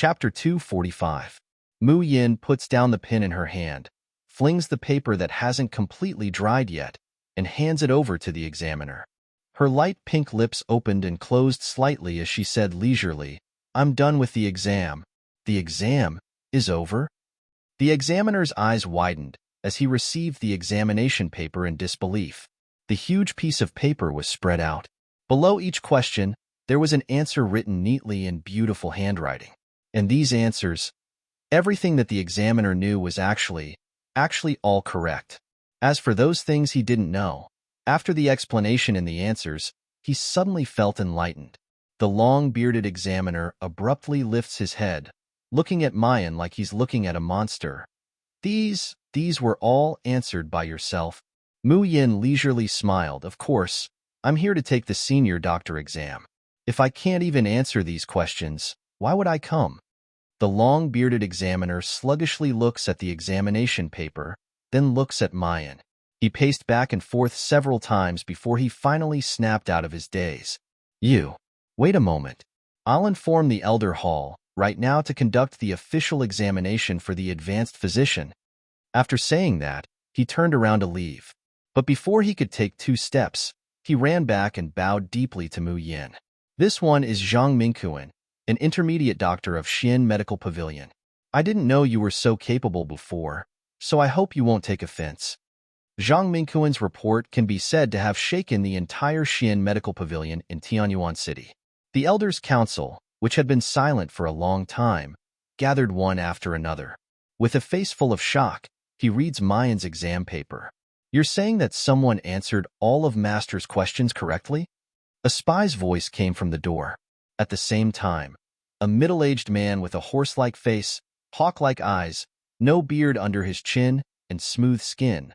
Chapter 245. Mu Yin puts down the pen in her hand, flings the paper that hasn't completely dried yet, and hands it over to the examiner. Her light pink lips opened and closed slightly as she said leisurely, "I'm done with the exam." "The exam is over?" The examiner's eyes widened as he received the examination paper in disbelief. The huge piece of paper was spread out. Below each question, there was an answer written neatly in beautiful handwriting. And these answers, everything that the examiner knew was actually all correct. As for those things he didn't know, after the explanation in the answers, he suddenly felt enlightened. The long-bearded examiner abruptly lifts his head, looking at Mayan like he's looking at a monster. These were all answered by yourself." Mu Yin leisurely smiled. "Of course, I'm here to take the senior doctor exam. If I can't even answer these questions, why would I come?" The long-bearded examiner sluggishly looks at the examination paper, then looks at Mayan. He paced back and forth several times before he finally snapped out of his daze. "You, wait a moment. I'll inform the Elder Hall right now to conduct the official examination for the advanced physician." After saying that, he turned around to leave. But before he could take 2 steps, he ran back and bowed deeply to Mu Yin. "This one is Zhang Mingquan, an intermediate doctor of Xian Medical Pavilion. I didn't know you were so capable before, so I hope you won't take offense." Zhang Mingquan's report can be said to have shaken the entire Xian Medical Pavilion in Tianyuan City. The Elders' Council, which had been silent for a long time, gathered one after another. With a face full of shock, he reads Mayan's exam paper. "You're saying that someone answered all of Master's questions correctly?" A spy's voice came from the door. At the same time, a middle-aged man with a horse-like face, hawk-like eyes, no beard under his chin, and smooth skin,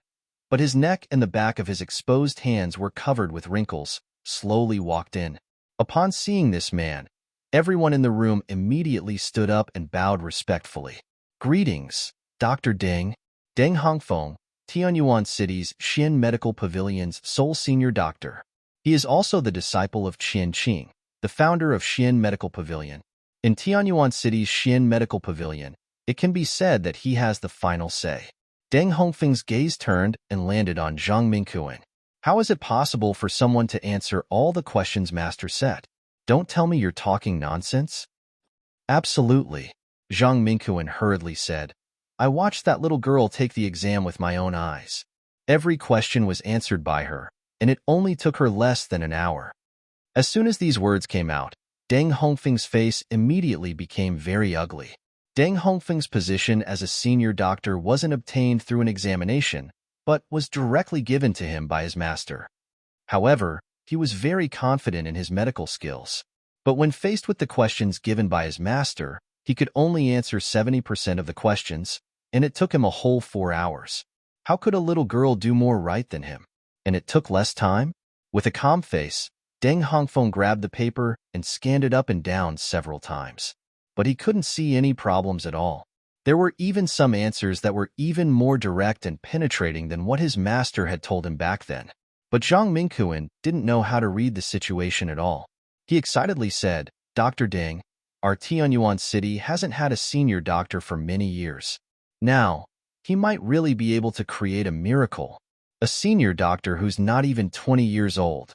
but his neck and the back of his exposed hands were covered with wrinkles, slowly walked in. Upon seeing this man, everyone in the room immediately stood up and bowed respectfully. "Greetings, Dr. Deng." Deng Hongfeng, Tianyuan City's Xian Medical Pavilion's sole senior doctor. He is also the disciple of Qian Qing, the founder of Xian Medical Pavilion. In Tianyuan City's Xian Medical Pavilion, it can be said that he has the final say. Deng Hongfeng's gaze turned and landed on Zhang Mingquan. "How is it possible for someone to answer all the questions Master set? Don't tell me you're talking nonsense." "Absolutely," Zhang Mingquan hurriedly said. "I watched that little girl take the exam with my own eyes. Every question was answered by her, and it only took her less than an hour." As soon as these words came out, Deng Hongfeng's face immediately became very ugly. Deng Hongfeng's position as a senior doctor wasn't obtained through an examination, but was directly given to him by his master. However, he was very confident in his medical skills. But when faced with the questions given by his master, he could only answer 70% of the questions, and it took him a whole 4 hours. How could a little girl do more right than him? And it took less time? With a calm face, Deng Hongfeng grabbed the paper and scanned it up and down several times. But he couldn't see any problems at all. There were even some answers that were even more direct and penetrating than what his master had told him back then. But Zhang Mingquan didn't know how to read the situation at all. He excitedly said, "Dr. Deng, our Tianyuan City hasn't had a senior doctor for many years. Now, he might really be able to create a miracle. A senior doctor who's not even 20 years old."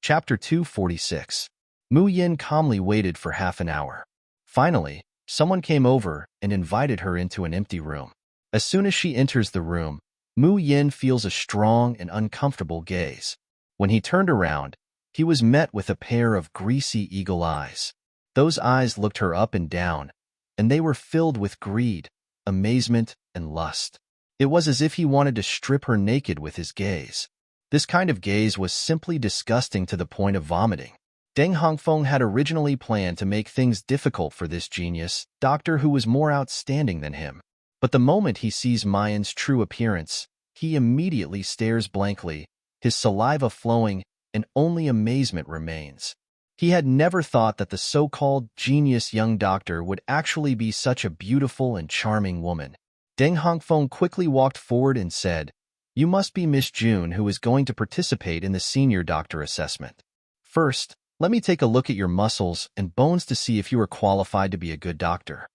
Chapter 246. Mu Yin calmly waited for half an hour. Finally, someone came over and invited her into an empty room. As soon as she enters the room, Mu Yin feels a strong and uncomfortable gaze. When he turned around, he was met with a pair of greasy eagle eyes. Those eyes looked her up and down, and they were filled with greed, amazement, and lust. It was as if he wanted to strip her naked with his gaze. This kind of gaze was simply disgusting to the point of vomiting. Deng Hongfeng had originally planned to make things difficult for this genius doctor who was more outstanding than him. But the moment he sees Mayan's true appearance, he immediately stares blankly, his saliva flowing, and only amazement remains. He had never thought that the so-called genius young doctor would actually be such a beautiful and charming woman. Deng Hongfeng quickly walked forward and said, "You must be Miss June who is going to participate in the senior doctor assessment." First, Let me take a look at your muscles and bones to see if you are qualified to be a good doctor."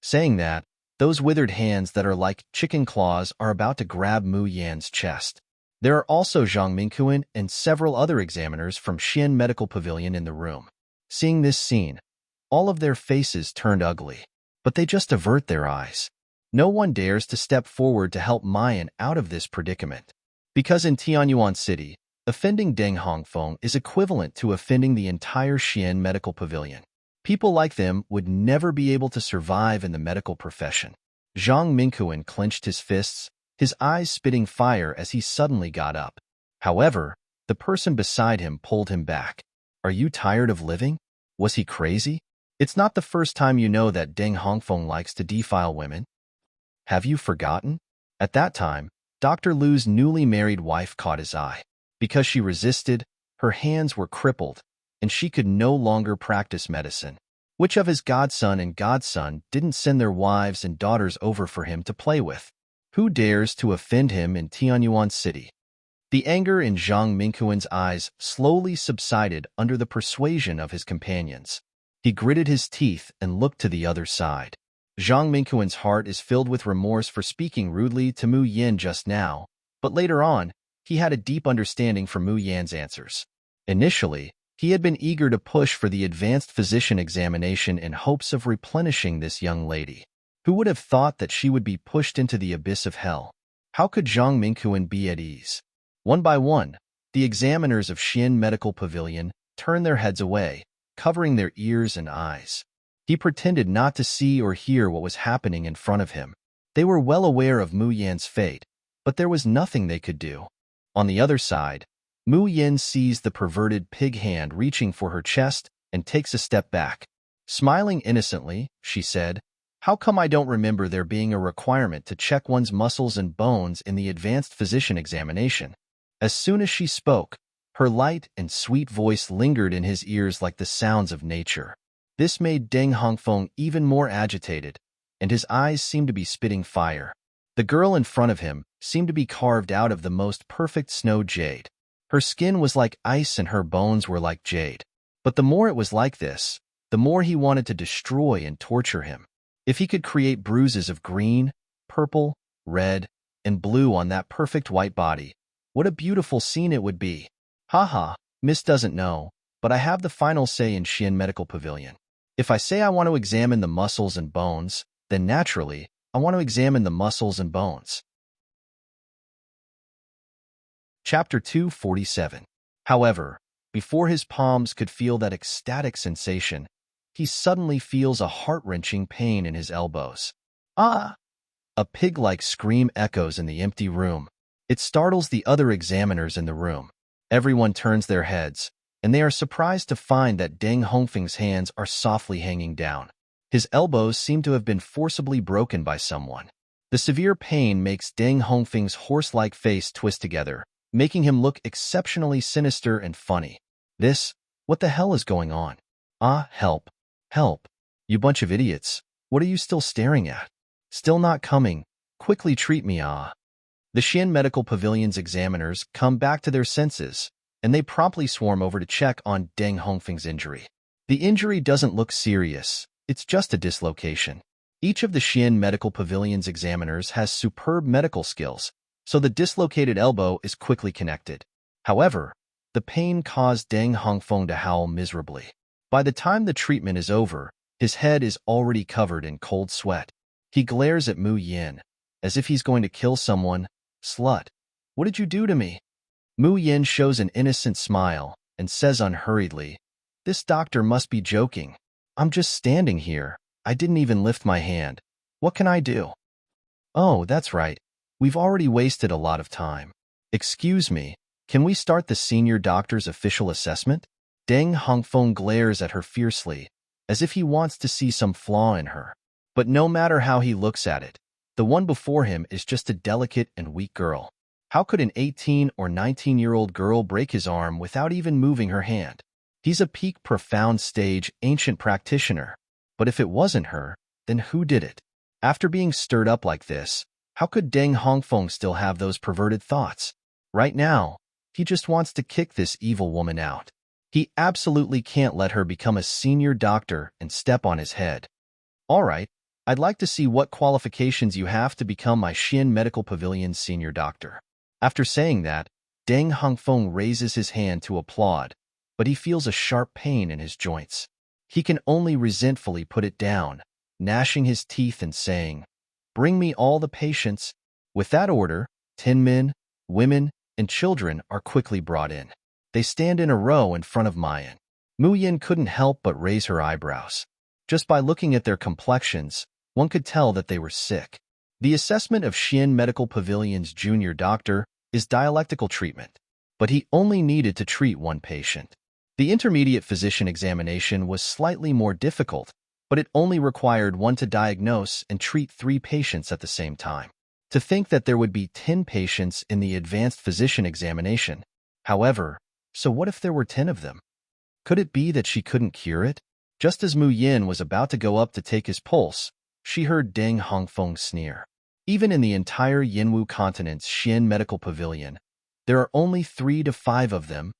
Saying that, those withered hands that are like chicken claws are about to grab Mu Yan's chest. There are also Zhang Mingquan and several other examiners from Xian Medical Pavilion in the room. Seeing this scene, all of their faces turned ugly, but they just avert their eyes. No one dares to step forward to help Mayan out of this predicament. Because in Tianyuan City, offending Deng Hongfeng is equivalent to offending the entire Xian Medical Pavilion. People like them would never be able to survive in the medical profession. Zhang Mingquan clenched his fists, his eyes spitting fire as he suddenly got up. However, the person beside him pulled him back. "Are you tired of living? Was he crazy? It's not the first time you know that Deng Hongfeng likes to defile women. Have you forgotten?" At that time, Dr. Lu's newly married wife caught his eye. Because she resisted, her hands were crippled, and she could no longer practice medicine. Which of his godson and godson didn't send their wives and daughters over for him to play with? Who dares to offend him in Tianyuan City? The anger in Zhang Mingquan's eyes slowly subsided under the persuasion of his companions. He gritted his teeth and looked to the other side. Zhang Mingquan's heart is filled with remorse for speaking rudely to Mu Yan just now, but later on, he had a deep understanding for Mu Yan's answers. Initially, he had been eager to push for the advanced physician examination in hopes of replenishing this young lady. Who would have thought that she would be pushed into the abyss of hell? How could Zhang Mingquan be at ease? One by one, the examiners of Xian Medical Pavilion turned their heads away, covering their ears and eyes. He pretended not to see or hear what was happening in front of him. They were well aware of Mu Yan's fate, but there was nothing they could do. On the other side, Mu Yan sees the perverted pig hand reaching for her chest and takes a step back. Smiling innocently, she said, "How come I don't remember there being a requirement to check one's muscles and bones in the advanced physician examination?" As soon as she spoke, her light and sweet voice lingered in his ears like the sounds of nature. This made Deng Hongfeng even more agitated, and his eyes seemed to be spitting fire. The girl in front of him seemed to be carved out of the most perfect snow jade. Her skin was like ice and her bones were like jade. But the more it was like this, the more he wanted to destroy and torture him. If he could create bruises of green, purple, red, and blue on that perfect white body, what a beautiful scene it would be. Haha, Miss doesn't know, but I have the final say in Xian Medical Pavilion. If I say I want to examine the muscles and bones, then naturally, I want to examine the muscles and bones. Chapter 247. However, before his palms could feel that ecstatic sensation, he suddenly feels a heart-wrenching pain in his elbows. "Ah!" A pig-like scream echoes in the empty room. It startles the other examiners in the room. Everyone turns their heads, and they are surprised to find that Deng Hongfeng's hands are softly hanging down. His elbows seem to have been forcibly broken by someone. The severe pain makes Deng Hongfeng's horse-like face twist together, making him look exceptionally sinister and funny. What the hell is going on? Ah, help. Help. You bunch of idiots. What are you still staring at? Still not coming. Quickly treat me, ah. The Xian Medical Pavilion's examiners come back to their senses, and they promptly swarm over to check on Deng Hongfeng's injury. The injury doesn't look serious. It's just a dislocation. Each of the Xian Medical Pavilion's examiners has superb medical skills, so the dislocated elbow is quickly connected. However, the pain caused Deng Hongfeng to howl miserably. By the time the treatment is over, his head is already covered in cold sweat. He glares at Mu Yan, as if he's going to kill someone. "Slut, what did you do to me?" Mu Yan shows an innocent smile and says unhurriedly, "This doctor must be joking. I'm just standing here. I didn't even lift my hand. What can I do?" "Oh, that's right. We've already wasted a lot of time. Excuse me, can we start the senior doctor's official assessment?" Deng Hongfeng glares at her fiercely, as if he wants to see some flaw in her. But no matter how he looks at it, the one before him is just a delicate and weak girl. How could an 18 or 19-year-old girl break his arm without even moving her hand? He's a peak profound stage ancient practitioner. But if it wasn't her, then who did it? After being stirred up like this, how could Deng Hongfeng still have those perverted thoughts? Right now, he just wants to kick this evil woman out. He absolutely can't let her become a senior doctor and step on his head. All right, I'd like to see what qualifications you have to become my Xian Medical Pavilion's senior doctor. After saying that, Deng Hongfeng raises his hand to applaud, but he feels a sharp pain in his joints. He can only resentfully put it down, gnashing his teeth and saying, "Bring me all the patients." With that order, 10 men, women, and children are quickly brought in. They stand in a row in front of Mayan. Mu Yin couldn't help but raise her eyebrows. Just by looking at their complexions, one could tell that they were sick. The assessment of Xian Medical Pavilion's junior doctor is dialectical treatment, but he only needed to treat one patient. The intermediate physician examination was slightly more difficult, but it only required one to diagnose and treat 3 patients at the same time. To think that there would be 10 patients in the advanced physician examination. However, so what if there were 10 of them? Could it be that she couldn't cure it? Just as Mu Yin was about to go up to take his pulse, she heard Deng Hongfeng sneer. Even in the entire Yinwu continent's Xian Medical Pavilion, there are only 3 to 5 of them.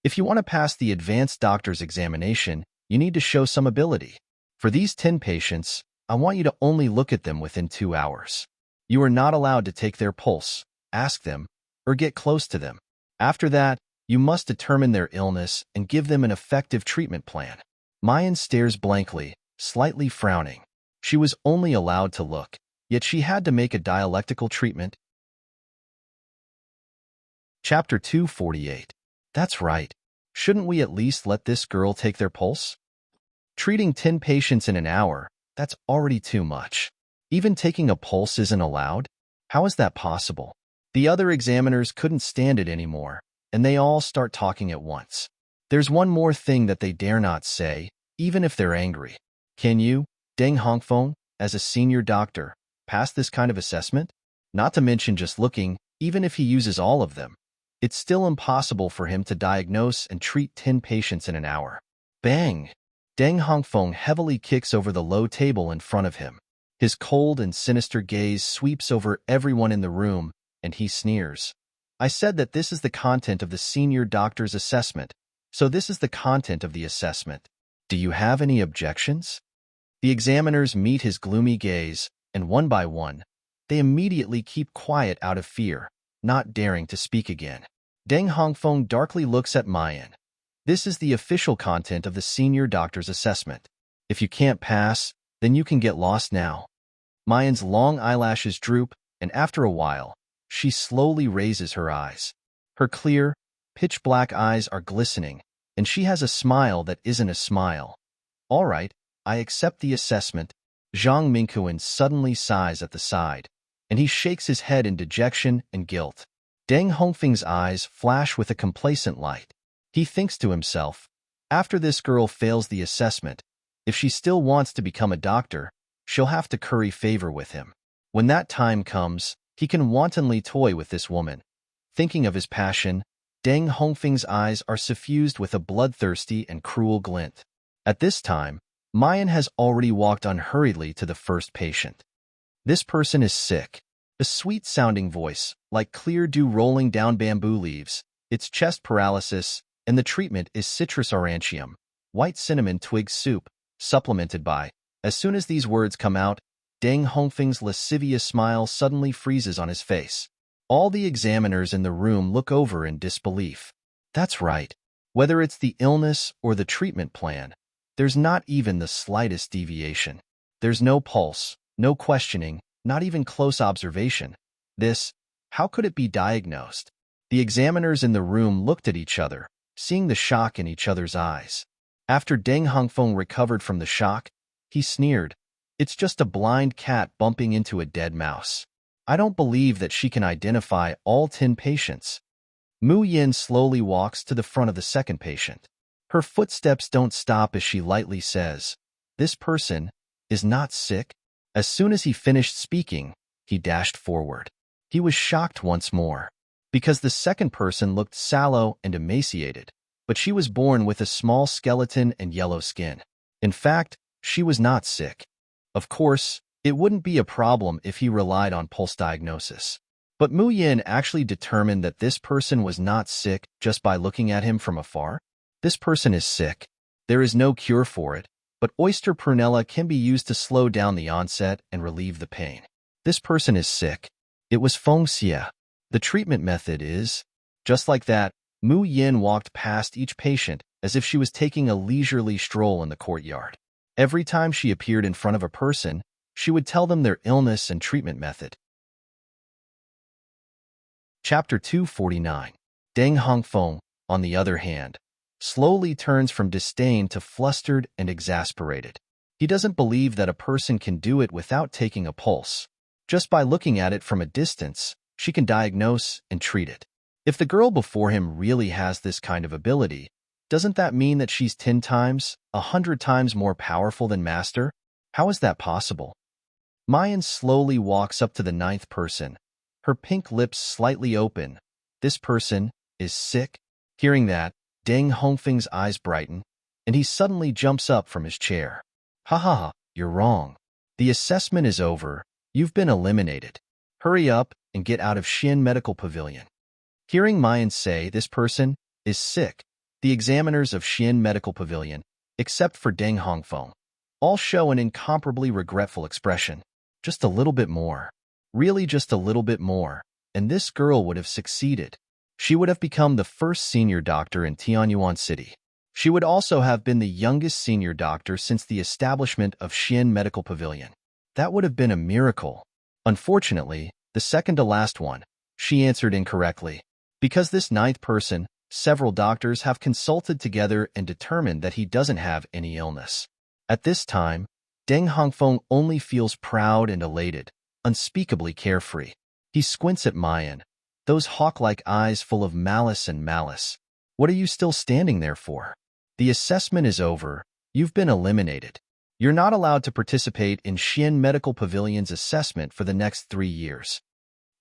If you want to pass the advanced doctor's examination, you need to show some ability. For these 10 patients, I want you to only look at them within 2 hours. You are not allowed to take their pulse, ask them, or get close to them. After that, you must determine their illness and give them an effective treatment plan. Mayan stares blankly, slightly frowning. She was only allowed to look, yet she had to make a dialectical treatment. Chapter 248. That's right. Shouldn't we at least let this girl take their pulse? Treating 10 patients in an hour, that's already too much. Even taking a pulse isn't allowed? How is that possible? The other examiners couldn't stand it anymore, and they all start talking at once. There's one more thing that they dare not say, even if they're angry. Can you, Deng Hongfeng, as a senior doctor, pass this kind of assessment? Not to mention just looking, even if he uses all of them. It's still impossible for him to diagnose and treat 10 patients in an hour. Bang! Deng Hongfeng heavily kicks over the low table in front of him. His cold and sinister gaze sweeps over everyone in the room, and he sneers. I said that this is the content of the senior doctor's assessment, so this is the content of the assessment. Do you have any objections? The examiners meet his gloomy gaze, and one by one, they immediately keep quiet out of fear, not daring to speak again. Deng Hongfeng darkly looks at Mayan. This is the official content of the senior doctor's assessment. If you can't pass, then you can get lost now. Mayan's long eyelashes droop, and after a while, she slowly raises her eyes. Her clear, pitch-black eyes are glistening, and she has a smile that isn't a smile. All right, I accept the assessment. Zhang Mingquan suddenly sighs at the side, and he shakes his head in dejection and guilt. Deng Hongfeng's eyes flash with a complacent light. He thinks to himself, after this girl fails the assessment, if she still wants to become a doctor, she'll have to curry favor with him. When that time comes, he can wantonly toy with this woman. Thinking of his passion, Deng Hongfeng's eyes are suffused with a bloodthirsty and cruel glint. At this time, Mayan has already walked unhurriedly to the first patient. This person is sick. A sweet-sounding voice, like clear dew rolling down bamboo leaves, its chest paralysis, and the treatment is citrus aurantium, white cinnamon twig soup, supplemented by. As soon as these words come out, Deng Hongfeng's lascivious smile suddenly freezes on his face. All the examiners in the room look over in disbelief. That's right. Whether it's the illness or the treatment plan, there's not even the slightest deviation. There's no pulse, no questioning, not even close observation. How could it be diagnosed? The examiners in the room looked at each other, seeing the shock in each other's eyes. After Deng Hongfeng recovered from the shock, he sneered, "It's just a blind cat bumping into a dead mouse. I don't believe that she can identify all 10 patients." Mu Yin slowly walks to the front of the second patient. Her footsteps don't stop as she lightly says, "This person is not sick." As soon as he finished speaking, he dashed forward. He was shocked once more, because the second person looked sallow and emaciated, but she was born with a small skeleton and yellow skin. In fact, she was not sick. Of course, it wouldn't be a problem if he relied on pulse diagnosis. But Mu Yin actually determined that this person was not sick just by looking at him from afar. This person is sick. There is no cure for it, but oyster prunella can be used to slow down the onset and relieve the pain. This person is sick. It was feng xia. The treatment method is... Just like that, Mu Yin walked past each patient as if she was taking a leisurely stroll in the courtyard. Every time she appeared in front of a person, she would tell them their illness and treatment method. Chapter 249. Deng Hongfeng, on the other hand, slowly turns from disdain to flustered and exasperated. He doesn't believe that a person can do it without taking a pulse. Just by looking at it from a distance, she can diagnose and treat it. If the girl before him really has this kind of ability, doesn't that mean that she's 10 times, 100 times more powerful than Master? How is that possible? Mayan slowly walks up to the 9th person, her pink lips slightly open. This person is sick. Hearing that, Deng Hongfeng's eyes brighten, and he suddenly jumps up from his chair. Ha ha ha, you're wrong. The assessment is over. You've been eliminated. Hurry up and get out of Xin Medical Pavilion. Hearing Mayan say this person is sick, the examiners of Xin Medical Pavilion, except for Deng Hongfeng, all show an incomparably regretful expression. Just a little bit more. Really just a little bit more, and this girl would have succeeded. She would have become the first senior doctor in Tianyuan City. She would also have been the youngest senior doctor since the establishment of Xin Medical Pavilion. That would have been a miracle. Unfortunately, the second to last one, she answered incorrectly. Because this 9th person, several doctors have consulted together and determined that he doesn't have any illness. At this time, Deng Hongfeng only feels proud and elated, unspeakably carefree. He squints at Mayan, those hawk-like eyes full of malice and malice. What are you still standing there for? The assessment is over. You've been eliminated. You're not allowed to participate in Xin Medical Pavilion's assessment for the next 3 years.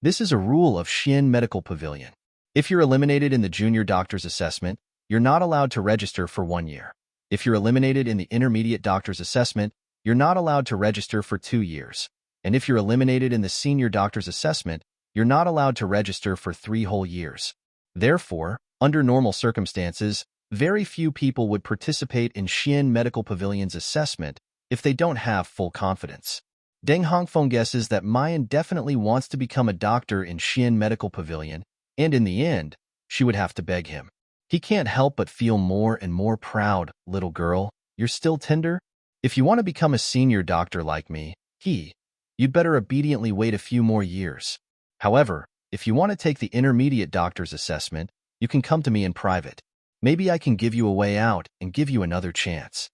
This is a rule of Xin Medical Pavilion. If you're eliminated in the junior doctor's assessment, you're not allowed to register for 1 year. If you're eliminated in the intermediate doctor's assessment, you're not allowed to register for 2 years. And if you're eliminated in the senior doctor's assessment, you're not allowed to register for 3 whole years. Therefore, under normal circumstances, very few people would participate in Xin Medical Pavilion's assessment if they don't have full confidence. Deng Hongfeng guesses that Mayan definitely wants to become a doctor in Xin Medical Pavilion, and in the end, she would have to beg him. He can't help but feel more and more proud. Little girl, you're still tender? If you want to become a senior doctor like me, you'd better obediently wait a few more years. However, if you want to take the intermediate doctor's assessment, you can come to me in private. Maybe I can give you a way out and give you another chance.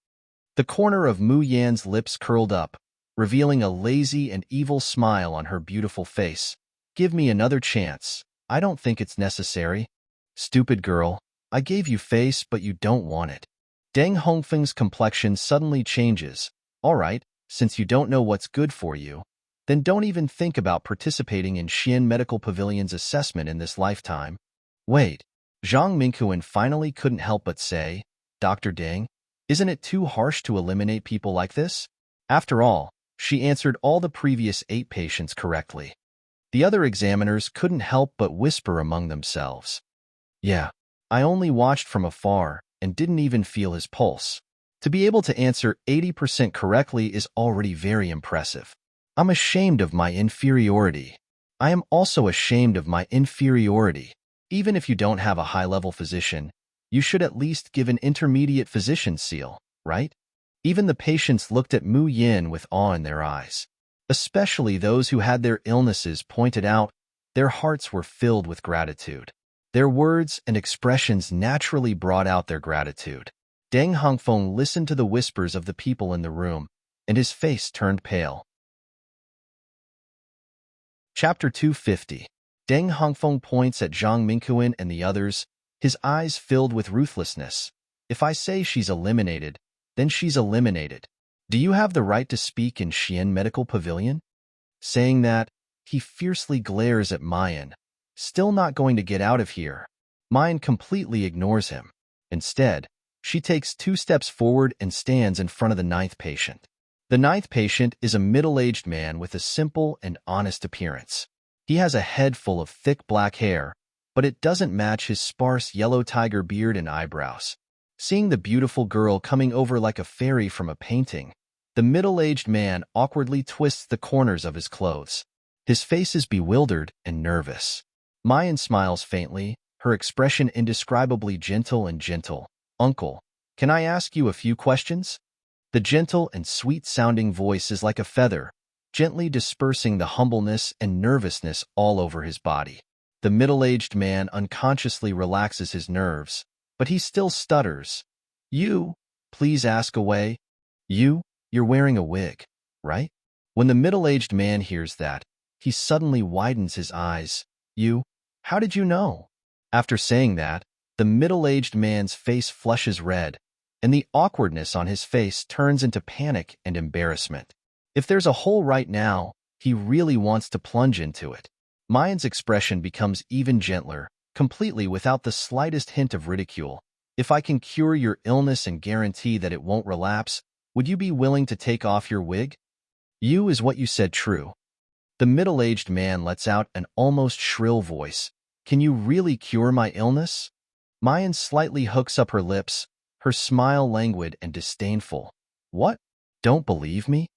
The corner of Mu Yan's lips curled up, revealing a lazy and evil smile on her beautiful face. Give me another chance. I don't think it's necessary. Stupid girl, I gave you face, but you don't want it. Deng Hongfeng's complexion suddenly changes. All right, since you don't know what's good for you, then don't even think about participating in Xin Medical Pavilion's assessment in this lifetime. Wait, Zhang Minghuan finally couldn't help but say, Dr. Deng, isn't it too harsh to eliminate people like this? After all, she answered all the previous 8 patients correctly. The other examiners couldn't help but whisper among themselves. Yeah, I only watched from afar and didn't even feel his pulse. To be able to answer 80% correctly is already very impressive. I'm ashamed of my inferiority. I am also ashamed of my inferiority. Even if you don't have a high-level physician, you should at least give an intermediate physician seal, right? Even the patients looked at Mu Yin with awe in their eyes. Especially those who had their illnesses pointed out, their hearts were filled with gratitude. Their words and expressions naturally brought out their gratitude. Deng Hongfeng listened to the whispers of the people in the room, and his face turned pale. Chapter 250. Deng Hongfeng points at Zhang Minghuan and the others, his eyes filled with ruthlessness. If I say she's eliminated, then she's eliminated. Do you have the right to speak in Xin Medical Pavilion? Saying that, he fiercely glares at Mayan, still not going to get out of here. Mayan completely ignores him. Instead, she takes 2 steps forward and stands in front of the 9th patient. The 9th patient is a middle-aged man with a simple and honest appearance. He has a head full of thick black hair, but it doesn't match his sparse yellow tiger beard and eyebrows. Seeing the beautiful girl coming over like a fairy from a painting, the middle-aged man awkwardly twists the corners of his clothes. His face is bewildered and nervous. Mayan smiles faintly, her expression indescribably gentle and gentle. "Uncle, can I ask you a few questions?" The gentle and sweet-sounding voice is like a feather, gently dispersing the humbleness and nervousness all over his body. The middle-aged man unconsciously relaxes his nerves, but he still stutters. "You, please ask away. You're wearing a wig, right?" When the middle-aged man hears that, he suddenly widens his eyes. How did you know?" After saying that, the middle-aged man's face flushes red, and the awkwardness on his face turns into panic and embarrassment. If there's a hole right now, he really wants to plunge into it. Mayan's expression becomes even gentler, completely without the slightest hint of ridicule. "If I can cure your illness and guarantee that it won't relapse, would you be willing to take off your wig?" Is what you said true?" The middle-aged man lets out an almost shrill voice. "Can you really cure my illness?" Mayan slightly hooks up her lips, her smile languid and disdainful. "What? Don't believe me?"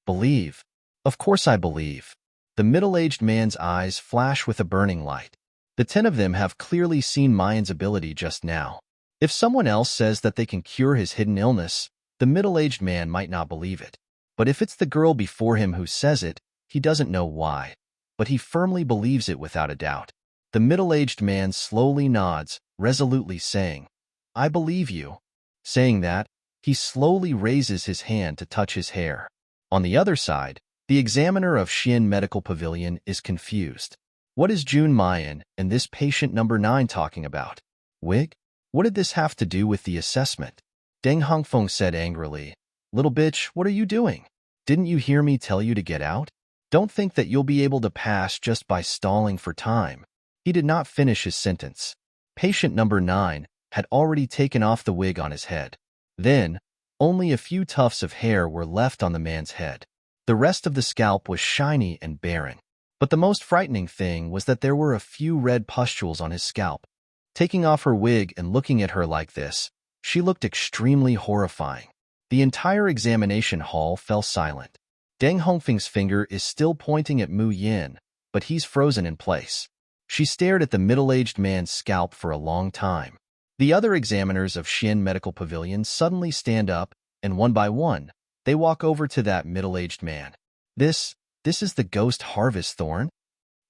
"Believe? Of course I believe." The middle-aged man's eyes flash with a burning light. The 10 of them have clearly seen Mayan's ability just now. If someone else says that they can cure his hidden illness, the middle-aged man might not believe it. But if it's the girl before him who says it, he doesn't know why, but he firmly believes it without a doubt. The middle-aged man slowly nods, resolutely saying, "I believe you." Saying that, he slowly raises his hand to touch his hair. On the other side, the examiner of Xian Medical Pavilion is confused. What is June Mayan and this patient number 9 talking about? Wig? What did this have to do with the assessment? Deng Hongfeng said angrily, "Little bitch, what are you doing? Didn't you hear me tell you to get out? Don't think that you'll be able to pass just by stalling for time." He did not finish his sentence. Patient number 9 had already taken off the wig on his head. Then, only a few tufts of hair were left on the man's head. The rest of the scalp was shiny and barren. But the most frightening thing was that there were a few red pustules on his scalp. Taking off her wig and looking at her like this, she looked extremely horrifying. The entire examination hall fell silent. Deng Hongfeng's finger is still pointing at Mu Yin, but he's frozen in place. She stared at the middle-aged man's scalp for a long time. The other examiners of Xian Medical Pavilion suddenly stand up, and one by one, they walk over to that middle-aged man. This is the ghost harvest thorn?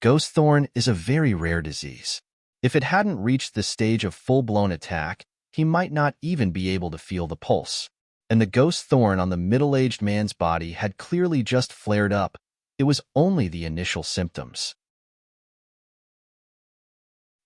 Ghost thorn is a very rare disease. If it hadn't reached the stage of full-blown attack, he might not even be able to feel the pulse. And the ghost thorn on the middle-aged man's body had clearly just flared up. It was only the initial symptoms.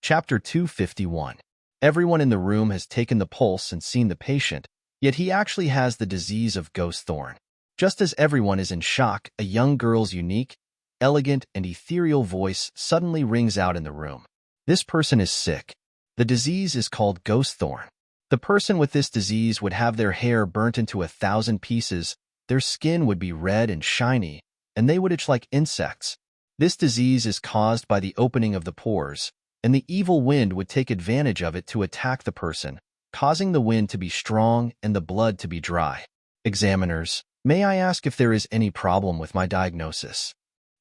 Chapter 251. Everyone in the room has taken the pulse and seen the patient, yet he actually has the disease of ghost thorn. Just as everyone is in shock, a young girl's unique, elegant, and ethereal voice suddenly rings out in the room. This person is sick. The disease is called ghost thorn. The person with this disease would have their hair burnt into 1,000 pieces, their skin would be red and shiny, and they would itch like insects. This disease is caused by the opening of the pores, and the evil wind would take advantage of it to attack the person, causing the wind to be strong and the blood to be dry. Examiners, may I ask if there is any problem with my diagnosis?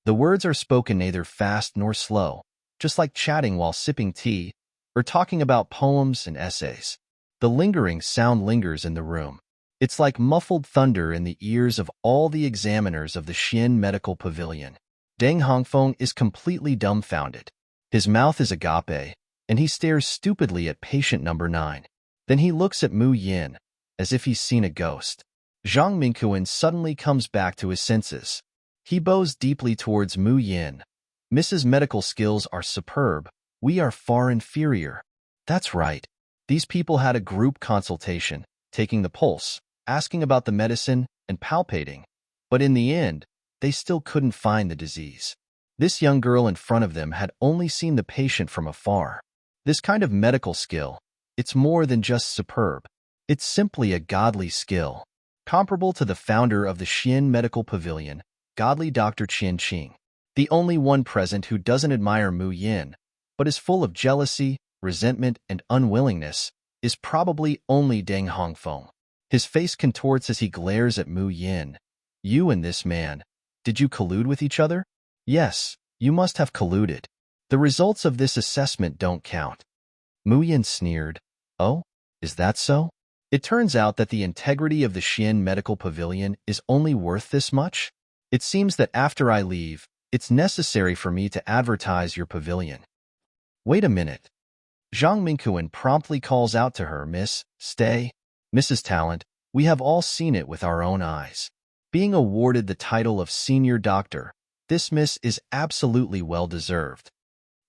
The words are spoken neither fast nor slow, just like chatting while sipping tea, or talking about poems and essays. The lingering sound lingers in the room. It's like muffled thunder in the ears of all the examiners of the Xian Medical Pavilion. Deng Hongfeng is completely dumbfounded. His mouth is agape, and he stares stupidly at patient number 9. Then he looks at Mu Yin, as if he's seen a ghost. Zhang Mingquan suddenly comes back to his senses. He bows deeply towards Mu Yin. "Mrs. Medical skills are superb. We are far inferior." That's right. These people had a group consultation, taking the pulse, asking about the medicine, and palpating. But in the end, they still couldn't find the disease. This young girl in front of them had only seen the patient from afar. This kind of medical skill, it's more than just superb. It's simply a godly skill. Comparable to the founder of the Xian Medical Pavilion, godly Dr. Qian Qing. The only one present who doesn't admire Mu Yin, but is full of jealousy, resentment, and unwillingness, is probably only Deng Hongfeng. His face contorts as he glares at Mu Yin. You and this man, did you collude with each other? Yes, you must have colluded. The results of this assessment don't count. Mu Yin sneered. Oh, is that so? It turns out that the integrity of the Xian Medical Pavilion is only worth this much? It seems that after I leave, it's necessary for me to advertise your pavilion. Wait a minute. Zhang Mingquan promptly calls out to her, Miss, stay. Mrs. Talent, we have all seen it with our own eyes. Being awarded the title of senior doctor, this miss is absolutely well-deserved.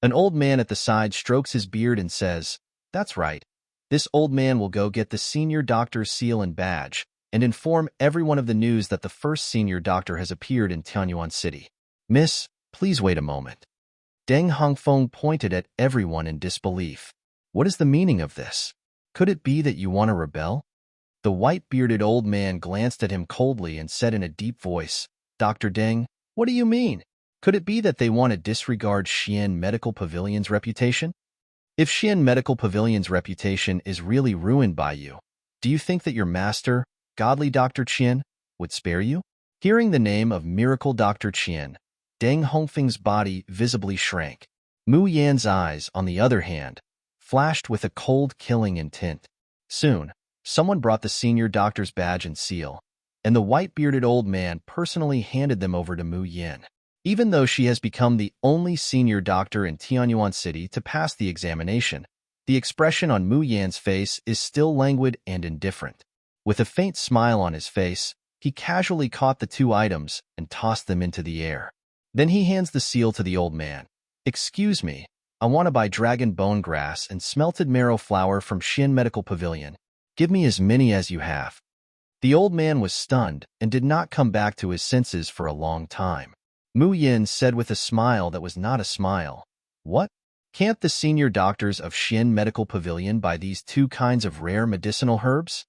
An old man at the side strokes his beard and says, That's right. This old man will go get the senior doctor's seal and badge and inform everyone of the news that the first senior doctor has appeared in Tianyuan City. Miss, please wait a moment. Deng Hongfeng pointed at everyone in disbelief. What is the meaning of this? Could it be that you want to rebel? The white-bearded old man glanced at him coldly and said in a deep voice, Dr. Deng, what do you mean? Could it be that they want to disregard Xian Medical Pavilion's reputation? If Xian Medical Pavilion's reputation is really ruined by you, do you think that your master, godly Dr. Qian, would spare you? Hearing the name of Miracle Dr. Qian, Deng Hongfeng's body visibly shrank. Mu Yan's eyes, on the other hand, flashed with a cold, killing intent. Soon, someone brought the senior doctor's badge and seal, and the white-bearded old man personally handed them over to Mu Yan. Even though she has become the only senior doctor in Tianyuan City to pass the examination, the expression on Mu Yan's face is still languid and indifferent. With a faint smile on his face, he casually caught the two items and tossed them into the air. Then he hands the seal to the old man. Excuse me, I want to buy dragon bone grass and smelted marrow flour from Xian Medical Pavilion. Give me as many as you have. The old man was stunned and did not come back to his senses for a long time. Mu Yin said with a smile that was not a smile, What? Can't the senior doctors of Xian Medical Pavilion buy these two kinds of rare medicinal herbs?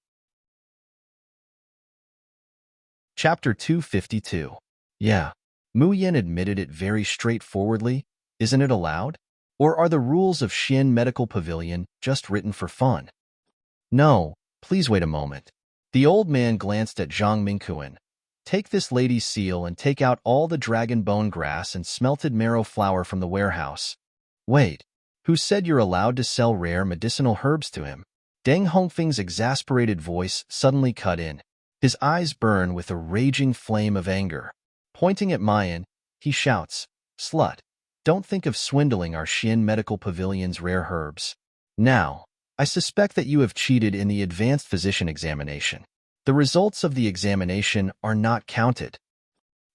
Chapter 252. Yeah. Mu Yin admitted it very straightforwardly. Isn't it allowed? Or are the rules of Xian Medical Pavilion just written for fun? No, please wait a moment. The old man glanced at Zhang Mingquan. Take this lady's seal and take out all the dragon bone grass and smelted marrow flour from the warehouse. Wait, who said you're allowed to sell rare medicinal herbs to him? Deng Hongfeng's exasperated voice suddenly cut in. His eyes burn with a raging flame of anger. Pointing at Mayan, he shouts, Slut, don't think of swindling our Xian Medical Pavilion's rare herbs. Now, I suspect that you have cheated in the advanced physician examination. The results of the examination are not counted.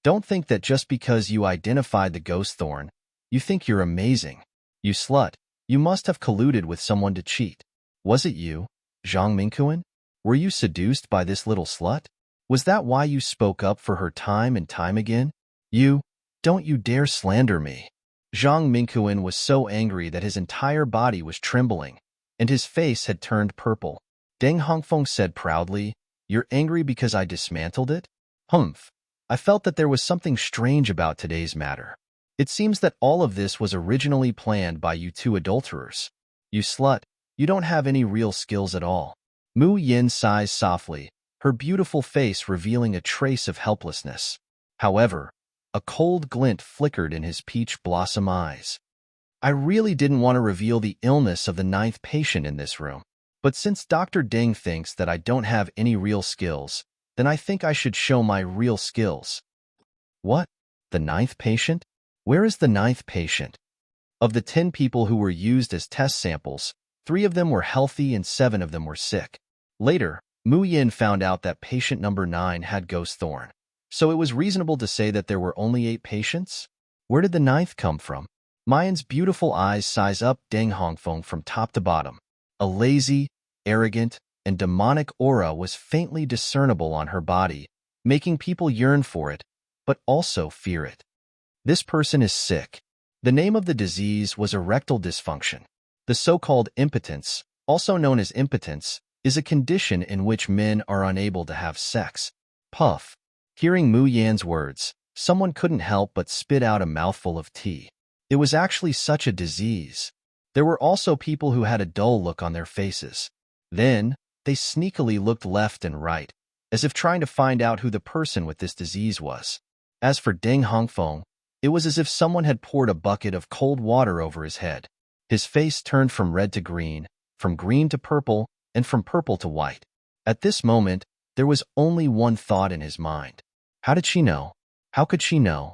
Don't think that just because you identified the ghost thorn, you think you're amazing. You slut, you must have colluded with someone to cheat. Was it you, Zhang Mingquan? Were you seduced by this little slut? Was that why you spoke up for her time and time again? Don't you dare slander me. Zhang Mingquan was so angry that his entire body was trembling, and his face had turned purple. Deng Hongfeng said proudly, You're angry because I dismantled it? Humph. I felt that there was something strange about today's matter. It seems that all of this was originally planned by you two adulterers. You slut, you don't have any real skills at all. Mu Yin sighs softly, her beautiful face revealing a trace of helplessness. However, a cold glint flickered in his peach blossom eyes. I really didn't want to reveal the illness of the 9th patient in this room. But since Dr. Deng thinks that I don't have any real skills, then I think I should show my real skills. What? The 9th patient? Where is the 9th patient? Of the 10 people who were used as test samples, 3 of them were healthy and 7 of them were sick. Later, Mu Yin found out that patient number 9 had ghost thorn. So it was reasonable to say that there were only 8 patients? Where did the 9th come from? Mayan's beautiful eyes size up Deng Hongfeng from top to bottom. A lazy, arrogant, and demonic aura was faintly discernible on her body, making people yearn for it, but also fear it. This person is sick. The name of the disease was erectile dysfunction. The so-called impotence, also known as impotence, is a condition in which men are unable to have sex. Puff. Hearing Mu Yan's words, someone couldn't help but spit out a mouthful of tea. It was actually such a disease. There were also people who had a dull look on their faces. Then, they sneakily looked left and right, as if trying to find out who the person with this disease was. As for Deng Hongfeng, it was as if someone had poured a bucket of cold water over his head. His face turned from red to green, from green to purple, and from purple to white. At this moment, there was only one thought in his mind. How did she know? How could she know?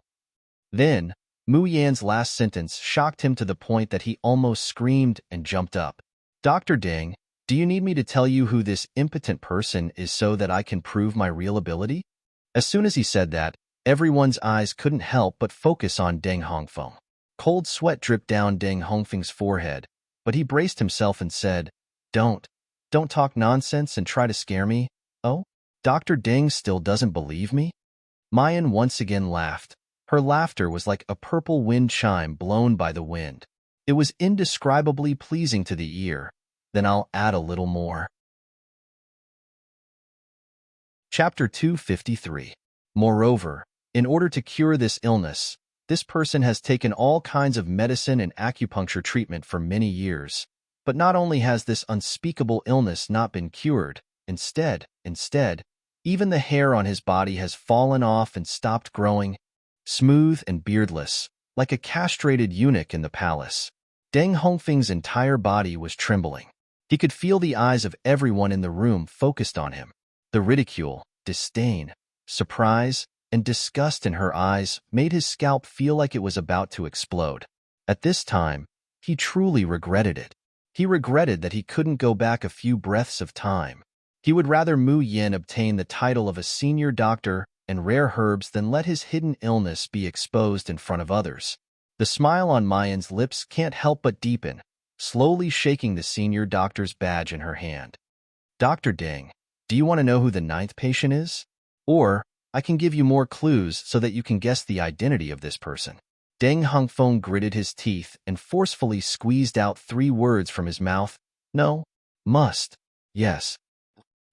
Then, Mu Yan's last sentence shocked him to the point that he almost screamed and jumped up. Dr. Deng, do you need me to tell you who this impotent person is so that I can prove my real ability? As soon as he said that, everyone's eyes couldn't help but focus on Deng Hongfeng. Cold sweat dripped down Deng Hongfeng's forehead, but he braced himself and said, Don't talk nonsense and try to scare me. Oh, Dr. Deng still doesn't believe me? Mayan once again laughed. Her laughter was like a purple wind chime blown by the wind. It was indescribably pleasing to the ear. Then I'll add a little more. Chapter 253. Moreover, in order to cure this illness, this person has taken all kinds of medicine and acupuncture treatment for many years. But not only has this unspeakable illness not been cured, instead, even the hair on his body has fallen off and stopped growing, smooth and beardless, like a castrated eunuch in the palace. Deng Hongfeng's entire body was trembling. He could feel the eyes of everyone in the room focused on him. The ridicule, disdain, surprise, and disgust in her eyes made his scalp feel like it was about to explode. At this time, he truly regretted it. He regretted that he couldn't go back a few breaths of time. He would rather Mu Yin obtain the title of a senior doctor and rare herbs than let his hidden illness be exposed in front of others. The smile on Mayan's lips can't help but deepen, slowly shaking the senior doctor's badge in her hand. Dr. Deng, do you want to know who the 9th patient is? Or, I can give you more clues so that you can guess the identity of this person. Deng Hongfeng gritted his teeth and forcefully squeezed out 3 words from his mouth. No. Must. Yes.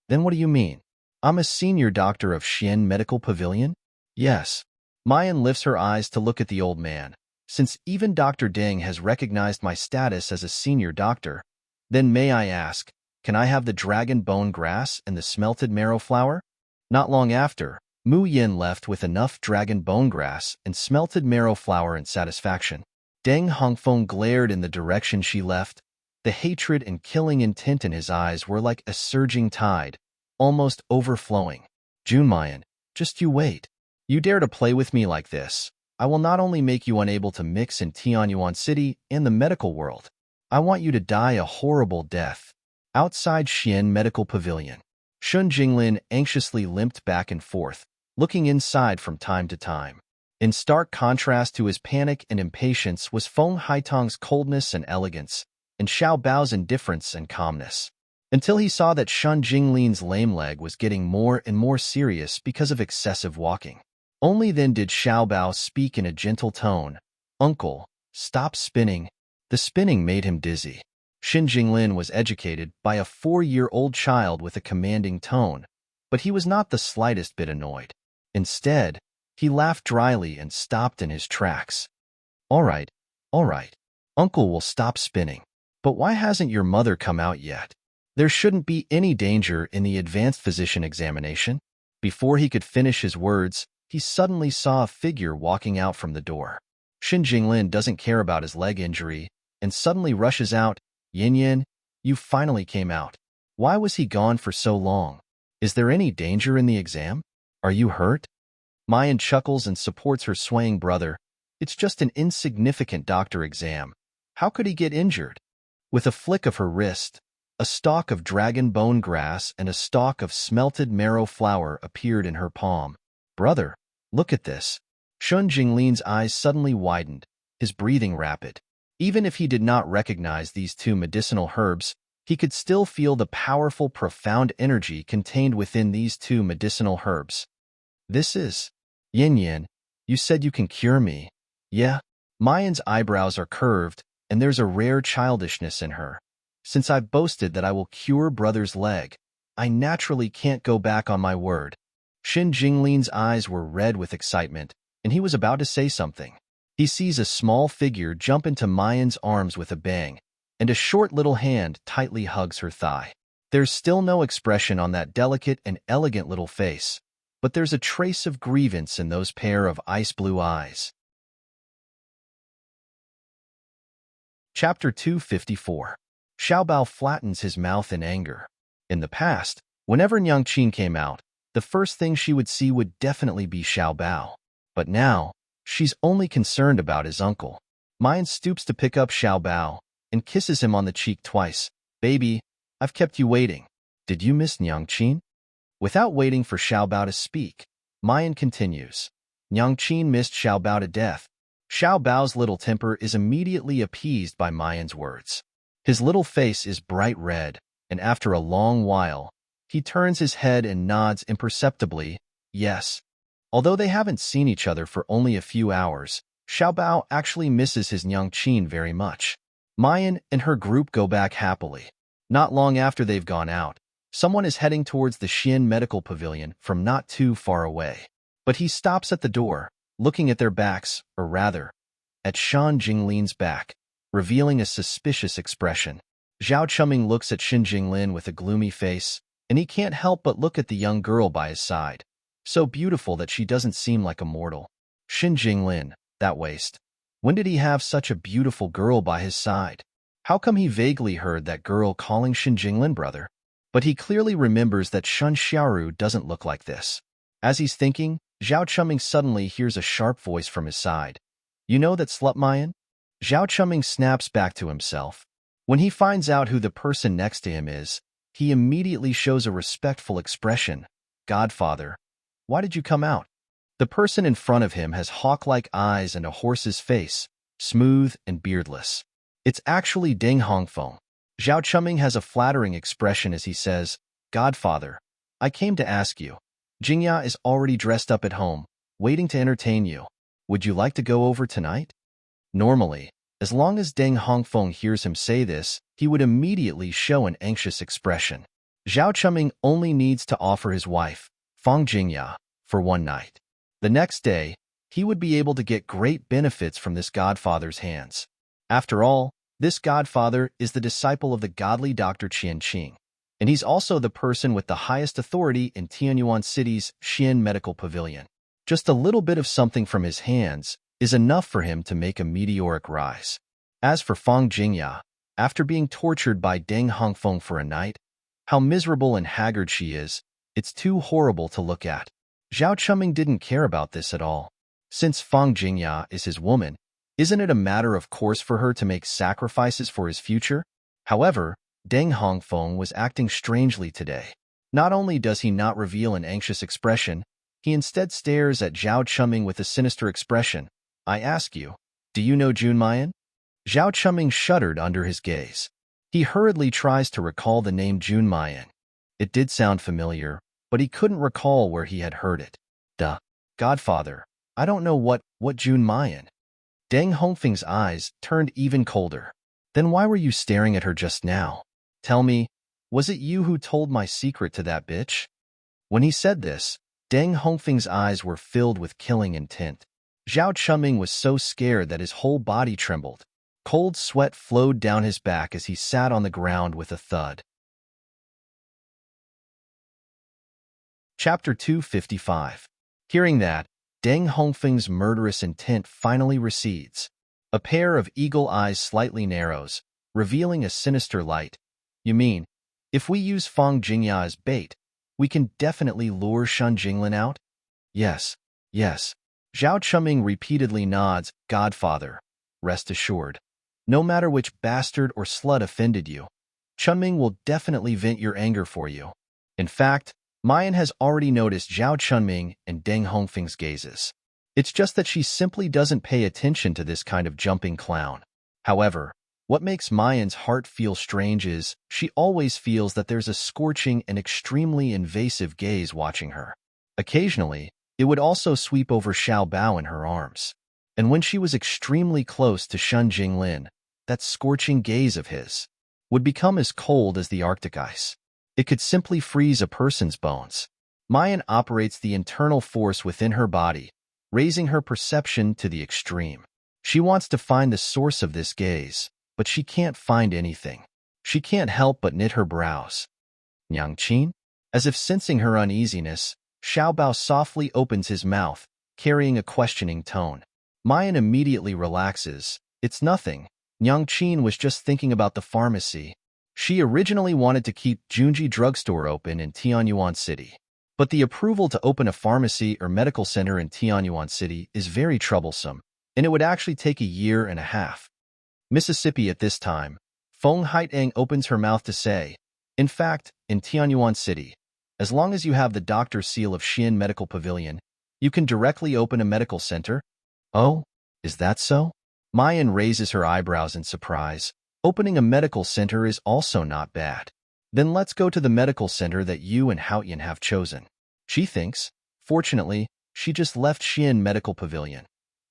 Then what do you mean? I'm a senior doctor of Xian Medical Pavilion? Yes. Mayan lifts her eyes to look at the old man. Since even Dr. Deng has recognized my status as a senior doctor, then may I ask, can I have the dragon bone grass and the smelted marrow flower? Not long after, Mu Yin left with enough dragon bone grass and smelted marrow flower in satisfaction. Deng Hongfeng glared in the direction she left. The hatred and killing intent in his eyes were like a surging tide, almost overflowing. Junmayan, just you wait. You dare to play with me like this, I will not only make you unable to mix in Tianyuan City and the medical world, I want you to die a horrible death. Outside Xian Medical Pavilion, Shun Jinglin anxiously limped back and forth, looking inside from time to time. In stark contrast to his panic and impatience was Feng Haitong's coldness and elegance, and Xiao Bao's indifference and calmness. Until he saw that Shun Jinglin's lame leg was getting more and more serious because of excessive walking. Only then did Xiao Bao speak in a gentle tone. Uncle, stop spinning. The spinning made him dizzy. Xin Jinglin was educated by a 4-year-old child with a commanding tone, but he was not the slightest bit annoyed. Instead, he laughed dryly and stopped in his tracks. All right. Uncle will stop spinning. But why hasn't your mother come out yet? There shouldn't be any danger in the advanced physician examination. Before he could finish his words, he suddenly saw a figure walking out from the door. Xin Jinglin doesn't care about his leg injury and suddenly rushes out. Yin Yin, you finally came out. Why was he gone for so long? Is there any danger in the exam? Are you hurt? Mayan chuckles and supports her swaying brother. It's just an insignificant doctor exam. How could he get injured? With a flick of her wrist, a stalk of dragon bone grass and a stalk of smelted marrow flower appeared in her palm. Brother, look at this. Shun Jinglin's eyes suddenly widened, his breathing rapid. Even if he did not recognize these 2 medicinal herbs, he could still feel the powerful, profound energy contained within these 2 medicinal herbs. This is... Yin Yin, you said you can cure me. Yeah. Mayan's eyebrows are curved, and there's a rare childishness in her. Since I've boasted that I will cure brother's leg, I naturally can't go back on my word. Xin Jinglin's eyes were red with excitement, and he was about to say something. He sees a small figure jump into Mayan's arms with a bang, and a short little hand tightly hugs her thigh. There's still no expression on that delicate and elegant little face, but there's a trace of grievance in those pair of ice-blue eyes. Chapter 254. Xiaobao flattens his mouth in anger. In the past, whenever Nyangqin came out, the first thing she would see would definitely be Xiaobao. But now, she's only concerned about his uncle. Mayan stoops to pick up Xiaobao and kisses him on the cheek twice. Baby, I've kept you waiting. Did you miss Nyangqin? Without waiting for Xiaobao to speak, Mayan continues. Nyangqin missed Xiaobao to death. Xiaobao's little temper is immediately appeased by Mayan's words. His little face is bright red, and after a long while, he turns his head and nods imperceptibly, yes. Although they haven't seen each other for only a few hours, Xiaobao actually misses his Nyangqin very much. Mayan and her group go back happily. Not long after they've gone out, someone is heading towards the Xian Medical Pavilion from not too far away. But he stops at the door, looking at their backs, or rather, at Shan Jinglin's back, revealing a suspicious expression. Zhao Chuming looks at Shan Jinglin with a gloomy face, and he can't help but look at the young girl by his side. So beautiful that she doesn't seem like a mortal. Shan Jinglin, that waste. When did he have such a beautiful girl by his side? How come he vaguely heard that girl calling Shan Jinglin brother? But he clearly remembers that Shun Xiaoru doesn't look like this. As he's thinking, Zhao Chuming suddenly hears a sharp voice from his side. You know that slut Mayan? Zhao Chuming snaps back to himself. When he finds out who the person next to him is, he immediately shows a respectful expression. Godfather, why did you come out? The person in front of him has hawk-like eyes and a horse's face, smooth and beardless. It's actually Deng Hongfeng. Zhao Chuming has a flattering expression as he says, Godfather, I came to ask you. Jingya is already dressed up at home, waiting to entertain you. Would you like to go over tonight? Normally, as long as Deng Hongfeng hears him say this, he would immediately show an anxious expression. Zhao Chuming only needs to offer his wife, Feng Jingya, for one night. The next day, he would be able to get great benefits from this godfather's hands. After all, this godfather is the disciple of the godly Dr. Qian Qing, and he's also the person with the highest authority in Tianyuan City's Xian Medical Pavilion. Just a little bit of something from his hands is enough for him to make a meteoric rise. As for Feng Jingya, after being tortured by Deng Hongfeng for a night, how miserable and haggard she is, it's too horrible to look at. Zhao Chuming didn't care about this at all. Since Feng Jingya is his woman, isn't it a matter of course for her to make sacrifices for his future? However, Deng Hongfeng was acting strangely today. Not only does he not reveal an anxious expression, he instead stares at Zhao Chuming with a sinister expression. I ask you, do you know Jun Mayan? Zhao Chuming shuddered under his gaze. He hurriedly tries to recall the name Jun Mayan. It did sound familiar, but he couldn't recall where he had heard it. Duh. Godfather, I don't know what Jun Mayan. Deng Hongfeng's eyes turned even colder. Then why were you staring at her just now? Tell me, was it you who told my secret to that bitch? When he said this, Deng Hongfeng's eyes were filled with killing intent. Zhao Chuming was so scared that his whole body trembled. Cold sweat flowed down his back as he sat on the ground with a thud. Chapter 255. Hearing that, Deng Hongfeng's murderous intent finally recedes. A pair of eagle eyes slightly narrows, revealing a sinister light. You mean, if we use Feng Jingya as bait, we can definitely lure Shan Jinglin out? Yes, yes. Zhao Chuming repeatedly nods, Godfather. Rest assured. No matter which bastard or slut offended you, Chuming will definitely vent your anger for you. In fact, Mayan has already noticed Zhao Chuming and Deng Hongfeng's gazes. It's just that she simply doesn't pay attention to this kind of jumping clown. However, what makes Mayan's heart feel strange is she always feels that there's a scorching and extremely invasive gaze watching her. Occasionally, it would also sweep over Xiaobao in her arms. And when she was extremely close to Shun Jinglin, that scorching gaze of his would become as cold as the Arctic ice. It could simply freeze a person's bones. Mayan operates the internal force within her body, raising her perception to the extreme. She wants to find the source of this gaze, but she can't find anything. She can't help but knit her brows. Nyangqin? As if sensing her uneasiness, Xiaobao softly opens his mouth, carrying a questioning tone. Mayan immediately relaxes. It's nothing. Nyangqin was just thinking about the pharmacy. She originally wanted to keep Junji Drugstore open in Tianyuan City. But the approval to open a pharmacy or medical center in Tianyuan City is very troublesome, and it would actually take a year and a half. Mississippi at this time, Feng Haiteng opens her mouth to say, in fact, in Tianyuan City, as long as you have the doctor's seal of Xian Medical Pavilion, you can directly open a medical center. Oh, is that so? Mayan raises her eyebrows in surprise. Opening a medical center is also not bad. Then let's go to the medical center that you and Haoyan have chosen. She thinks. Fortunately, she just left Xian Medical Pavilion,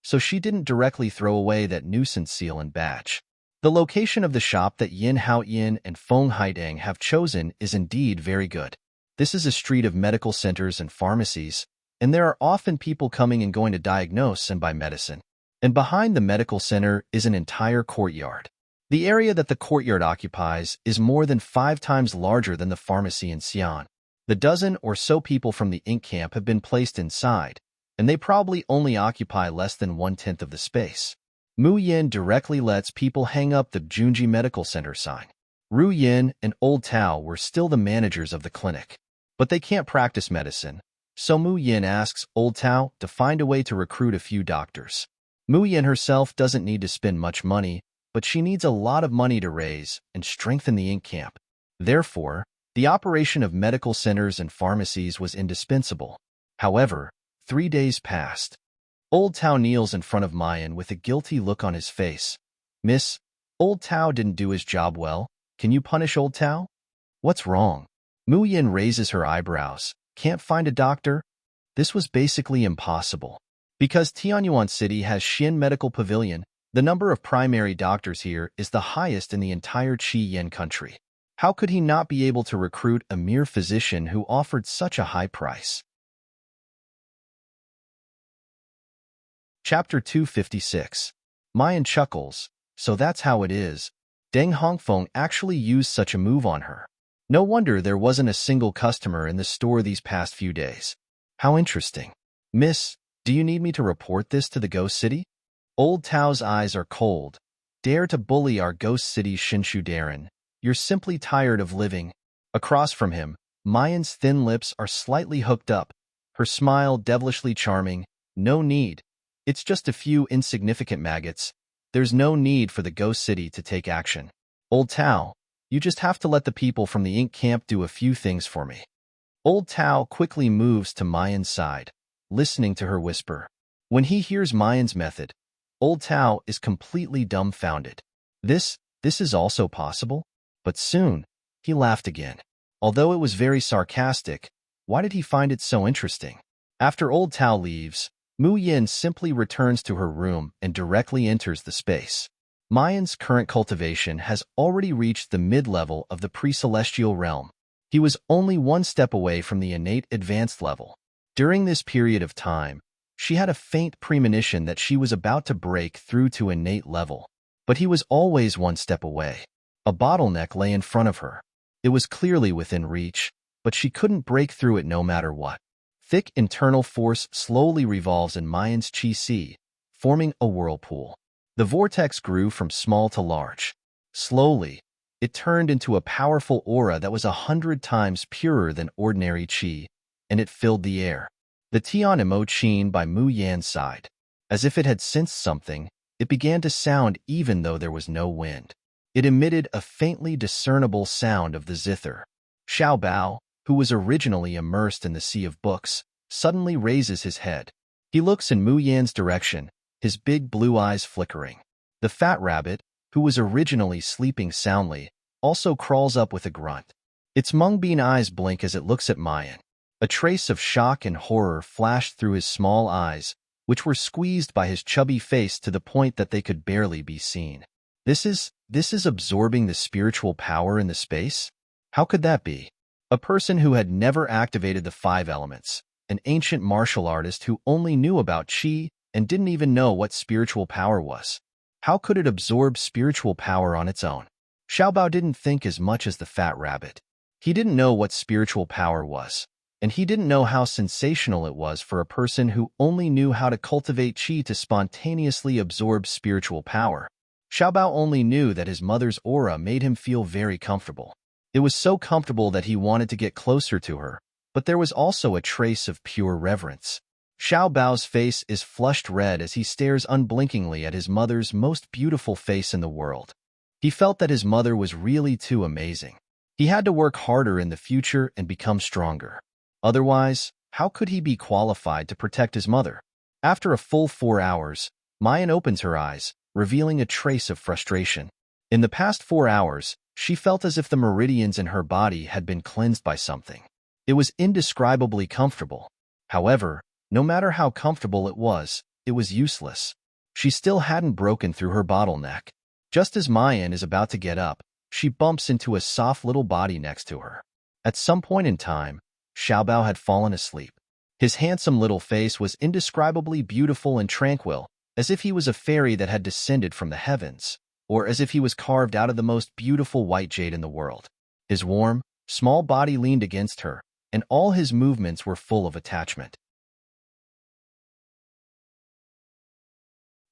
so she didn't directly throw away that nuisance seal and badge. The location of the shop that Yin Haoyan and Feng Haidang have chosen is indeed very good. This is a street of medical centers and pharmacies, and there are often people coming and going to diagnose and buy medicine. And behind the medical center is an entire courtyard. The area that the courtyard occupies is more than 5 times larger than the pharmacy in Xi'an. The dozen or so people from the ink camp have been placed inside, and they probably only occupy less than 1/10 of the space. Mu Yin directly lets people hang up the Junji Medical Center sign. Ru Yin and Old Tao were still the managers of the clinic, but they can't practice medicine, so Mu Yin asks Old Tao to find a way to recruit a few doctors. Mu Yin herself doesn't need to spend much money, but she needs a lot of money to raise and strengthen the ink camp. Therefore, the operation of medical centers and pharmacies was indispensable. However, 3 days passed. Old Tao kneels in front of Mayan with a guilty look on his face. Miss, Old Tao didn't do his job well. Can you punish Old Tao? What's wrong? Mu Yin raises her eyebrows. Can't find a doctor? This was basically impossible. Because Tianyuan City has Xian Medical Pavilion, the number of primary doctors here is the highest in the entire Qi Yin country. How could he not be able to recruit a mere physician who offered such a high price? Chapter 256. Mayan chuckles. So that's how it is. Deng Hongfeng actually used such a move on her. No wonder there wasn't a single customer in the store these past few days. How interesting. Miss, do you need me to report this to the Ghost City? Old Tao's eyes are cold. Dare to bully our Ghost City's Shinshu Darren. You're simply tired of living. Across from him, Mayan's thin lips are slightly hooked up, her smile devilishly charming. No need. It's just a few insignificant maggots. There's no need for the Ghost City to take action. Old Tao, you just have to let the people from the ink camp do a few things for me. Old Tao quickly moves to Mayan's side, listening to her whisper. When he hears Mayan's method, Old Tao is completely dumbfounded. This is also possible? But soon, he laughed again. Although it was very sarcastic, why did he find it so interesting? After Old Tao leaves, Mu Yin simply returns to her room and directly enters the space. Mayan's current cultivation has already reached the mid-level of the pre-celestial realm. He was only 1 step away from the innate advanced level. During this period of time, she had a faint premonition that she was about to break through to innate level. But he was always 1 step away. A bottleneck lay in front of her. It was clearly within reach, but she couldn't break through it no matter what. Thick internal force slowly revolves in Mayan's Qi Sea, forming a whirlpool. The vortex grew from small to large. Slowly, it turned into a powerful aura that was 100 times purer than ordinary Qi, and it filled the air. The Tian Emo Qin by Mu Yan's side. As if it had sensed something, it began to sound even though there was no wind. It emitted a faintly discernible sound of the zither. Xiao Bao, who was originally immersed in the sea of books, suddenly raises his head. He looks in Mu Yan's direction, his big blue eyes flickering. The fat rabbit, who was originally sleeping soundly, also crawls up with a grunt. Its mung-bean eyes blink as it looks at Mayan. A trace of shock and horror flashed through his small eyes, which were squeezed by his chubby face to the point that they could barely be seen. This is absorbing the spiritual power in the space? How could that be? A person who had never activated the 5 elements, an ancient martial artist who only knew about Qi and didn't even know what spiritual power was. How could it absorb spiritual power on its own? Xiaobao didn't think as much as the fat rabbit. He didn't know what spiritual power was, and he didn't know how sensational it was for a person who only knew how to cultivate qi to spontaneously absorb spiritual power. Xiaobao only knew that his mother's aura made him feel very comfortable. It was so comfortable that he wanted to get closer to her, but there was also a trace of pure reverence. Xiaobao's face is flushed red as he stares unblinkingly at his mother's most beautiful face in the world. He felt that his mother was really too amazing. He had to work harder in the future and become stronger. Otherwise, how could he be qualified to protect his mother? After a full 4 hours, Mayan opens her eyes, revealing a trace of frustration. In the past 4 hours, she felt as if the meridians in her body had been cleansed by something. It was indescribably comfortable. However, no matter how comfortable it was useless. She still hadn't broken through her bottleneck. Just as Mayan is about to get up, she bumps into a soft little body next to her. At some point in time, Xiaobao had fallen asleep. His handsome little face was indescribably beautiful and tranquil, as if he was a fairy that had descended from the heavens, or as if he was carved out of the most beautiful white jade in the world. His warm, small body leaned against her, and all his movements were full of attachment.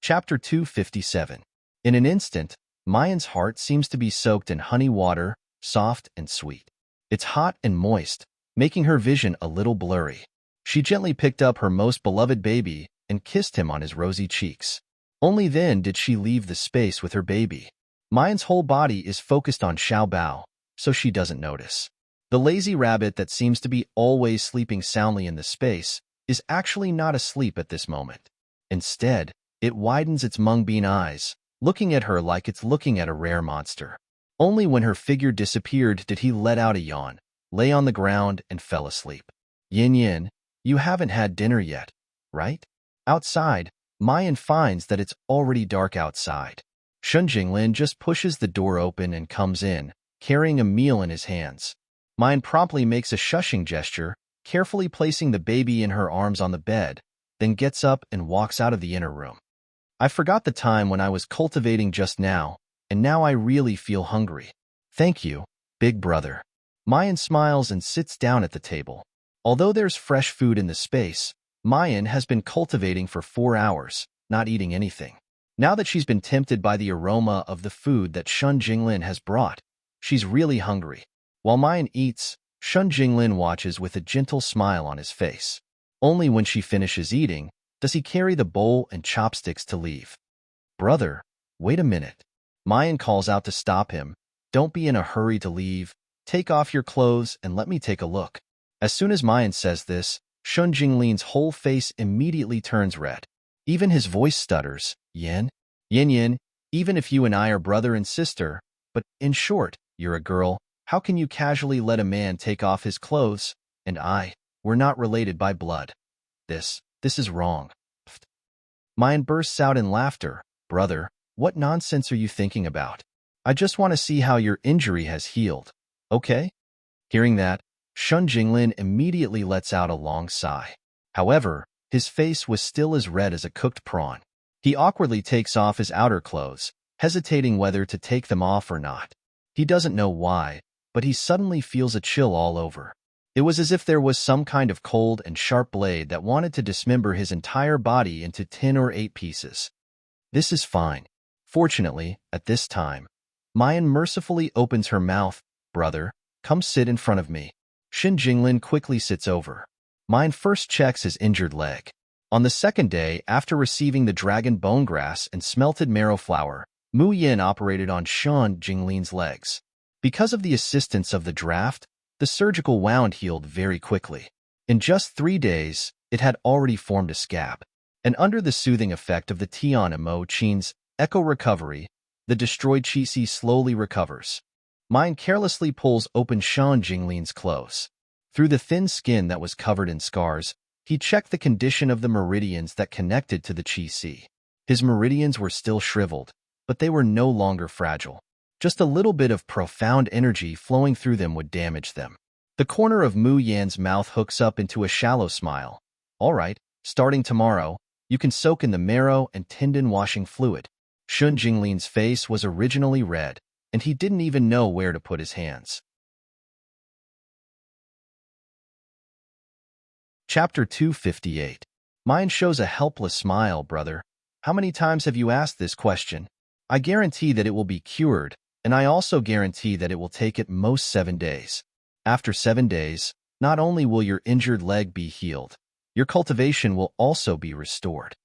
Chapter 257. In an instant, Mayan's heart seems to be soaked in honey water, soft and sweet. It's hot and moist, making her vision a little blurry. She gently picked up her most beloved baby and kissed him on his rosy cheeks. Only then did she leave the space with her baby. Mayan's whole body is focused on Xiaobao, so she doesn't notice. The lazy rabbit that seems to be always sleeping soundly in the space is actually not asleep at this moment. Instead, it widens its mung-bean eyes, looking at her like it's looking at a rare monster. Only when her figure disappeared did he let out a yawn, lay on the ground, and fell asleep. Yin Yin, you haven't had dinner yet, right? Outside, Mayan finds that it's already dark outside. Shun Jinglin just pushes the door open and comes in, carrying a meal in his hands. Mayan promptly makes a shushing gesture, carefully placing the baby in her arms on the bed, then gets up and walks out of the inner room. I forgot the time when I was cultivating just now, and now I really feel hungry. Thank you, big brother. Mayan smiles and sits down at the table. Although there's fresh food in the space, Mayan has been cultivating for 4 hours, not eating anything. Now that she's been tempted by the aroma of the food that Shun Jinglin has brought, she's really hungry. While Mayan eats, Shun Jinglin watches with a gentle smile on his face. Only when she finishes eating does he carry the bowl and chopsticks to leave. Brother, wait a minute. Mayan calls out to stop him. Don't be in a hurry to leave. Take off your clothes and let me take a look. As soon as Mayan says this, Shun Jinglin's whole face immediately turns red. Even his voice stutters. Yin? Yin Yin, even if you and I are brother and sister, but in short, you're a girl, how can you casually let a man take off his clothes? And we're not related by blood. This is wrong. Mayan bursts out in laughter. Brother, what nonsense are you thinking about? I just want to see how your injury has healed. Okay? Hearing that, Shun Jinglin immediately lets out a long sigh. However, his face was still as red as a cooked prawn. He awkwardly takes off his outer clothes, hesitating whether to take them off or not. He doesn't know why, but he suddenly feels a chill all over. It was as if there was some kind of cold and sharp blade that wanted to dismember his entire body into 10 or 8 pieces. This is fine. Fortunately, at this time, Mayan mercifully opens her mouth. Brother, come sit in front of me. Shun Jinglin quickly sits over. Mayan first checks his injured leg. On the second day, after receiving the dragon bone grass and smelted marrow flour, Mu Yin operated on Shun Jinglin's legs. Because of the assistance of the draft, the surgical wound healed very quickly. In just 3 days, it had already formed a scab. And under the soothing effect of the Tian and Mo Qin's echo recovery, the destroyed Qi slowly recovers. Mayan carelessly pulls open Shun Jinglin's clothes. Through the thin skin that was covered in scars, he checked the condition of the meridians that connected to the Qi. His meridians were still shriveled, but they were no longer fragile. Just a little bit of profound energy flowing through them would damage them. The corner of Mu Yan's mouth hooks up into a shallow smile. All right, starting tomorrow, you can soak in the marrow and tendon washing fluid. Shun Jinglin's face was originally red, and he didn't even know where to put his hands. Chapter 258. Mine shows a helpless smile, brother. How many times have you asked this question? I guarantee that it will be cured, and I also guarantee that it will take at most 7 days. After 7 days, not only will your injured leg be healed, your cultivation will also be restored.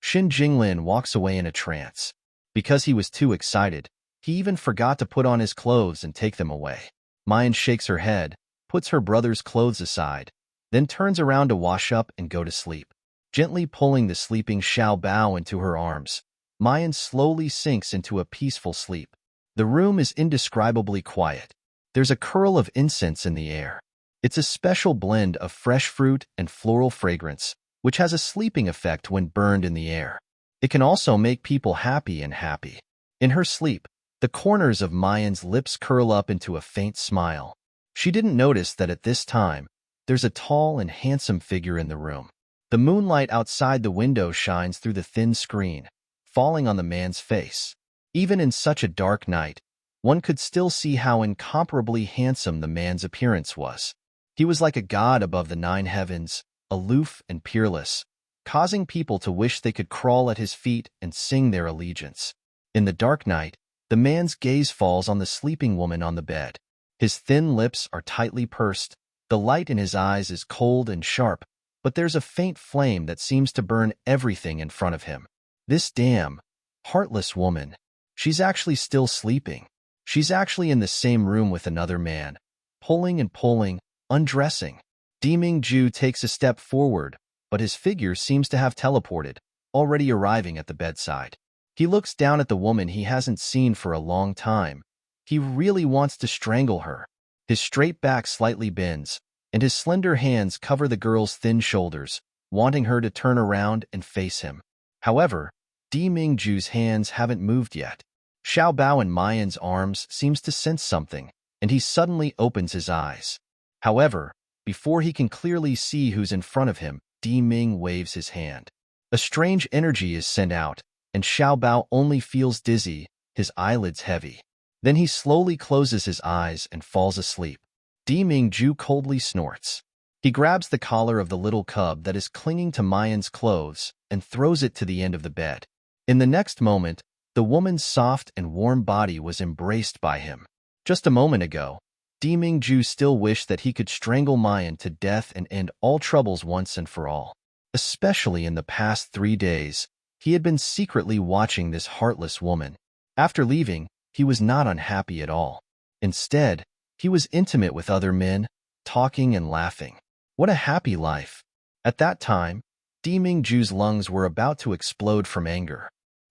Xin Jinglin walks away in a trance. Because he was too excited, he even forgot to put on his clothes and take them away. Mayan shakes her head, puts her brother's clothes aside, then turns around to wash up and go to sleep. Gently pulling the sleeping Xiao Bao into her arms, Mayan slowly sinks into a peaceful sleep. The room is indescribably quiet. There's a curl of incense in the air. It's a special blend of fresh fruit and floral fragrance, which has a sleeping effect when burned in the air. It can also make people happy and happy. In her sleep, the corners of Mayan's lips curl up into a faint smile. She didn't notice that at this time, there's a tall and handsome figure in the room. The moonlight outside the window shines through the thin screen, falling on the man's face. Even in such a dark night, one could still see how incomparably handsome the man's appearance was. He was like a god above the 9 heavens, aloof and peerless, causing people to wish they could crawl at his feet and sing their allegiance. In the dark night, the man's gaze falls on the sleeping woman on the bed. His thin lips are tightly pursed, the light in his eyes is cold and sharp, but there's a faint flame that seems to burn everything in front of him. This damn, heartless woman, she's actually still sleeping. She's actually in the same room with another man, pulling and pulling, undressing. Deming Ju takes a step forward, but his figure seems to have teleported, already arriving at the bedside. He looks down at the woman he hasn't seen for a long time. He really wants to strangle her. His straight back slightly bends, and his slender hands cover the girl's thin shoulders, wanting her to turn around and face him. However, Deming Ju's hands haven't moved yet. Xiao Bao in Mayan's arms seems to sense something, and he suddenly opens his eyes. However, before he can clearly see who's in front of him, Deming waves his hand. A strange energy is sent out, and Xiao Bao only feels dizzy, his eyelids heavy. Then he slowly closes his eyes and falls asleep. Deming Ju coldly snorts. He grabs the collar of the little cub that is clinging to Mayan's clothes and throws it to the end of the bed. In the next moment, the woman's soft and warm body was embraced by him. Just a moment ago, Deming Ju still wished that he could strangle Mayan to death and end all troubles once and for all. Especially in the past 3 days, he had been secretly watching this heartless woman. After leaving, he was not unhappy at all. Instead, he was intimate with other men, talking and laughing. What a happy life. At that time, Deming Ju's lungs were about to explode from anger.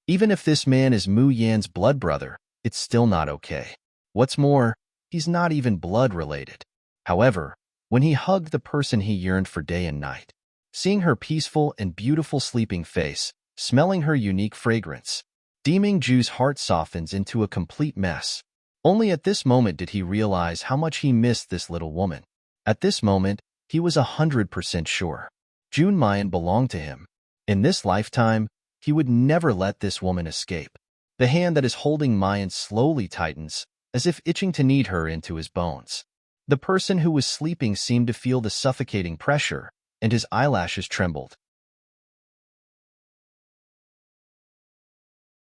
Even if this man is Mu Yan's blood brother, it's still not okay. What's more, he's not even blood related. However, when he hugged the person he yearned for day and night, seeing her peaceful and beautiful sleeping face, smelling her unique fragrance, Deming Ju's heart softens into a complete mess. Only at this moment did he realize how much he missed this little woman. At this moment, he was 100% sure. Jun Mayan belonged to him. In this lifetime, he would never let this woman escape. The hand that is holding Mayan slowly tightens, as if itching to knead her into his bones. The person who was sleeping seemed to feel the suffocating pressure, and his eyelashes trembled.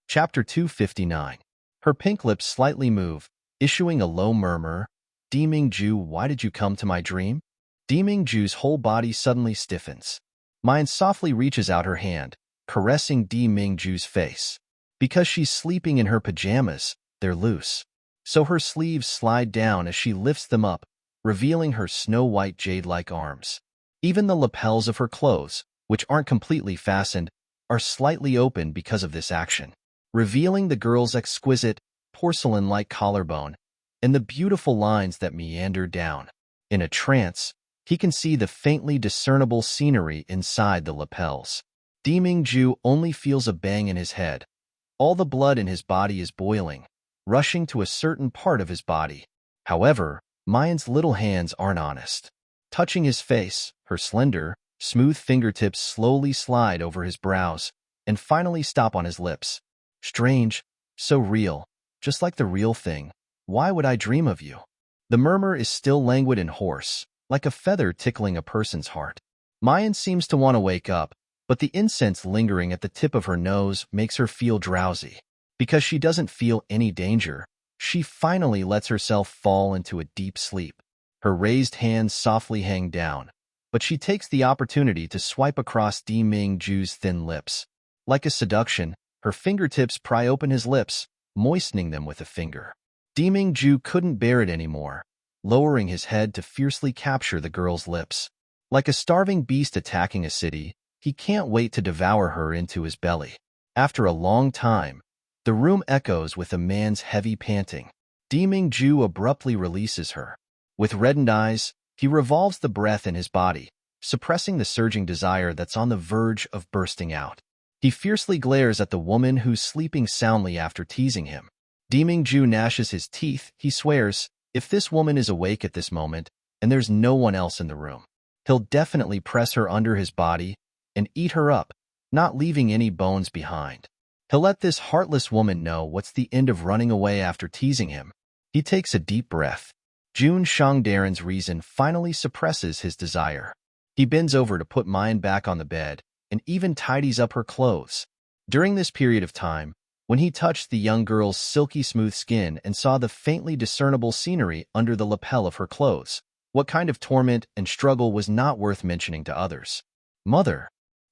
Chapter 259. Her pink lips slightly move, issuing a low murmur. Deming Ju, why did you come to my dream? Deming Ju's whole body suddenly stiffens. Mayan softly reaches out her hand, caressing Deming Ju's face. Because she's sleeping in her pajamas, they're loose. So her sleeves slide down as she lifts them up, revealing her snow-white jade-like arms. Even the lapels of her clothes, which aren't completely fastened, are slightly open because of this action, revealing the girl's exquisite, porcelain-like collarbone and the beautiful lines that meander down. In a trance, he can see the faintly discernible scenery inside the lapels. Deming Ju only feels a bang in his head. All the blood in his body is boiling, rushing to a certain part of his body. However, Mayan's little hands aren't honest. Touching his face, her slender, smooth fingertips slowly slide over his brows and finally stop on his lips. Strange, so real, just like the real thing. Why would I dream of you? The murmur is still languid and hoarse, like a feather tickling a person's heart. Mayan seems to want to wake up, but the incense lingering at the tip of her nose makes her feel drowsy. Because she doesn't feel any danger, she finally lets herself fall into a deep sleep. Her raised hands softly hang down, but she takes the opportunity to swipe across Di-Ming-ju's thin lips. Like a seduction, her fingertips pry open his lips, moistening them with a finger. Di-Ming-ju couldn't bear it anymore, lowering his head to fiercely capture the girl's lips. Like a starving beast attacking a city, he can't wait to devour her into his belly. After a long time, the room echoes with a man's heavy panting. Di-Ming-ju abruptly releases her. With reddened eyes, he revolves the breath in his body, suppressing the surging desire that's on the verge of bursting out. He fiercely glares at the woman who's sleeping soundly after teasing him. Di-Ming-ju gnashes his teeth. He swears, if this woman is awake at this moment, and there's no one else in the room, he'll definitely press her under his body and eat her up, not leaving any bones behind. He'll let this heartless woman know what's the end of running away after teasing him. He takes a deep breath. Jun Shangdaren's reason finally suppresses his desire. He bends over to put Mayan back on the bed and even tidies up her clothes. During this period of time, when he touched the young girl's silky smooth skin and saw the faintly discernible scenery under the lapel of her clothes, what kind of torment and struggle was not worth mentioning to others? Mother!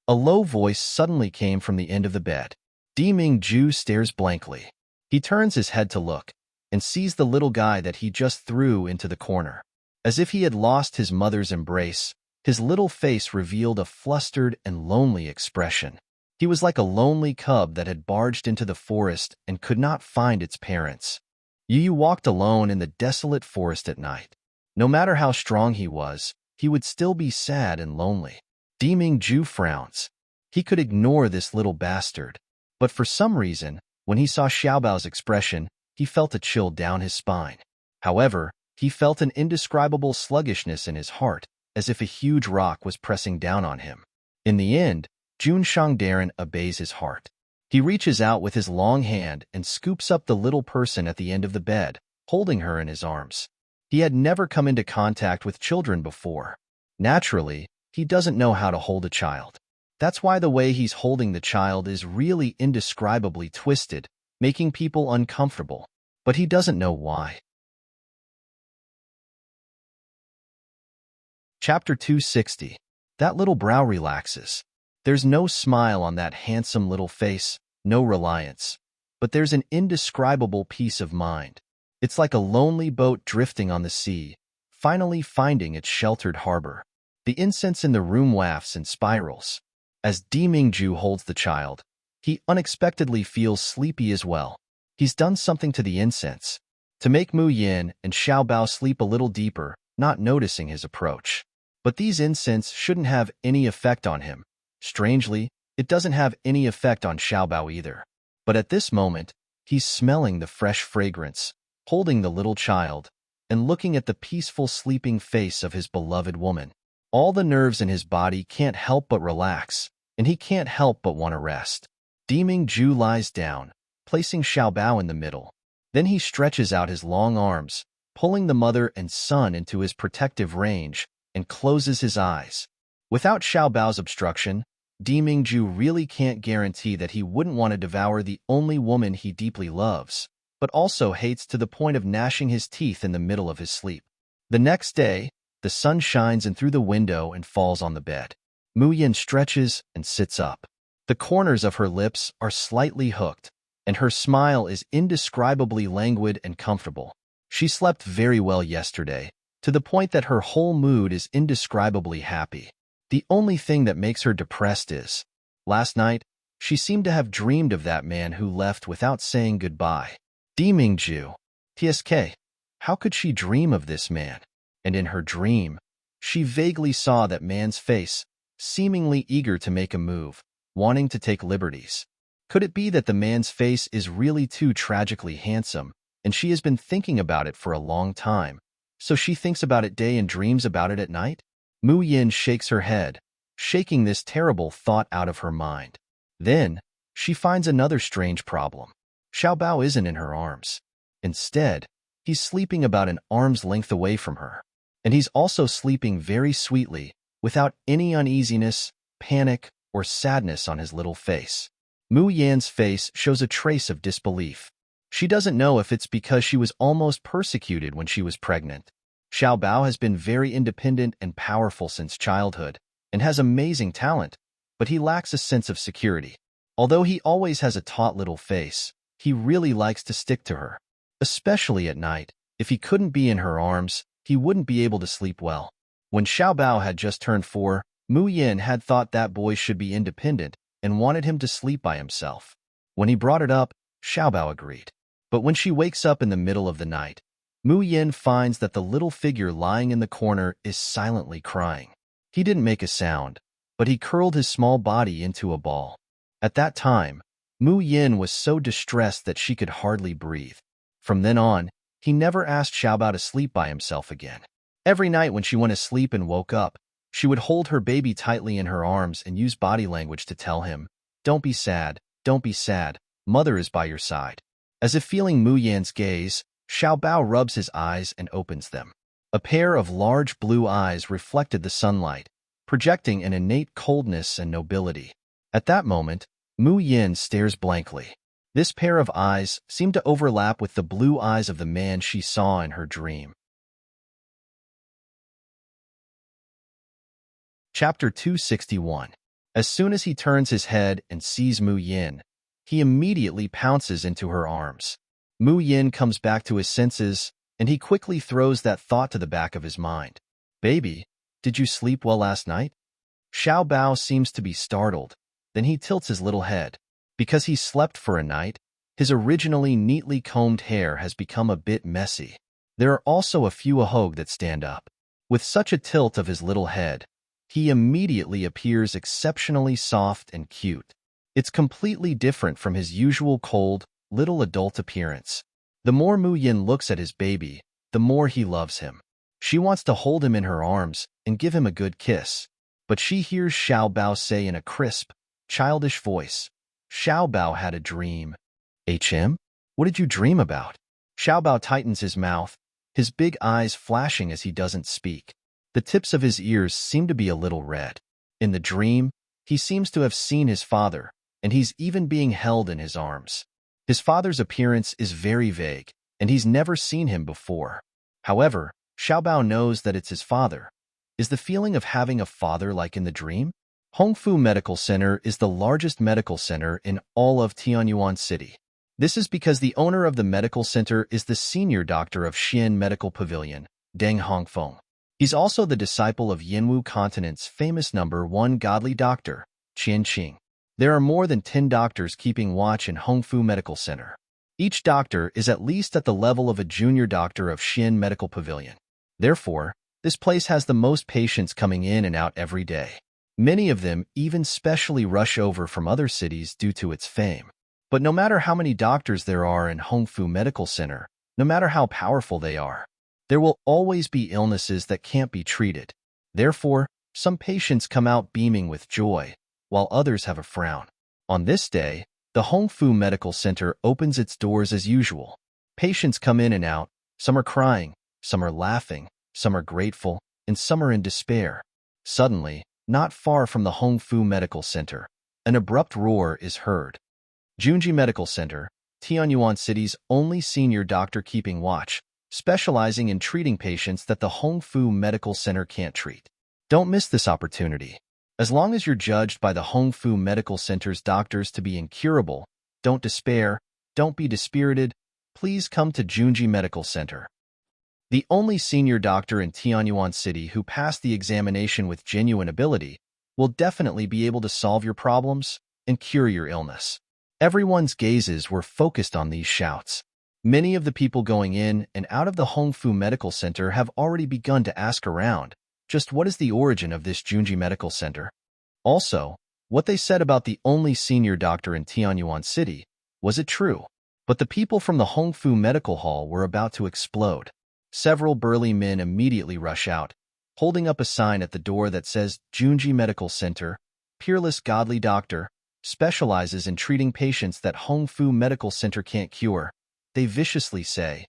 A low voice suddenly came from the end of the bed. Di-Ming-ju stares blankly. He turns his head to look and sees the little guy that he just threw into the corner. As if he had lost his mother's embrace, his little face revealed a flustered and lonely expression. He was like a lonely cub that had barged into the forest and could not find its parents. Yu walked alone in the desolate forest at night. No matter how strong he was, he would still be sad and lonely. Di-Ming-ju frowns. He could ignore this little bastard. But for some reason, when he saw Xiaobao's expression, he felt a chill down his spine. However, he felt an indescribable sluggishness in his heart, as if a huge rock was pressing down on him. In the end, Jun Shangdaren obeys his heart. He reaches out with his long hand and scoops up the little person at the end of the bed, holding her in his arms. He had never come into contact with children before. Naturally, he doesn't know how to hold a child. That's why the way he's holding the child is really indescribably twisted, making people uncomfortable. But he doesn't know why. Chapter 260. That little brow relaxes. There's no smile on that handsome little face, no reliance. But there's an indescribable peace of mind. It's like a lonely boat drifting on the sea, finally finding its sheltered harbor. The incense in the room wafts in spirals. As Di-Ming-ju holds the child, he unexpectedly feels sleepy as well. He's done something to the incense to make Mu Yin and Xiaobao sleep a little deeper, not noticing his approach. But these incense shouldn't have any effect on him. Strangely, it doesn't have any effect on Xiaobao either. But at this moment, he's smelling the fresh fragrance, holding the little child, and looking at the peaceful sleeping face of his beloved woman. All the nerves in his body can't help but relax, and he can't help but want to rest. Di-Ming-ju lies down, placing Xiaobao in the middle. Then he stretches out his long arms, pulling the mother and son into his protective range, and closes his eyes. Without Xiaobao's obstruction, Di-Ming-ju really can't guarantee that he wouldn't want to devour the only woman he deeply loves, but also hates to the point of gnashing his teeth in the middle of his sleep. The next day, the sun shines in through the window and falls on the bed. Mu Yin stretches and sits up. The corners of her lips are slightly hooked, and her smile is indescribably languid and comfortable. She slept very well yesterday, to the point that her whole mood is indescribably happy. The only thing that makes her depressed is, last night, she seemed to have dreamed of that man who left without saying goodbye. Di-Ming-ju. TSK. How could she dream of this man? And in her dream, she vaguely saw that man's face, seemingly eager to make a move, wanting to take liberties. Could it be that the man's face is really too tragically handsome, and she has been thinking about it for a long time, so she thinks about it day and dreams about it at night? Mu Yin shakes her head, shaking this terrible thought out of her mind. Then, she finds another strange problem. Xiaobao isn't in her arms. Instead, he's sleeping about an arm's length away from her. And he's also sleeping very sweetly, without any uneasiness, panic, or sadness on his little face. Mu Yan's face shows a trace of disbelief. She doesn't know if it's because she was almost persecuted when she was pregnant. Xiao Bao has been very independent and powerful since childhood, and has amazing talent, but he lacks a sense of security. Although he always has a taut little face, he really likes to stick to her. Especially at night, if he couldn't be in her arms, he wouldn't be able to sleep well. When Xiao Bao had just turned 4, Mu Yin had thought that boy should be independent and wanted him to sleep by himself. When he brought it up, Xiao Bao agreed. But when she wakes up in the middle of the night, Mu Yin finds that the little figure lying in the corner is silently crying. He didn't make a sound, but he curled his small body into a ball. At that time, Mu Yin was so distressed that she could hardly breathe. From then on, he never asked Xiao Bao to sleep by himself again. Every night when she went to sleep and woke up, she would hold her baby tightly in her arms and use body language to tell him, "Don't be sad, don't be sad, mother is by your side." As if feeling Mu Yan's gaze, Xiao Bao rubs his eyes and opens them. A pair of large blue eyes reflected the sunlight, projecting an innate coldness and nobility. At that moment, Mu Yin stares blankly. This pair of eyes seemed to overlap with the blue eyes of the man she saw in her dream. Chapter 261. As soon as he turns his head and sees Mu Yin, he immediately pounces into her arms. Mu Yin comes back to his senses, and he quickly throws that thought to the back of his mind. "Baby, did you sleep well last night?" Xiao Bao seems to be startled. Then he tilts his little head. Because he slept for a night, his originally neatly combed hair has become a bit messy. There are also a few ahog that stand up. With such a tilt of his little head, he immediately appears exceptionally soft and cute. It's completely different from his usual cold, little adult appearance. The more Mu Yin looks at his baby, the more he loves him. She wants to hold him in her arms and give him a good kiss. But she hears Xiao Bao say in a crisp, childish voice, "Xiao Bao had a dream." "HM? What did you dream about?" Xiao Bao tightens his mouth, his big eyes flashing as he doesn't speak. The tips of his ears seem to be a little red. In the dream, he seems to have seen his father, and he's even being held in his arms. His father's appearance is very vague, and he's never seen him before. However, Xiao Bao knows that it's his father. Is the feeling of having a father like in the dream? Hongfu Medical Center is the largest medical center in all of Tianyuan City. This is because the owner of the medical center is the senior doctor of Xian Medical Pavilion, Deng Hongfeng. He's also the disciple of Yanwu Continent's famous #1 godly doctor, Qian Qing. There are more than 10 doctors keeping watch in Hongfu Medical Center. Each doctor is at least at the level of a junior doctor of Xian Medical Pavilion. Therefore, this place has the most patients coming in and out every day. Many of them even specially rush over from other cities due to its fame. But no matter how many doctors there are in Hongfu Medical Center, no matter how powerful they are, there will always be illnesses that can't be treated. Therefore, some patients come out beaming with joy, while others have a frown. On this day, the Hongfu Medical Center opens its doors as usual. Patients come in and out. Some are crying, some are laughing, some are grateful, and some are in despair. Suddenly, not far from the Hongfu Medical Center, an abrupt roar is heard. Junji Medical Center, Tianyuan City's only senior doctor keeping watch, specializing in treating patients that the Hongfu Medical Center can't treat. Don't miss this opportunity. As long as you're judged by the Hongfu Medical Center's doctors to be incurable, don't despair, don't be dispirited, please come to Junji Medical Center. The only senior doctor in Tianyuan City who passed the examination with genuine ability will definitely be able to solve your problems and cure your illness. Everyone's gazes were focused on these shouts. Many of the people going in and out of the Hongfu Medical Center have already begun to ask around, just what is the origin of this Junji Medical Center? Also, what they said about the only senior doctor in Tianyuan City, was it true? But the people from the Hongfu Medical Hall were about to explode. Several burly men immediately rush out, holding up a sign at the door that says Junji Medical Center, Peerless Godly Doctor, specializes in treating patients that Hongfu Medical Center can't cure. They viciously say,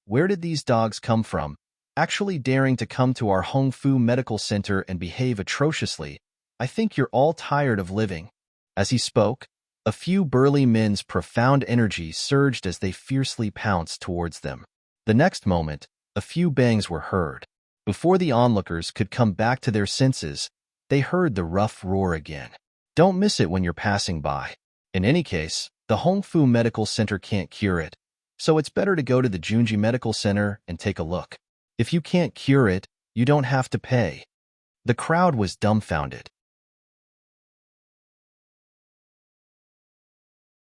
"Where did these dogs come from? actually daring to come to our Hongfu Medical Center and behave atrociously. I think you're all tired of living." As he spoke, a few burly men's profound energy surged as they fiercely pounced towards them. The next moment, a few bangs were heard. Before the onlookers could come back to their senses, they heard the rough roar again. Don't miss it when you're passing by. In any case, the Hongfu Medical Center can't cure it, so it's better to go to the Junji Medical Center and take a look. If you can't cure it, you don't have to pay. The crowd was dumbfounded.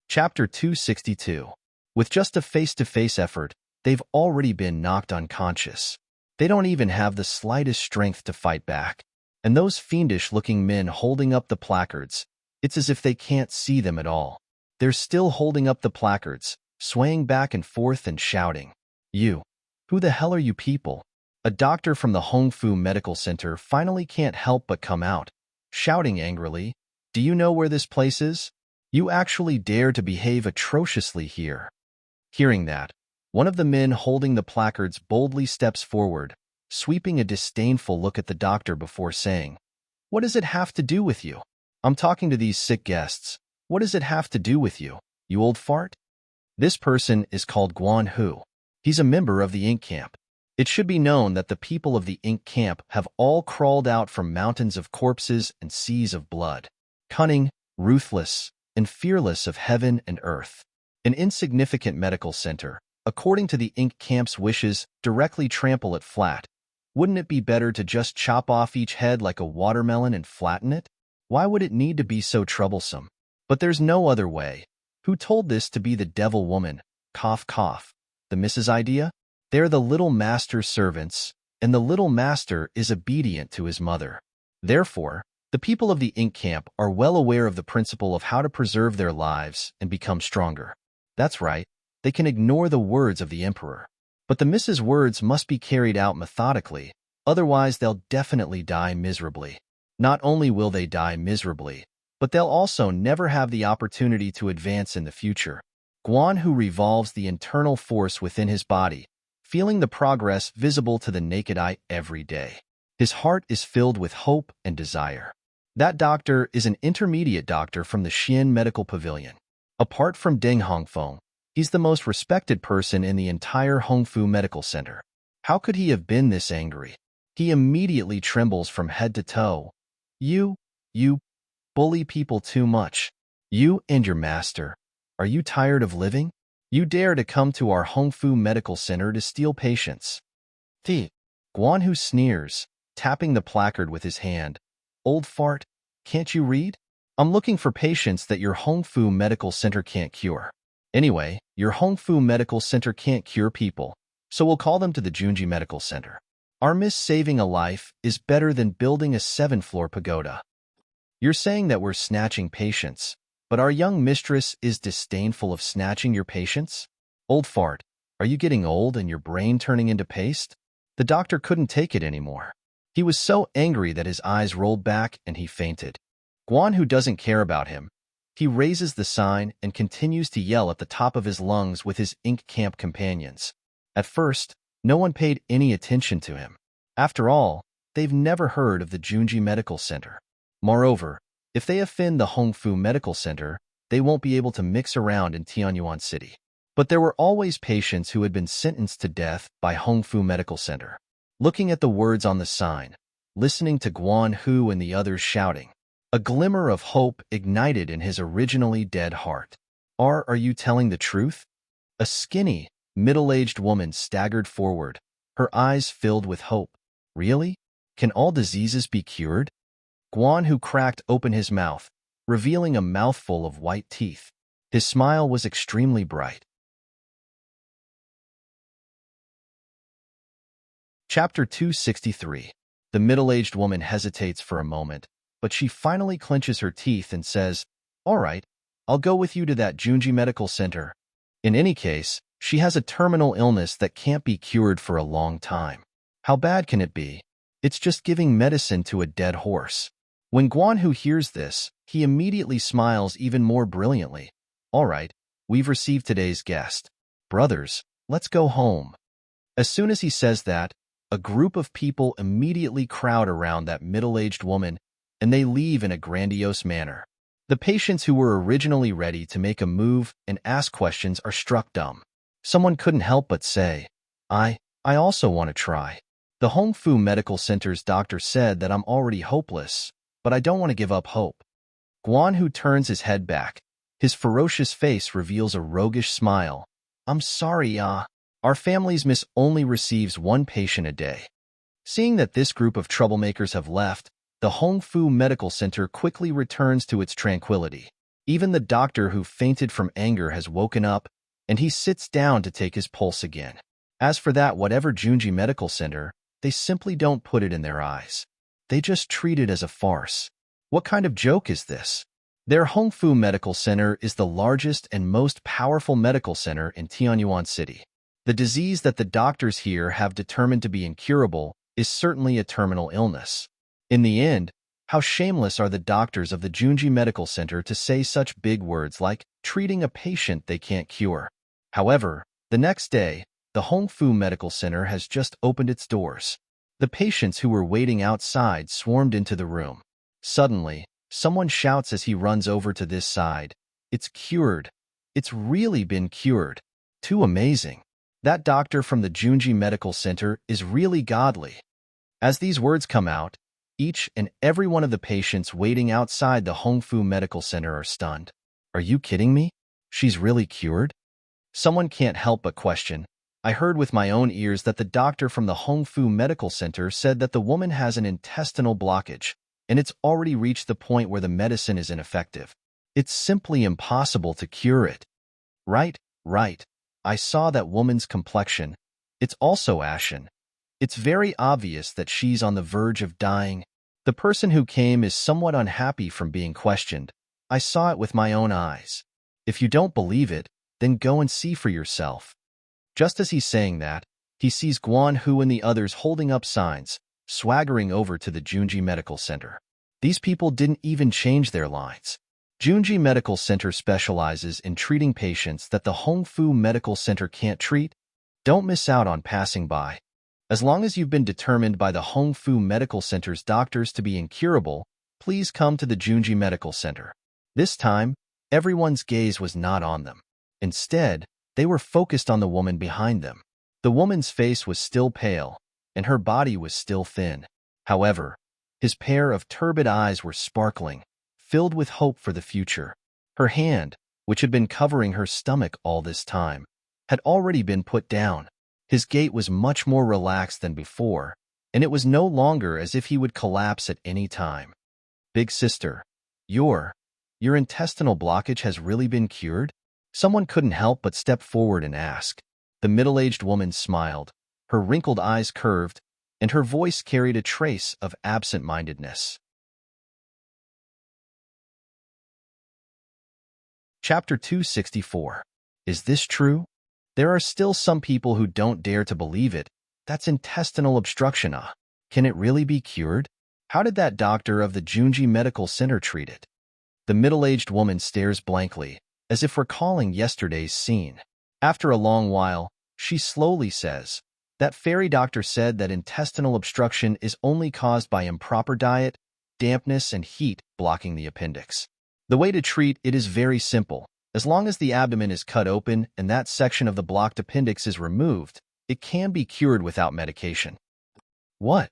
Chapter 262. With just a face-to-face effort, they've already been knocked unconscious. They don't even have the slightest strength to fight back. And those fiendish-looking men holding up the placards, it's as if they can't see them at all. They're still holding up the placards, swaying back and forth and shouting. "You! Who the hell are you people?" A doctor from the Hongfu Medical Center finally can't help but come out, shouting angrily, "Do you know where this place is? You actually dare to behave atrociously here." Hearing that, one of the men holding the placards boldly steps forward, sweeping a disdainful look at the doctor before saying, "What does it have to do with you? I'm talking to these sick guests. What does it have to do with you, you old fart?" This person is called Guan Hu. He's a member of the Ink Camp. It should be known that the people of the Ink Camp have all crawled out from mountains of corpses and seas of blood. Cunning, ruthless, and fearless of heaven and earth. An insignificant medical center, according to the Ink Camp's wishes, directly trample it flat. Wouldn't it be better to just chop off each head like a watermelon and flatten it? Why would it need to be so troublesome? But there's no other way. Who told this to be the devil woman? Cough, cough. The Mrs. Idea? They're the little master's servants, and the little master is obedient to his mother. Therefore, the people of the Ink Camp are well aware of the principle of how to preserve their lives and become stronger. That's right, they can ignore the words of the emperor. But the Mrs. words must be carried out methodically, otherwise they'll definitely die miserably. Not only will they die miserably, but they'll also never have the opportunity to advance in the future. Guan Hu revolves the internal force within his body, feeling the progress visible to the naked eye every day. His heart is filled with hope and desire. That doctor is an intermediate doctor from the Xian Medical Pavilion. Apart from Deng Hongfeng, he's the most respected person in the entire Hongfu Medical Center. How could he have been this angry? He immediately trembles from head to toe. You bully people too much. You and your master. Are you tired of living? You dare to come to our Hongfu Medical Center to steal patients. Guan Hu sneers, tapping the placard with his hand. Old fart, can't you read? I'm looking for patients that your Hongfu Medical Center can't cure. Anyway, your Hongfu Medical Center can't cure people, so we'll call them to the Junji Medical Center. Our miss saving a life is better than building a 7-floor pagoda. You're saying that we're snatching patients, but our young mistress is disdainful of snatching your patients? Old fart, are you getting old and your brain turning into paste? The doctor couldn't take it anymore. He was so angry that his eyes rolled back and he fainted. Guan Hu doesn't care about him. He raises the sign and continues to yell at the top of his lungs with his Ink Camp companions. At first, no one paid any attention to him. After all, they've never heard of the Junji Medical Center. Moreover, if they offend the Hongfu Medical Center, they won't be able to mix around in Tianyuan City. But there were always patients who had been sentenced to death by Hongfu Medical Center. Looking at the words on the sign, listening to Guan Hu and the others shouting, a glimmer of hope ignited in his originally dead heart. Are you telling the truth? A skinny, middle-aged woman staggered forward, her eyes filled with hope. Really? Can all diseases be cured? Guan Hu cracked open his mouth, revealing a mouthful of white teeth. His smile was extremely bright. Chapter 263. The middle-aged woman hesitates for a moment, but she finally clenches her teeth and says, "All right, I'll go with you to that Junji Medical Center." In any case, she has a terminal illness that can't be cured for a long time. How bad can it be? It's just giving medicine to a dead horse. When Guan Hu hears this, he immediately smiles even more brilliantly. All right, we've received today's guest. Brothers, let's go home. As soon as he says that, A group of people immediately crowd around that middle-aged woman, and they leave in a grandiose manner. The patients who were originally ready to make a move and ask questions are struck dumb. Someone couldn't help but say, I also want to try. The Hong Fu Medical Center's doctor said that I'm already hopeless, but I don't want to give up hope. Guan Hu turns his head back. His ferocious face reveals a roguish smile. I'm sorry, our family's miss only receives one patient a day. Seeing that this group of troublemakers have left, the Hong Fu Medical Center quickly returns to its tranquility. Even the doctor who fainted from anger has woken up, and he sits down to take his pulse again. As for that whatever Junji Medical Center, they simply don't put it in their eyes. They just treat it as a farce. What kind of joke is this? Their Hong Fu Medical Center is the largest and most powerful medical center in Tianyuan City. The disease that the doctors here have determined to be incurable is certainly a terminal illness. In the end, how shameless are the doctors of the Junji Medical Center to say such big words like treating a patient they can't cure. However, the next day, the Hong Fu Medical Center has just opened its doors. The patients who were waiting outside swarmed into the room. Suddenly, someone shouts as he runs over to this side, "It's cured. It's really been cured. Too amazing. That doctor from the Junji Medical Center is really godly." As these words come out, each and every one of the patients waiting outside the Hong Fu Medical Center are stunned. Are you kidding me? She's really cured? Someone can't help but question. I heard with my own ears that the doctor from the Hong Fu Medical Center said that the woman has an intestinal blockage, and it's already reached the point where the medicine is ineffective. It's simply impossible to cure it. Right. I saw that woman's complexion. It's also ashen. It's very obvious that she's on the verge of dying. The person who came is somewhat unhappy from being questioned. I saw it with my own eyes. If you don't believe it, then go and see for yourself. Just as he's saying that, he sees Guan Hu and the others holding up signs, swaggering over to the Junji Medical Center. These people didn't even change their lines. Junji Medical Center specializes in treating patients that the Hong Fu Medical Center can't treat. Don't miss out on passing by. As long as you've been determined by the Hong Fu Medical Center's doctors to be incurable, please come to the Junji Medical Center. This time, everyone's gaze was not on them. Instead, they were focused on the woman behind them. The woman's face was still pale, and her body was still thin. However, his pair of turbid eyes were sparkling, filled with hope for the future. Her hand, which had been covering her stomach all this time, had already been put down. His gait was much more relaxed than before, and it was no longer as if he would collapse at any time. Big sister, your intestinal blockage has really been cured? Someone couldn't help but step forward and ask. The middle-aged woman smiled, her wrinkled eyes curved, and her voice carried a trace of absent-mindedness. Chapter 264. Is this true? There are still some people who don't dare to believe it. That's intestinal obstruction. Can it really be cured? How did that doctor of the Junji Medical Center treat it? The middle-aged woman stares blankly, as if recalling yesterday's scene. After a long while, she slowly says, "That fairy doctor said that intestinal obstruction is only caused by improper diet, dampness, and heat blocking the appendix. The way to treat it is very simple. As long as the abdomen is cut open and that section of the blocked appendix is removed, it can be cured without medication." What?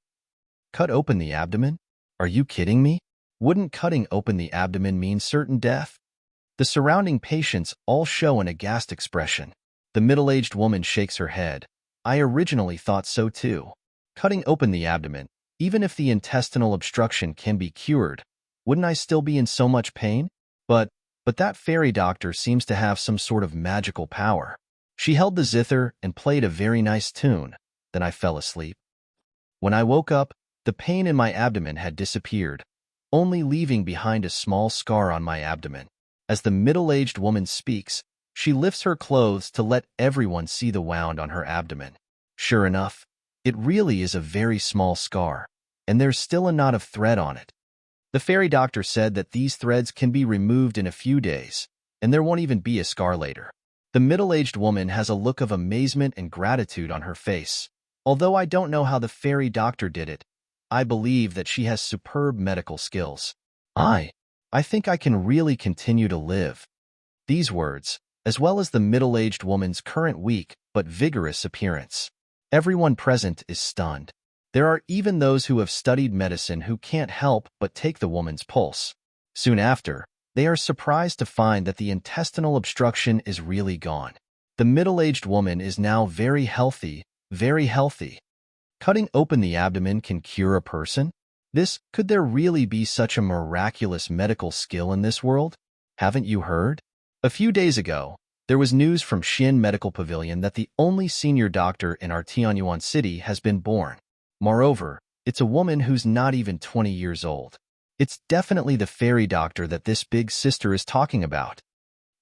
Cut open the abdomen? Are you kidding me? Wouldn't cutting open the abdomen mean certain death? The surrounding patients all show an aghast expression. The middle-aged woman shakes her head. I originally thought so too. Cutting open the abdomen, even if the intestinal obstruction can be cured, wouldn't I still be in so much pain? But that fairy doctor seems to have some sort of magical power. She held the zither and played a very nice tune. Then I fell asleep. When I woke up, the pain in my abdomen had disappeared, only leaving behind a small scar on my abdomen. As the middle-aged woman speaks, she lifts her clothes to let everyone see the wound on her abdomen. Sure enough, it really is a very small scar, and there's still a knot of thread on it. The fairy doctor said that these threads can be removed in a few days, and there won't even be a scar later. The middle-aged woman has a look of amazement and gratitude on her face, Although I don't know how the fairy doctor did it, I believe that she has superb medical skills. I think I can really continue to live. These words, as well as the middle-aged woman's current weak but vigorous appearance. Everyone present is stunned. There are even those who have studied medicine who can't help but take the woman's pulse. Soon after, they are surprised to find that the intestinal obstruction is really gone. The middle-aged woman is now very healthy, very healthy. Cutting open the abdomen can cure a person? Could there really be such a miraculous medical skill in this world? Haven't you heard? A few days ago, there was news from Xin Medical Pavilion that the only senior doctor in our Tianyuan city has been born. Moreover, it's a woman who's not even 20 years old. It's definitely the fairy doctor that this big sister is talking about.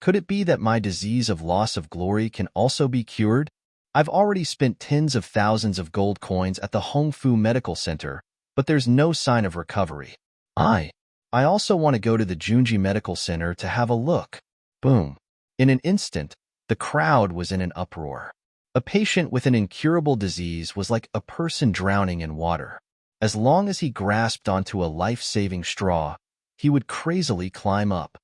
Could it be that my disease of loss of glory can also be cured? I've already spent tens of thousands of gold coins at the Hongfu Medical Center, but there's no sign of recovery. I also want to go to the Junji Medical Center to have a look. Boom. In an instant, the crowd was in an uproar. A patient with an incurable disease was like a person drowning in water. As long as he grasped onto a life-saving straw, he would crazily climb up.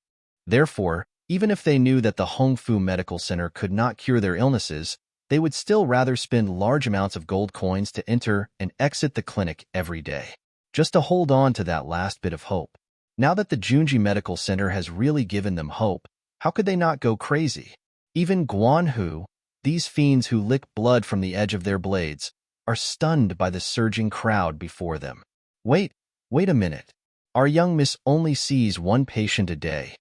Therefore, even if they knew that the Hongfu Medical Center could not cure their illnesses, they would still rather spend large amounts of gold coins to enter and exit the clinic every day, just to hold on to that last bit of hope. Now that the Junji Medical Center has really given them hope, how could they not go crazy? Even Guanhu, these fiends who lick blood from the edge of their blades, are stunned by the surging crowd before them. Wait a minute. Our young miss only sees one patient a day.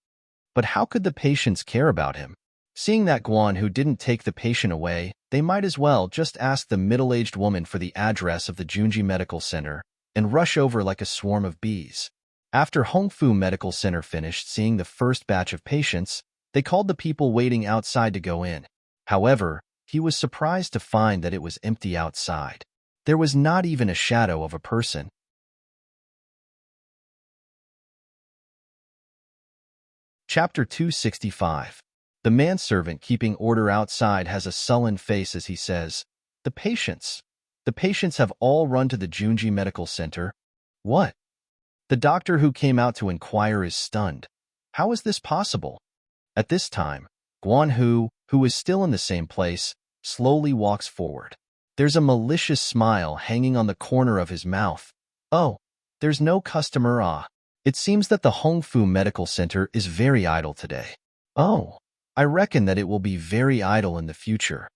But how could the patients care about him? Seeing that Guanhu didn't take the patient away, they might as well just ask the middle-aged woman for the address of the Junji Medical Center and rush over like a swarm of bees. After Hongfu Medical Center finished seeing the first batch of patients, they called the people waiting outside to go in. However, he was surprised to find that it was empty outside. There was not even a shadow of a person. Chapter 265. The manservant keeping order outside has a sullen face as he says, The patients have all run to the Junji Medical Center. What? The doctor who came out to inquire is stunned. How is this possible? At this time, Guanhu, who is still in the same place, slowly walks forward. There's a malicious smile hanging on the corner of his mouth. Oh, there's no customer. It seems that the Hongfu Medical Center is very idle today. Oh, I reckon that it will be very idle in the future.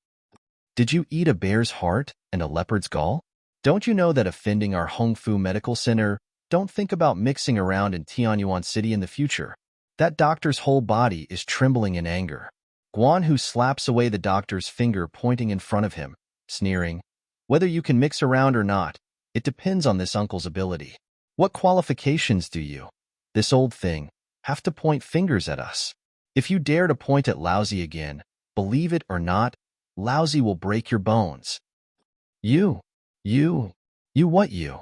Did you eat a bear's heart and a leopard's gall? Don't you know that offending our Hongfu Medical Center? Don't think about mixing around in Tianyuan City in the future. That doctor's whole body is trembling in anger. Guanhu slaps away the doctor's finger pointing in front of him, sneering, Whether you can mix around or not, it depends on this uncle's ability. What qualifications do you, this old thing, have to point fingers at us? If you dare to point at Lousy again, believe it or not, Lousy will break your bones. You what you?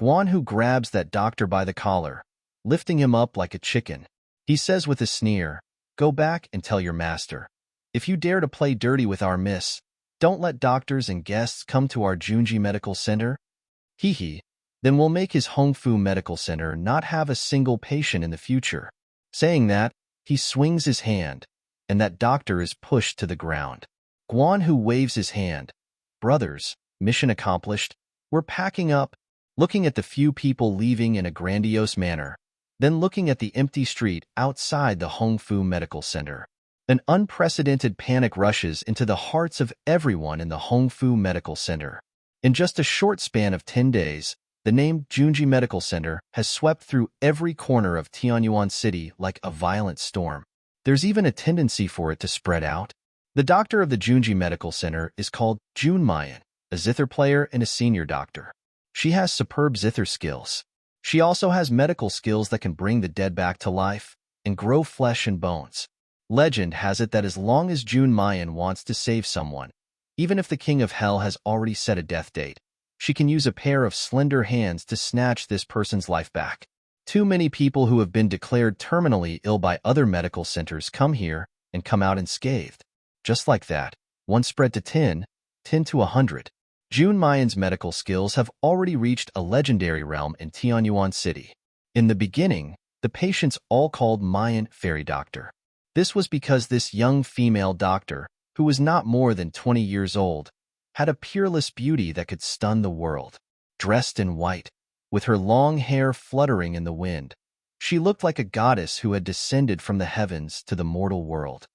Guanhu grabs that doctor by the collar, lifting him up like a chicken. He says with a sneer, Go back and tell your master. If you dare to play dirty with our miss, don't let doctors and guests come to our Junji Medical Center. Then we'll make his Hongfu Medical Center not have a single patient in the future. Saying that, he swings his hand, and that doctor is pushed to the ground. Guanhu waves his hand. Brothers, mission accomplished. We're packing up, looking at the few people leaving in a grandiose manner, then looking at the empty street outside the Hongfu Medical Center. An unprecedented panic rushes into the hearts of everyone in the Hongfu Medical Center. In just a short span of 10 days, the name Junji Medical Center has swept through every corner of Tianyuan City like a violent storm. There's even a tendency for it to spread out. The doctor of the Junji Medical Center is called Junmayan, a zither player and a senior doctor. She has superb zither skills. She also has medical skills that can bring the dead back to life and grow flesh and bones. Legend has it that as long as Junmayan wants to save someone, even if the King of Hell has already set a death date, she can use a pair of slender hands to snatch this person's life back. Too many people who have been declared terminally ill by other medical centers come here and come out unscathed. Just like that, one spread to 10 to 100. Junmayan's medical skills have already reached a legendary realm in Tianyuan City. In the beginning, the patients all called Mayan Fairy Doctor. This was because this young female doctor, who was not more than 20 years old, had a peerless beauty that could stun the world. Dressed in white, with her long hair fluttering in the wind, she looked like a goddess who had descended from the heavens to the mortal world.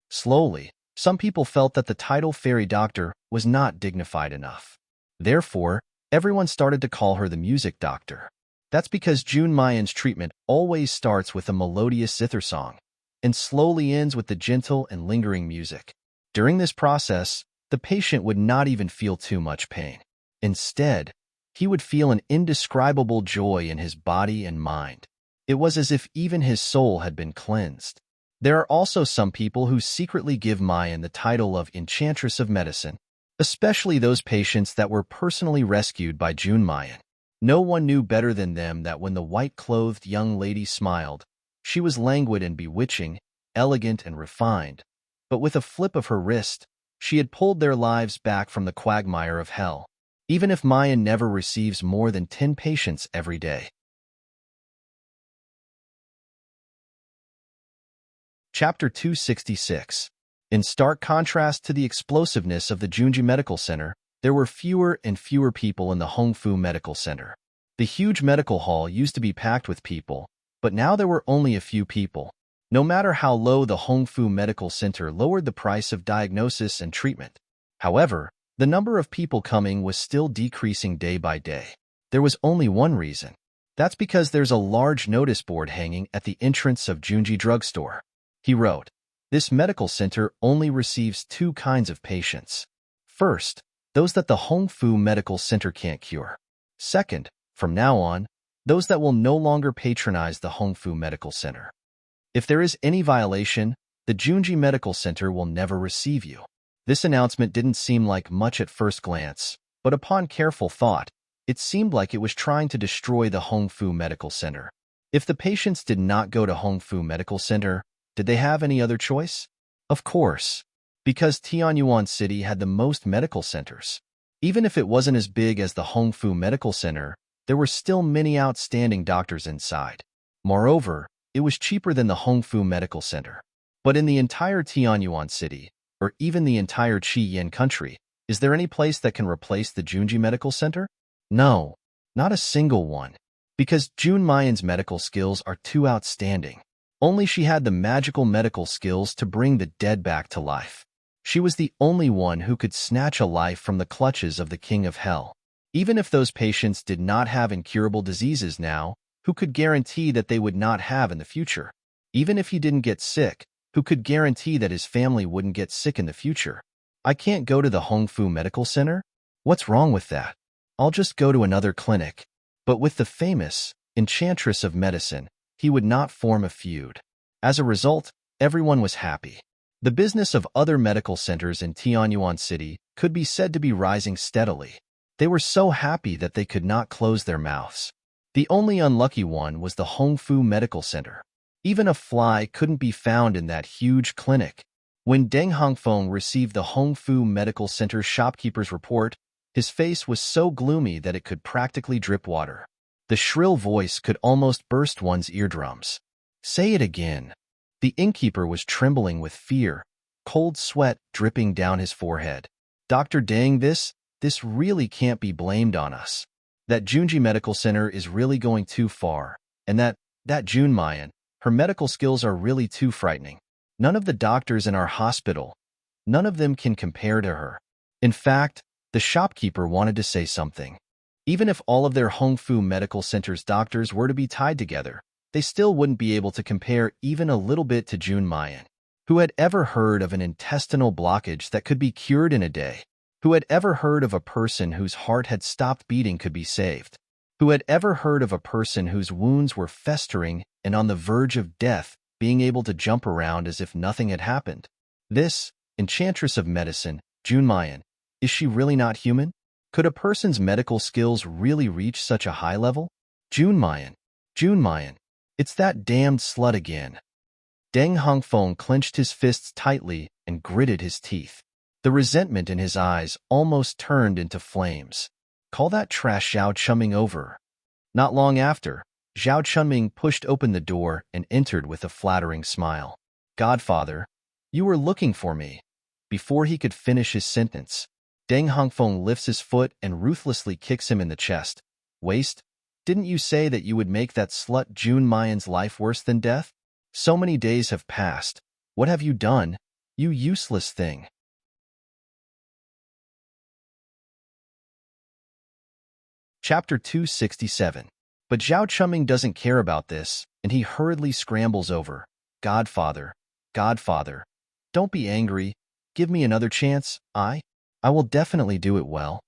Slowly, some people felt that the title Fairy Doctor was not dignified enough. Therefore, everyone started to call her the Music Doctor. That's because Junmayan's treatment always starts with a melodious zither song and slowly ends with the gentle and lingering music. During this process, the patient would not even feel too much pain. Instead, he would feel an indescribable joy in his body and mind. It was as if even his soul had been cleansed. There are also some people who secretly give Mayan the title of Enchantress of Medicine, especially those patients that were personally rescued by Junmayan. No one knew better than them that when the white-clothed young lady smiled, she was languid and bewitching, elegant and refined, but with a flip of her wrist, she had pulled their lives back from the quagmire of hell, even if Mayan never receives more than 10 patients every day. Chapter 266. In stark contrast to the explosiveness of the Junji Medical Center, there were fewer and fewer people in the Hongfu Medical Center. The huge medical hall used to be packed with people, but now there were only a few people. No matter how low the Hongfu Medical Center lowered the price of diagnosis and treatment. However, the number of people coming was still decreasing day by day. There was only one reason. That's because there's a large notice board hanging at the entrance of Junji Drugstore. He wrote, "This medical center only receives two kinds of patients. First, those that the Hongfu Medical Center can't cure. Second, from now on, those that will no longer patronize the Hongfu Medical Center. If there is any violation, the Junji Medical Center will never receive you." This announcement didn't seem like much at first glance, but upon careful thought, it seemed like it was trying to destroy the Hongfu Medical Center. If the patients did not go to Hongfu Medical Center, did they have any other choice? Of course, because Tianyuan City had the most medical centers. Even if it wasn't as big as the Hongfu Medical Center, there were still many outstanding doctors inside. Moreover, it was cheaper than the Hongfu Medical Center. But in the entire Tianyuan City, or even the entire Qiyin country, is there any place that can replace the Junji Medical Center? No, not a single one. Because Junmayan's medical skills are too outstanding. Only she had the magical medical skills to bring the dead back to life. She was the only one who could snatch a life from the clutches of the King of Hell. Even if those patients did not have incurable diseases now, who could guarantee that they would not have in the future? Even if he didn't get sick, who could guarantee that his family wouldn't get sick in the future? I can't go to the Hongfu Medical Center? What's wrong with that? I'll just go to another clinic. But with the famous Enchantress of Medicine, he would not form a feud. As a result, everyone was happy. The business of other medical centers in Tianyuan City could be said to be rising steadily. They were so happy that they could not close their mouths. The only unlucky one was the Hongfu Medical Center. Even a fly couldn't be found in that huge clinic. When Deng Hongfeng received the Hongfu Medical Center's shopkeeper's report, his face was so gloomy that it could practically drip water. The shrill voice could almost burst one's eardrums. Say it again. The innkeeper was trembling with fear, cold sweat dripping down his forehead. Dr. Deng, this really can't be blamed on us. That Junji Medical Center is really going too far, and that Junmayan, her medical skills are really too frightening. None of the doctors in our hospital, none of them can compare to her. In fact, the shopkeeper wanted to say something. Even if all of their Hongfu Medical Center's doctors were to be tied together, they still wouldn't be able to compare even a little bit to Junmayan. Who had ever heard of an intestinal blockage that could be cured in a day? Who had ever heard of a person whose heart had stopped beating could be saved? Who had ever heard of a person whose wounds were festering and on the verge of death being able to jump around as if nothing had happened? This, Enchantress of Medicine, Junmayan, is she really not human? Could a person's medical skills really reach such a high level? Junmayan, it's that damned slut again. Deng Hongfeng clenched his fists tightly and gritted his teeth. The resentment in his eyes almost turned into flames. Call that trash, Zhao Chunming over. Not long after, Zhao Chunming pushed open the door and entered with a flattering smile. Godfather, you were looking for me. Before he could finish his sentence, Deng Hongfeng lifts his foot and ruthlessly kicks him in the chest. Waste? Didn't you say that you would make that slut Jun Mayan's life worse than death? So many days have passed. What have you done, you useless thing? Chapter 267. But Zhao Chunming doesn't care about this, and he hurriedly scrambles over. Godfather, Godfather, don't be angry. Give me another chance. I will definitely do it well.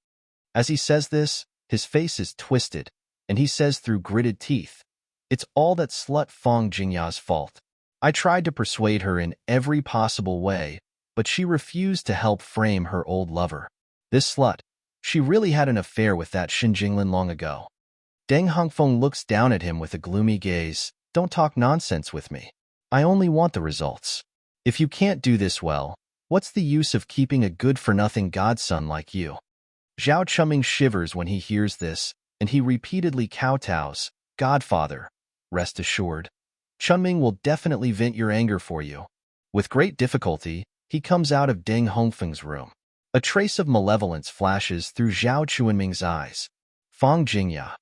As he says this, his face is twisted, and he says through gritted teeth, it's all that slut Fang Jingya's fault. I tried to persuade her in every possible way, but she refused to help frame her old lover. This slut, she really had an affair with that Xin Jinglin long ago. Deng Hongfeng looks down at him with a gloomy gaze. Don't talk nonsense with me. I only want the results. If you can't do this well, what's the use of keeping a good-for-nothing godson like you? Zhao Chunming shivers when he hears this, and he repeatedly kowtows. Godfather, rest assured, Chunming will definitely vent your anger for you. With great difficulty, he comes out of Deng Hongfeng's room. A trace of malevolence flashes through Zhao Chunming's eyes. Fang Jingya,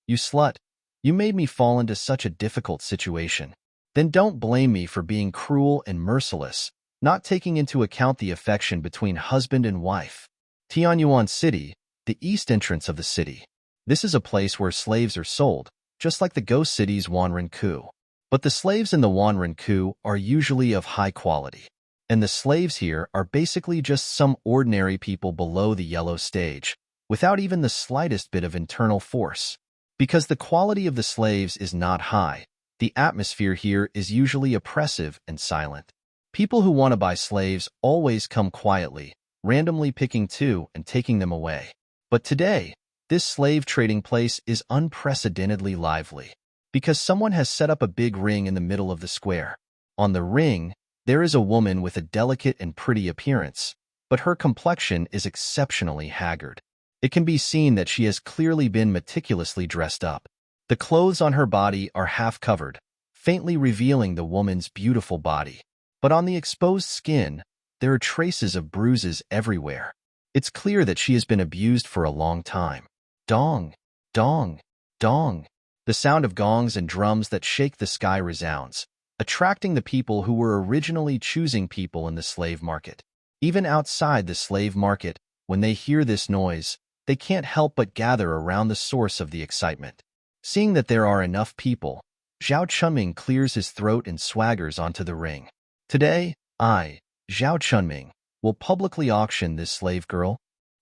you slut, you made me fall into such a difficult situation. Then don't blame me for being cruel and merciless, not taking into account the affection between husband and wife. Tianyuan City, the east entrance of the city. This is a place where slaves are sold, just like the ghost city's Wanren-ku. But the slaves in the Wanren-ku are usually of high quality. And the slaves here are basically just some ordinary people below the yellow stage, without even the slightest bit of internal force. Because the quality of the slaves is not high, the atmosphere here is usually oppressive and silent. People who want to buy slaves always come quietly, randomly picking two and taking them away. But today, this slave trading place is unprecedentedly lively, because someone has set up a big ring in the middle of the square. On the ring, there is a woman with a delicate and pretty appearance, but her complexion is exceptionally haggard. It can be seen that she has clearly been meticulously dressed up. The clothes on her body are half covered, faintly revealing the woman's beautiful body. But on the exposed skin, there are traces of bruises everywhere. It's clear that she has been abused for a long time. Dong, dong, dong. The sound of gongs and drums that shake the sky resounds, attracting the people who were originally choosing people in the slave market. Even outside the slave market, when they hear this noise, they can't help but gather around the source of the excitement. Seeing that there are enough people, Zhao Chunming clears his throat and swaggers onto the ring. Today, I, Zhao Chunming, will publicly auction this slave girl.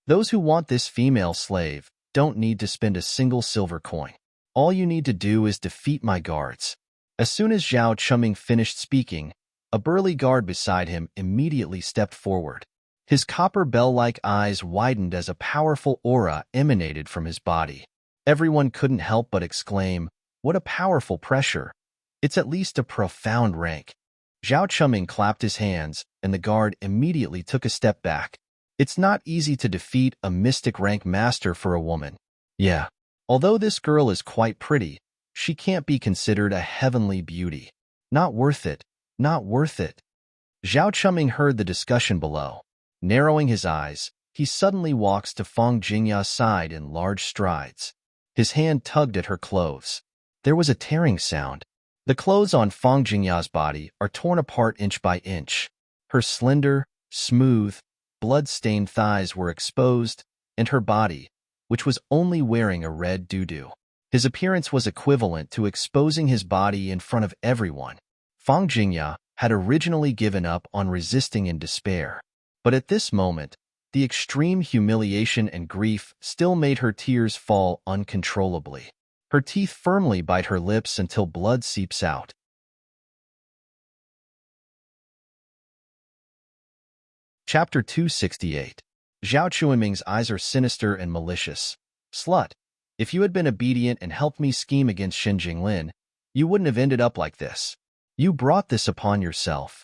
Those who want this female slave don't need to spend a single silver coin. All you need to do is defeat my guards. As soon as Zhao Chunming finished speaking, a burly guard beside him immediately stepped forward. His copper bell-like eyes widened as a powerful aura emanated from his body. Everyone couldn't help but exclaim, "What a powerful pressure! It's at least a profound rank." Zhao Chunming clapped his hands, and the guard immediately took a step back. It's not easy to defeat a mystic rank master for a woman. Yeah, although this girl is quite pretty, she can't be considered a heavenly beauty. Not worth it, not worth it. Zhao Chunming heard the discussion below. Narrowing his eyes, he suddenly walks to Fang Jingya's side in large strides. His hand tugged at her clothes. There was a tearing sound. The clothes on Fang Jingya's body are torn apart inch by inch. Her slender, smooth, blood-stained thighs were exposed, and her body, which was only wearing a red doo-doo. His appearance was equivalent to exposing his body in front of everyone. Fang Jingya had originally given up on resisting in despair. But at this moment, the extreme humiliation and grief still made her tears fall uncontrollably. Her teeth firmly bite her lips until blood seeps out. Chapter 268. Zhao Chunming's eyes are sinister and malicious. Slut, if you had been obedient and helped me scheme against Xin Jinglin, you wouldn't have ended up like this. You brought this upon yourself.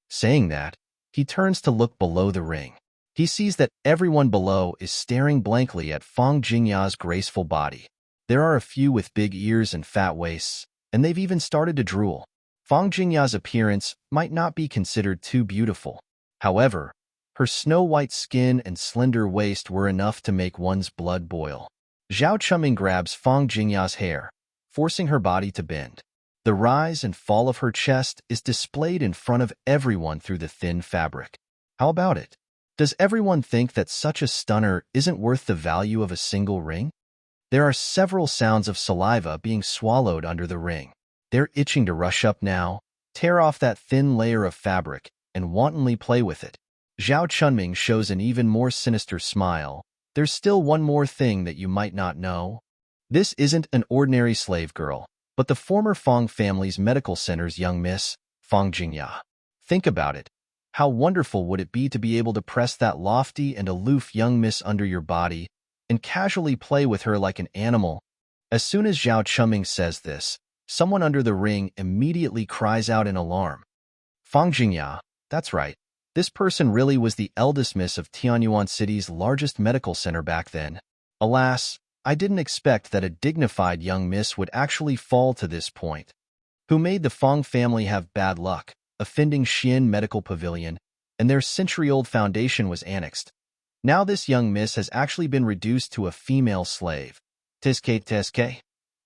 Saying that, he turns to look below the ring. He sees that everyone below is staring blankly at Fang Jingya's graceful body. There are a few with big ears and fat waists, and they've even started to drool. Fang Jingya's appearance might not be considered too beautiful. However, her snow-white skin and slender waist were enough to make one's blood boil. Zhao Chuming grabs Fang Jingya's hair, forcing her body to bend. The rise and fall of her chest is displayed in front of everyone through the thin fabric. How about it? Does everyone think that such a stunner isn't worth the value of a single ring? There are several sounds of saliva being swallowed under the ring. They're itching to rush up now, tear off that thin layer of fabric, and wantonly play with it. Zhao Chunming shows an even more sinister smile. There's still one more thing that you might not know. This isn't an ordinary slave girl, but the former Fang family's medical center's young miss, Fang Jingya. Think about it. How wonderful would it be to be able to press that lofty and aloof young miss under your body and casually play with her like an animal? As soon as Zhao Chuming says this, someone under the ring immediately cries out in alarm. Fang Jingya, that's right. This person really was the eldest miss of Tianyuan City's largest medical center back then. Alas, I didn't expect that a dignified young miss would actually fall to this point. Who made the Fang family have bad luck, offending Xian Medical Pavilion, and their century-old foundation was annexed. Now this young miss has actually been reduced to a female slave. Tiske.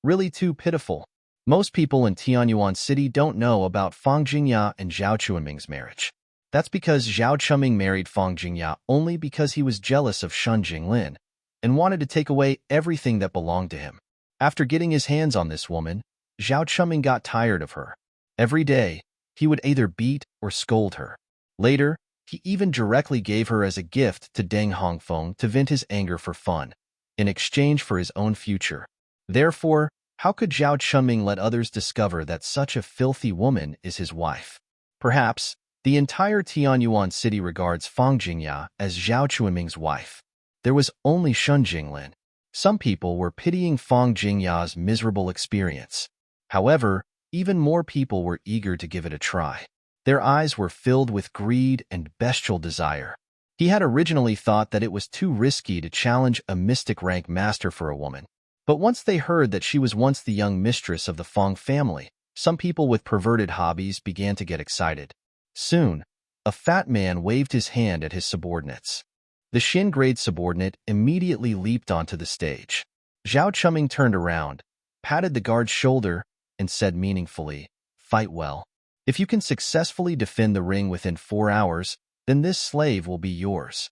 Really too pitiful. Most people in Tianyuan City don't know about Fang Jingya and Zhao Chuming's marriage. That's because Zhao Chuming married Fang Jingya only because he was jealous of Shun Jinglin and wanted to take away everything that belonged to him. After getting his hands on this woman, Zhao Chuming got tired of her. Every day, he would either beat or scold her. Later, he even directly gave her as a gift to Deng Hongfeng to vent his anger for fun, in exchange for his own future. Therefore, how could Zhao Chuming let others discover that such a filthy woman is his wife? Perhaps, the entire Tianyuan city regards Fang Jingya as Zhao Chuming's wife. There was only Shun Jinglin. Some people were pitying Fang Jingya's miserable experience. However, even more people were eager to give it a try. Their eyes were filled with greed and bestial desire. He had originally thought that it was too risky to challenge a mystic rank master for a woman. But once they heard that she was once the young mistress of the Fang family, some people with perverted hobbies began to get excited. Soon, a fat man waved his hand at his subordinates. The Xin-grade subordinate immediately leaped onto the stage. Zhao Chuming turned around, patted the guard's shoulder, and said meaningfully, "Fight well. If you can successfully defend the ring within 4 hours, then this slave will be yours."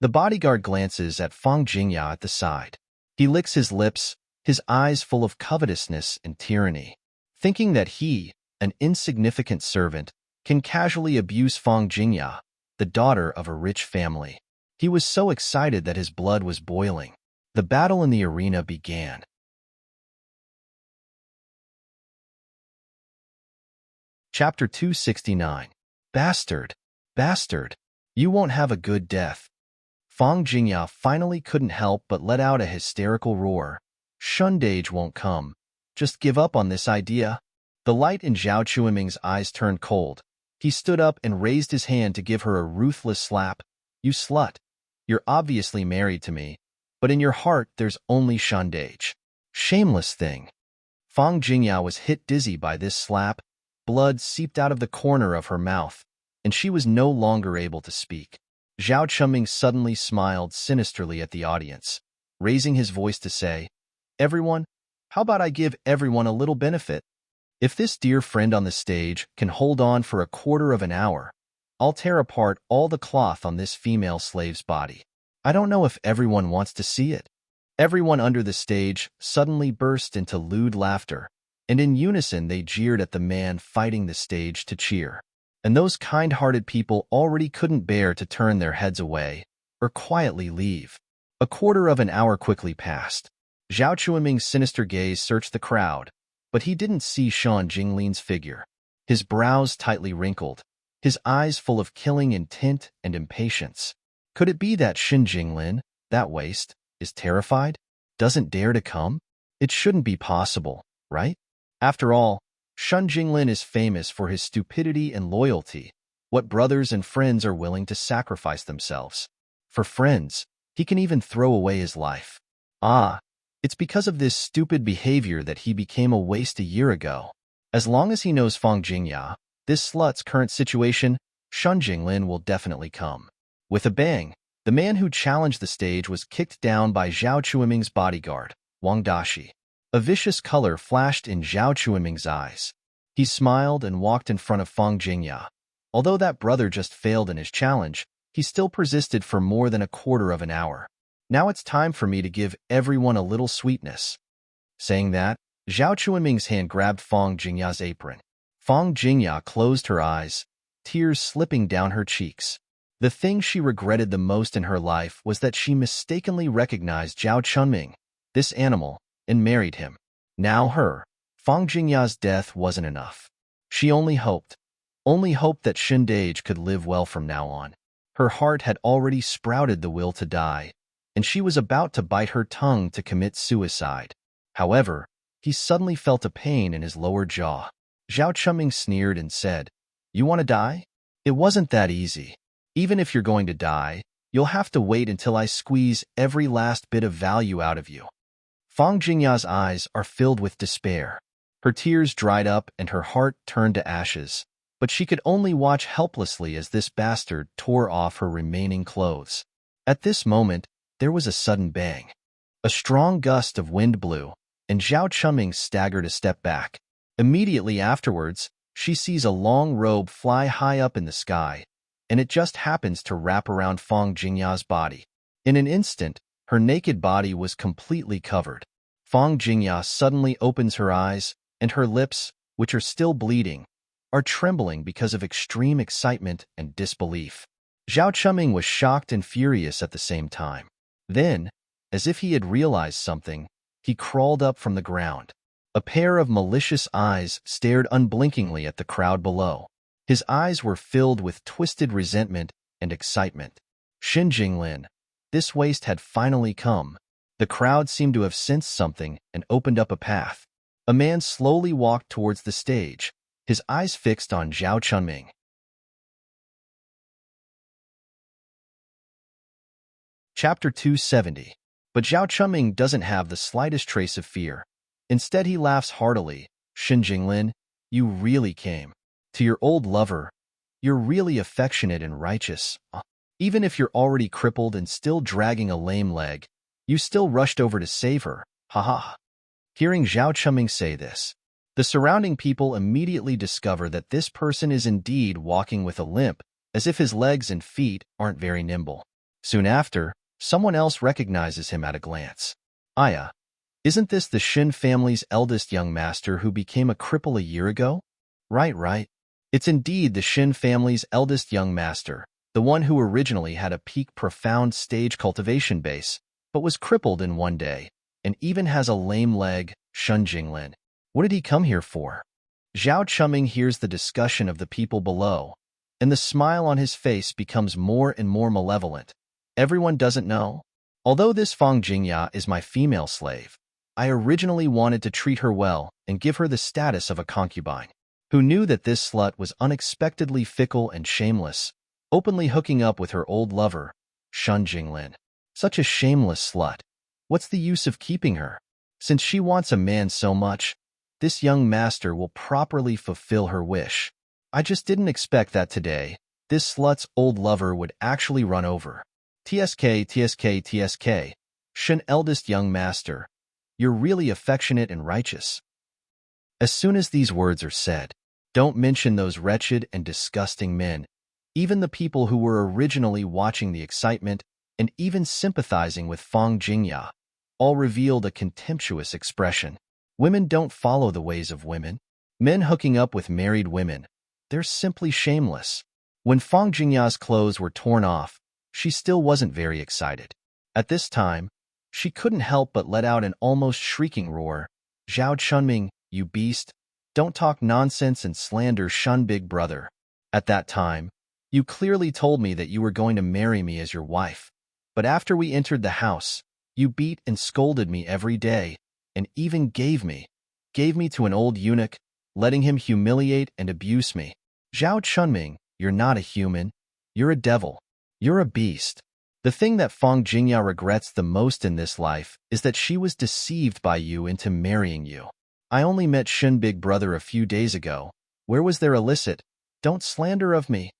The bodyguard glances at Fang Jingya at the side. He licks his lips, his eyes full of covetousness and tyranny. Thinking that he, an insignificant servant, can casually abuse Fang Jingya, the daughter of a rich family. He was so excited that his blood was boiling. The battle in the arena began. Chapter 269. Bastard! Bastard! You won't have a good death. Fang Jingya finally couldn't help but let out a hysterical roar. Shundage won't come. Just give up on this idea. The light in Zhao Chuming's eyes turned cold. He stood up and raised his hand to give her a ruthless slap. "You slut! You're obviously married to me, but in your heart there's only Shundage. Shameless thing." Fang Jingya was hit dizzy by this slap. Blood seeped out of the corner of her mouth, and she was no longer able to speak. Zhao Chuming suddenly smiled sinisterly at the audience, raising his voice to say, "Everyone, how about I give everyone a little benefit? If this dear friend on the stage can hold on for a quarter of an hour, I'll tear apart all the cloth on this female slave's body. I don't know if everyone wants to see it." Everyone under the stage suddenly burst into lewd laughter, and in unison they jeered at the man fighting the stage to cheer. And those kind-hearted people already couldn't bear to turn their heads away or quietly leave. A quarter of an hour quickly passed. Zhao Chuming's sinister gaze searched the crowd, but he didn't see Shun Jinglin's figure. His brows tightly wrinkled, his eyes full of killing intent and impatience. Could it be that Shun Jinglin, that waste, is terrified? Doesn't dare to come? It shouldn't be possible, right? After all, Shun Jinglin is famous for his stupidity and loyalty. What brothers and friends are willing to sacrifice themselves? For friends, he can even throw away his life. Ah, it's because of this stupid behavior that he became a waste a year ago. As long as he knows Fang Jingya, this slut's current situation, Shun Jinglin will definitely come. With a bang, the man who challenged the stage was kicked down by Zhao Chuiming's bodyguard, Wang Dashi. A vicious color flashed in Zhao Chuiming's eyes. He smiled and walked in front of Fang Jingya. Although that brother just failed in his challenge, he still persisted for more than a quarter of an hour. Now it's time for me to give everyone a little sweetness. Saying that, Zhao Chuiming's hand grabbed Fang Jingya's apron. Fang Jingya closed her eyes, tears slipping down her cheeks. The thing she regretted the most in her life was that she mistakenly recognized Zhao Chunming, this animal, and married him. Now Fang Jingya's death wasn't enough. She only hoped that Shindage could live well from now on. Her heart had already sprouted the will to die, and she was about to bite her tongue to commit suicide. However, he suddenly felt a pain in his lower jaw. Zhao Chunming sneered and said, "You want to die? It wasn't that easy. Even if you're going to die, you'll have to wait until I squeeze every last bit of value out of you." Fang Jingya's eyes are filled with despair. Her tears dried up and her heart turned to ashes, but she could only watch helplessly as this bastard tore off her remaining clothes. At this moment, there was a sudden bang. A strong gust of wind blew, and Zhao Chunming staggered a step back. Immediately afterwards, she sees a long robe fly high up in the sky, and it just happens to wrap around Fang Jingya's body. In an instant, her naked body was completely covered. Fang Jingya suddenly opens her eyes, and her lips, which are still bleeding, are trembling because of extreme excitement and disbelief. Zhao Chunming was shocked and furious at the same time. Then, as if he had realized something, he crawled up from the ground. A pair of malicious eyes stared unblinkingly at the crowd below. His eyes were filled with twisted resentment and excitement. Shin Jinglin, this waste had finally come. The crowd seemed to have sensed something and opened up a path. A man slowly walked towards the stage, his eyes fixed on Zhao Chunming. Chapter 270. But Zhao Chunming doesn't have the slightest trace of fear. Instead, he laughs heartily. "Shin Jinglin, you really came. To your old lover, you're really affectionate and righteous. Even if you're already crippled and still dragging a lame leg, you still rushed over to save her. Ha." Hearing Zhao Chunming say this, the surrounding people immediately discover that this person is indeed walking with a limp, as if his legs and feet aren't very nimble. Soon after, someone else recognizes him at a glance. "Aya, isn't this the Shin family's eldest young master who became a cripple a year ago?" Right. It's indeed the Shin family's eldest young master, the one who originally had a peak profound stage cultivation base, but was crippled in one day, and even has a lame leg, Shun Jinglin. What did he come here for? Zhao Chunming hears the discussion of the people below, and the smile on his face becomes more and more malevolent. Everyone doesn't know. Although this Fang Jingya is my female slave, I originally wanted to treat her well and give her the status of a concubine. Who knew that this slut was unexpectedly fickle and shameless, openly hooking up with her old lover, Shun Jinglin. Such a shameless slut. What's the use of keeping her? Since she wants a man so much, this young master will properly fulfill her wish. I just didn't expect that today, this slut's old lover would actually run over. TSK, Shun eldest young master, you're really affectionate and righteous. As soon as these words are said, don't mention those wretched and disgusting men. Even the people who were originally watching the excitement and even sympathizing with Fang Jingya, all revealed a contemptuous expression. Women don't follow the ways of women. Men hooking up with married women, they're simply shameless. When Fang Jingya's clothes were torn off, she still wasn't very excited. At this time, she couldn't help but let out an almost shrieking roar. "Zhao Chunming, you beast, don't talk nonsense and slander Shun big brother. At that time, you clearly told me that you were going to marry me as your wife. But after we entered the house, you beat and scolded me every day, and even gave me to an old eunuch, letting him humiliate and abuse me. Zhao Chunming, you're not a human. You're a devil. You're a beast. The thing that Fang Jingya regrets the most in this life is that she was deceived by you into marrying you. I only met Shun Big Brother a few days ago. Where was their illicit? Don't slander of me.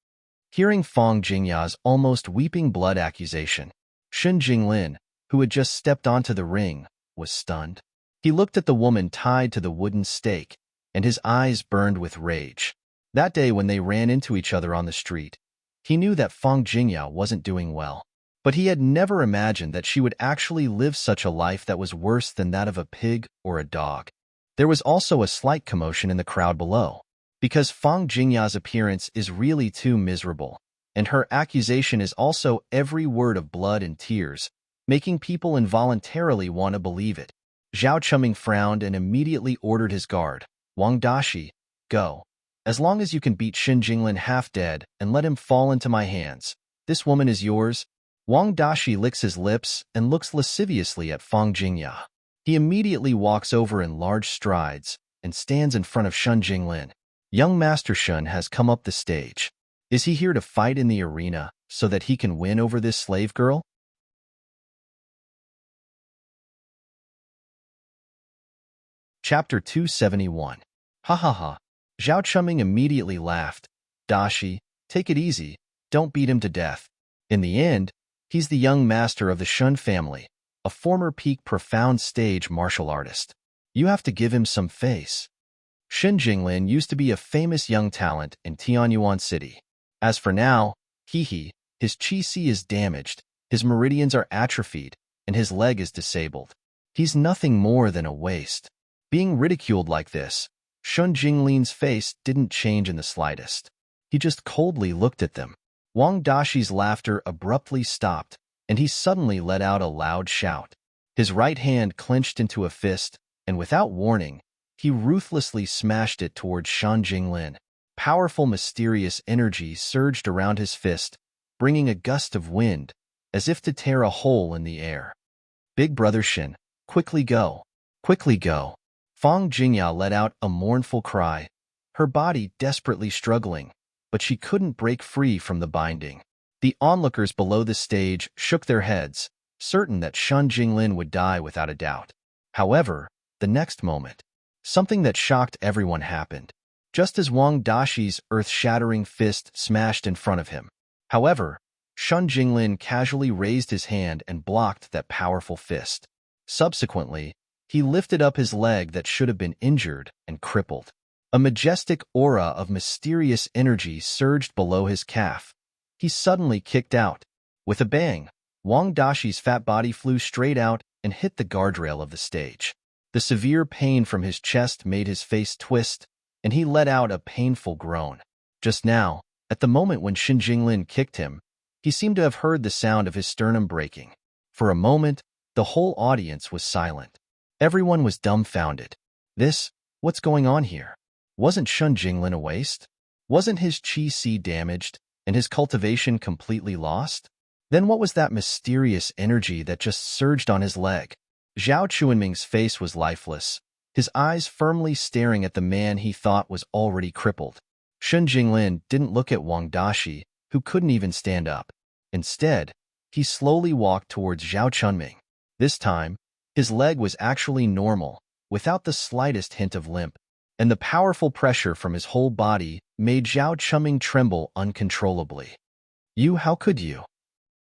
Hearing Fang Jingya's almost weeping blood accusation, Shun Jinglin, who had just stepped onto the ring, was stunned. He looked at the woman tied to the wooden stake, and his eyes burned with rage. That day when they ran into each other on the street, he knew that Fang Jingya wasn't doing well. But he had never imagined that she would actually live such a life that was worse than that of a pig or a dog. There was also a slight commotion in the crowd below, because Fang Jingya's appearance is really too miserable, and her accusation is also every word of blood and tears, making people involuntarily want to believe it. Zhao Chuming frowned and immediately ordered his guard, Wang Dashi, go. As long as you can beat Shin Jinglin half dead and let him fall into my hands, this woman is yours. Wang Dashi licks his lips and looks lasciviously at Fang Jingya. He immediately walks over in large strides and stands in front of Shun Jinglin. Young Master Shun has come up the stage. Is he here to fight in the arena so that he can win over this slave girl? Chapter 271. Ha ha ha. Zhao Chuming immediately laughed. Dashi, take it easy. Don't beat him to death. In the end, he's the young master of the Shun family, a former peak profound stage martial artist. You have to give him some face. Shin Jinglin used to be a famous young talent in Tianyuan City. As for now, his Qi is damaged, his meridians are atrophied, and his leg is disabled. He's nothing more than a waste. Being ridiculed like this, Shun Jinglin's face didn't change in the slightest. He just coldly looked at them. Wang Dashi's laughter abruptly stopped, and he suddenly let out a loud shout. His right hand clenched into a fist, and without warning, he ruthlessly smashed it towards Shun Jinglin. Powerful, mysterious energy surged around his fist, bringing a gust of wind, as if to tear a hole in the air. Big Brother Shin, quickly go. Quickly go. Fang Jingya let out a mournful cry, her body desperately struggling, but she couldn't break free from the binding. The onlookers below the stage shook their heads, certain that Shun Jinglin would die without a doubt. However, the next moment, something that shocked everyone happened, just as Wang Dashi's earth-shattering fist smashed in front of him. However, Shun Jinglin casually raised his hand and blocked that powerful fist. Subsequently, he lifted up his leg that should have been injured and crippled. A majestic aura of mysterious energy surged below his calf. He suddenly kicked out. With a bang, Wang Dashi's fat body flew straight out and hit the guardrail of the stage. The severe pain from his chest made his face twist, and he let out a painful groan. Just now, at the moment when Shin Jinglin kicked him, he seemed to have heard the sound of his sternum breaking. For a moment, the whole audience was silent. Everyone was dumbfounded. What's going on here? Wasn't Shun Jinglin a waste? Wasn't his Qi damaged and his cultivation completely lost? Then what was that mysterious energy that just surged on his leg? Zhao Chuanming's face was lifeless, his eyes firmly staring at the man he thought was already crippled. Shun Jinglin didn't look at Wang Dashi, who couldn't even stand up. Instead, he slowly walked towards Zhao Chunming. This time, his leg was actually normal, without the slightest hint of limp, and the powerful pressure from his whole body made Zhao Chunming tremble uncontrollably. How could you?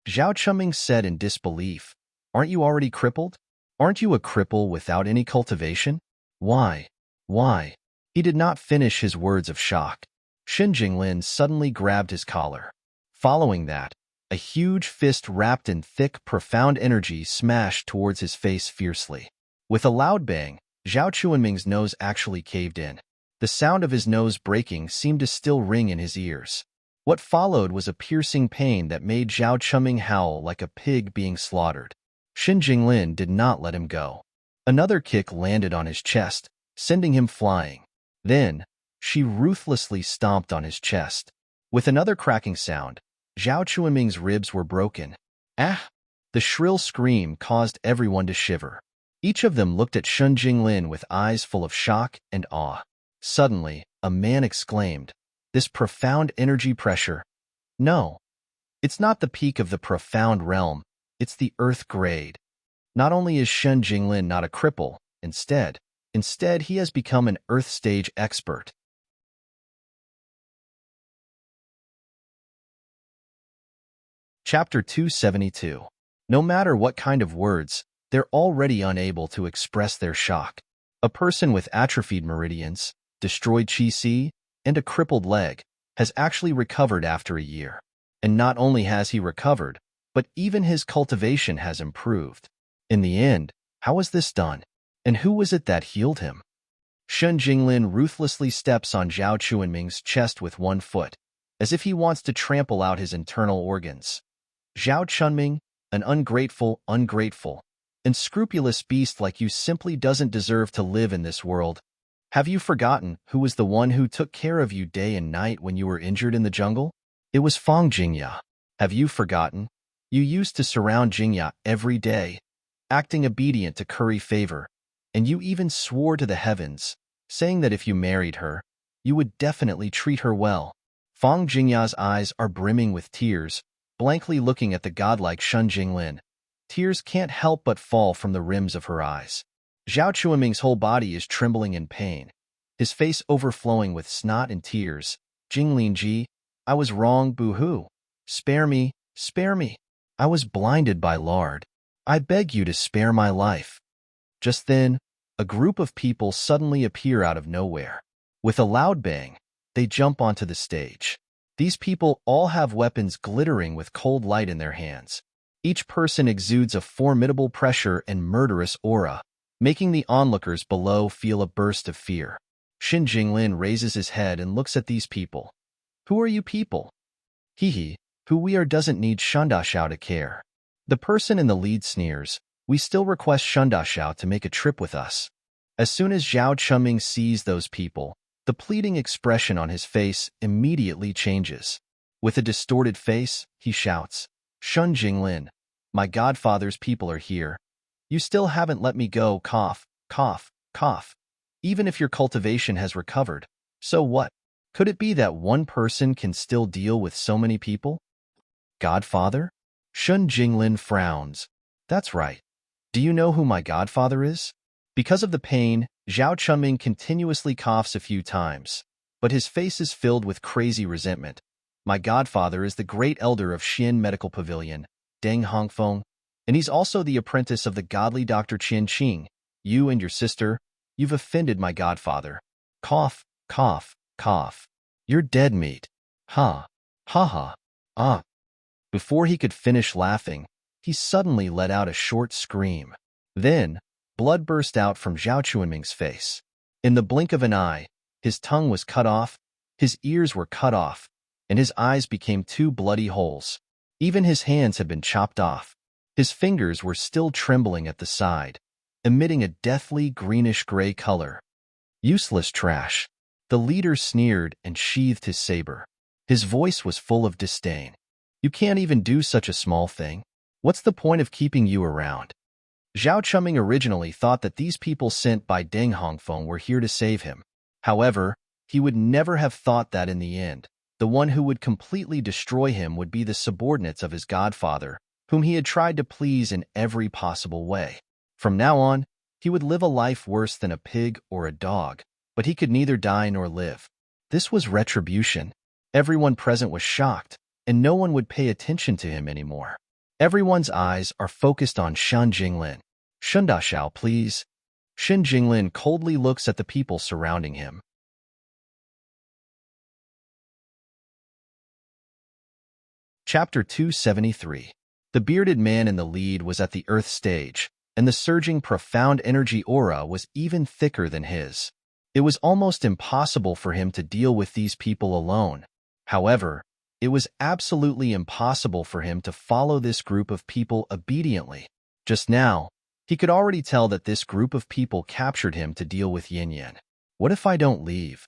Zhao Chunming said in disbelief. Aren't you already crippled? Aren't you a cripple without any cultivation? Why? He did not finish his words of shock. Shin Jinglin suddenly grabbed his collar. Following that, a huge fist wrapped in thick, profound energy smashed towards his face fiercely. With a loud bang, Zhao Chuanming's nose actually caved in. The sound of his nose breaking seemed to still ring in his ears. What followed was a piercing pain that made Zhao Chunming howl like a pig being slaughtered. Shin Jinglin did not let him go. Another kick landed on his chest, sending him flying. Then, she ruthlessly stomped on his chest. With another cracking sound, Zhao Chuanming's ribs were broken. Ah! The shrill scream caused everyone to shiver. Each of them looked at Shun Jinglin with eyes full of shock and awe. Suddenly, a man exclaimed, "This profound energy pressure! No! It's not the peak of the profound realm, it's the earth grade. Not only is Shen Jinglin not a cripple, instead he has become an earth stage expert. Chapter 272. No matter what kind of words, they're already unable to express their shock. A person with atrophied meridians, destroyed qi, and a crippled leg has actually recovered after a year. And not only has he recovered, but even his cultivation has improved. In the end, how was this done? And who was it that healed him? Shen Jinglin ruthlessly steps on Zhao Chuanming's chest with one foot, as if he wants to trample out his internal organs. Zhao Chunming, an ungrateful, unscrupulous beast like you simply doesn't deserve to live in this world. Have you forgotten who was the one who took care of you day and night when you were injured in the jungle? It was Fang Jingya. Have you forgotten? You used to surround Jingya every day, acting obedient to curry favor, and you even swore to the heavens, saying that if you married her, you would definitely treat her well. Fang Jingya's eyes are brimming with tears, blankly looking at the godlike Shen Jinglin. Tears can't help but fall from the rims of her eyes. Zhao Chuanming's whole body is trembling in pain, his face overflowing with snot and tears. Jinglin Ji, I was wrong, boo-hoo. Spare me, spare me. I was blinded by lard. I beg you to spare my life. Just then, a group of people suddenly appear out of nowhere. With a loud bang, they jump onto the stage. These people all have weapons glittering with cold light in their hands. Each person exudes a formidable pressure and murderous aura, making the onlookers below feel a burst of fear. Shen Jinglin raises his head and looks at these people. Who are you people? Hee, who we are doesn't need Shundashao to care. The person in the lead sneers, we still request Shundashao to make a trip with us. As soon as Zhao Chunming sees those people, the pleading expression on his face immediately changes. With a distorted face, he shouts, Shen Jinglin, my godfather's people are here. You still haven't let me go, cough, cough, cough. Even if your cultivation has recovered, so what? Could it be that one person can still deal with so many people? Godfather? Shen Jinglin frowns. That's right. Do you know who my godfather is? Because of the pain, Zhao Chunming continuously coughs a few times, but his face is filled with crazy resentment. My godfather is the great elder of Xian Medical Pavilion, Deng Hongfeng, and he's also the apprentice of the godly Dr. Qian Qing. You and your sister, you've offended my godfather. Cough, cough, cough. You're dead meat. Ha, ha ha, ah. Before he could finish laughing, he suddenly let out a short scream. Then, blood burst out from Zhao Chuanming's face. In the blink of an eye, his tongue was cut off, his ears were cut off, and his eyes became two bloody holes. Even his hands had been chopped off. His fingers were still trembling at the side, emitting a deathly greenish-gray color. Useless trash. The leader sneered and sheathed his saber. His voice was full of disdain. You can't even do such a small thing. What's the point of keeping you around? Zhao Chunming originally thought that these people sent by Deng Hongfeng were here to save him. However, he would never have thought that in the end, the one who would completely destroy him would be the subordinates of his godfather, whom he had tried to please in every possible way. From now on, he would live a life worse than a pig or a dog, but he could neither die nor live. This was retribution. Everyone present was shocked, and no one would pay attention to him anymore. Everyone's eyes are focused on Shen Jinglin. Shundashao, please. Shen Jinglin coldly looks at the people surrounding him. Chapter 273. The bearded man in the lead was at the earth stage, and the surging profound energy aura was even thicker than his. It was almost impossible for him to deal with these people alone. However, it was absolutely impossible for him to follow this group of people obediently. Just now, he could already tell that this group of people captured him to deal with Yin Yan. What if I don't leave?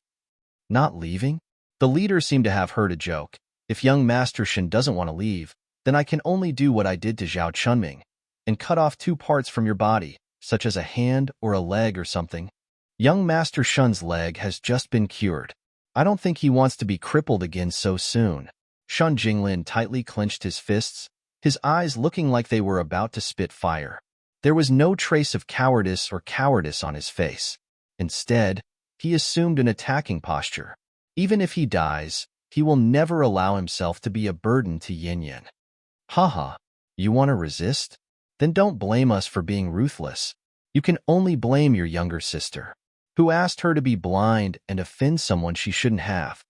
Not leaving? The leader seemed to have heard a joke. If young Master Shen doesn't want to leave, then I can only do what I did to Zhao Chunming, and cut off 2 parts from your body, such as a hand or a leg or something. Young Master Shen's leg has just been cured. I don't think he wants to be crippled again so soon. Shan Jinglin tightly clenched his fists, his eyes looking like they were about to spit fire. There was no trace of cowardice on his face. Instead, he assumed an attacking posture. Even if he dies, he will never allow himself to be a burden to Yin Yin. Haha, you want to resist? Then don't blame us for being ruthless. You can only blame your younger sister, who asked her to be blind and offend someone she shouldn't have.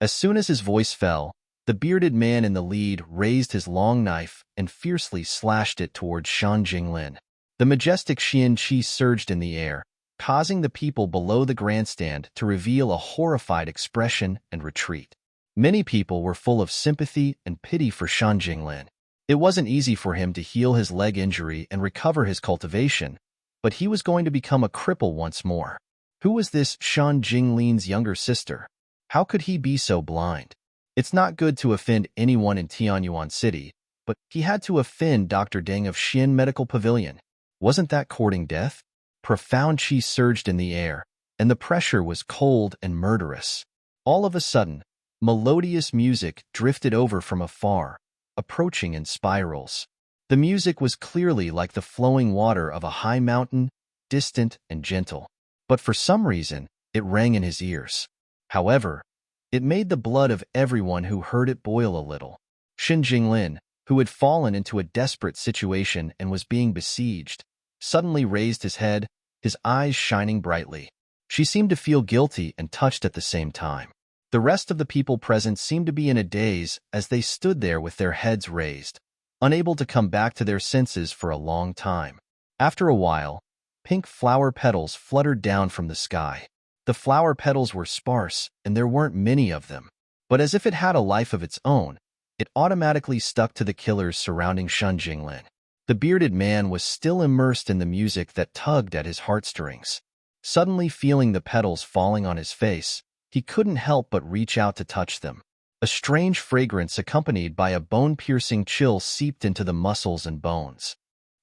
As soon as his voice fell, the bearded man in the lead raised his long knife and fiercely slashed it towards Shan Jinglin. The majestic Xian Qi surged in the air, causing the people below the grandstand to reveal a horrified expression and retreat. Many people were full of sympathy and pity for Shan Jinglin. It wasn't easy for him to heal his leg injury and recover his cultivation, but he was going to become a cripple once more. Who was this Shan Jinglin's younger sister? How could he be so blind? It's not good to offend anyone in Tianyuan City, but he had to offend Dr. Deng of Xian Medical Pavilion. Wasn't that courting death? Profound chi surged in the air, and the pressure was cold and murderous. All of a sudden, melodious music drifted over from afar, approaching in spirals. The music was clearly like the flowing water of a high mountain, distant and gentle. But for some reason, it rang in his ears. However, it made the blood of everyone who heard it boil a little. Shan Jinglin, who had fallen into a desperate situation and was being besieged, suddenly raised his head, his eyes shining brightly. She seemed to feel guilty and touched at the same time. The rest of the people present seemed to be in a daze as they stood there with their heads raised, unable to come back to their senses for a long time. After a while, pink flower petals fluttered down from the sky. The flower petals were sparse, and there weren't many of them. But as if it had a life of its own, it automatically stuck to the killers surrounding Shan Jinglin. The bearded man was still immersed in the music that tugged at his heartstrings. Suddenly feeling the petals falling on his face, he couldn't help but reach out to touch them. A strange fragrance accompanied by a bone-piercing chill seeped into the muscles and bones.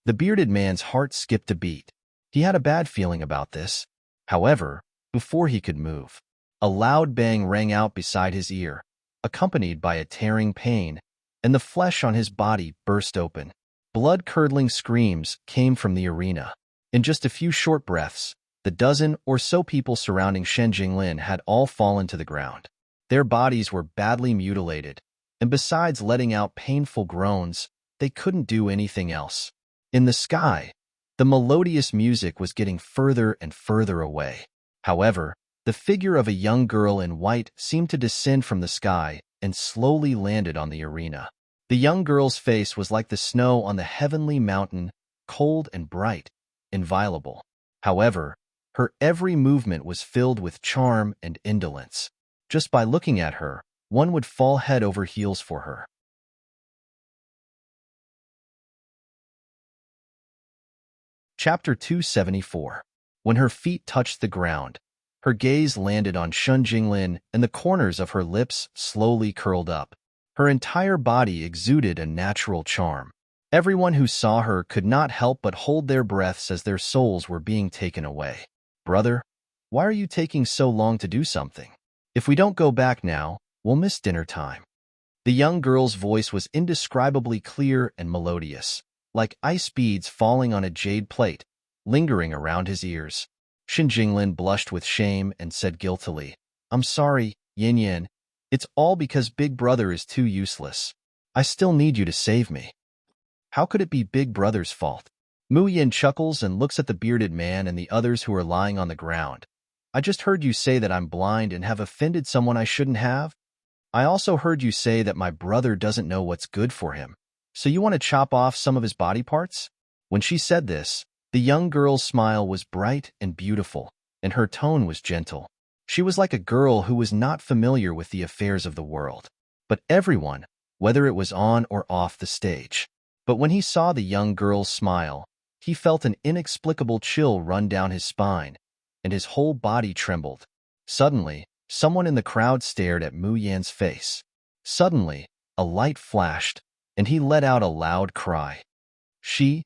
The bearded man's heart skipped a beat. He had a bad feeling about this. However, before he could move, a loud bang rang out beside his ear, accompanied by a tearing pain, and the flesh on his body burst open. Blood-curdling screams came from the arena. In just a few short breaths, the dozen or so people surrounding Shan Jinglin had all fallen to the ground. Their bodies were badly mutilated, and besides letting out painful groans, they couldn't do anything else. In the sky, the melodious music was getting further and further away. However, the figure of a young girl in white seemed to descend from the sky and slowly landed on the arena. The young girl's face was like the snow on the heavenly mountain, cold and bright, inviolable. However, her every movement was filled with charm and indolence. Just by looking at her, one would fall head over heels for her. Chapter 274. When her feet touched the ground, her gaze landed on Shan Jinglin and the corners of her lips slowly curled up. Her entire body exuded a natural charm. Everyone who saw her could not help but hold their breaths as their souls were being taken away. Brother, why are you taking so long to do something? If we don't go back now, we'll miss dinner time. The young girl's voice was indescribably clear and melodious, like ice beads falling on a jade plate, lingering around his ears. Shan Jinglin blushed with shame and said guiltily, I'm sorry, Yin Yin. It's all because Big Brother is too useless. I still need you to save me. How could it be Big Brother's fault? Mu Yin chuckles and looks at the bearded man and the others who are lying on the ground. I just heard you say that I'm blind and have offended someone I shouldn't have. I also heard you say that my brother doesn't know what's good for him. So you want to chop off some of his body parts? When she said this, the young girl's smile was bright and beautiful, and her tone was gentle. She was like a girl who was not familiar with the affairs of the world. But everyone, whether it was on or off the stage. But when he saw the young girl's smile, he felt an inexplicable chill run down his spine, and his whole body trembled. Suddenly, someone in the crowd stared at Mu Yan's face. Suddenly, a light flashed, and he let out a loud cry. She's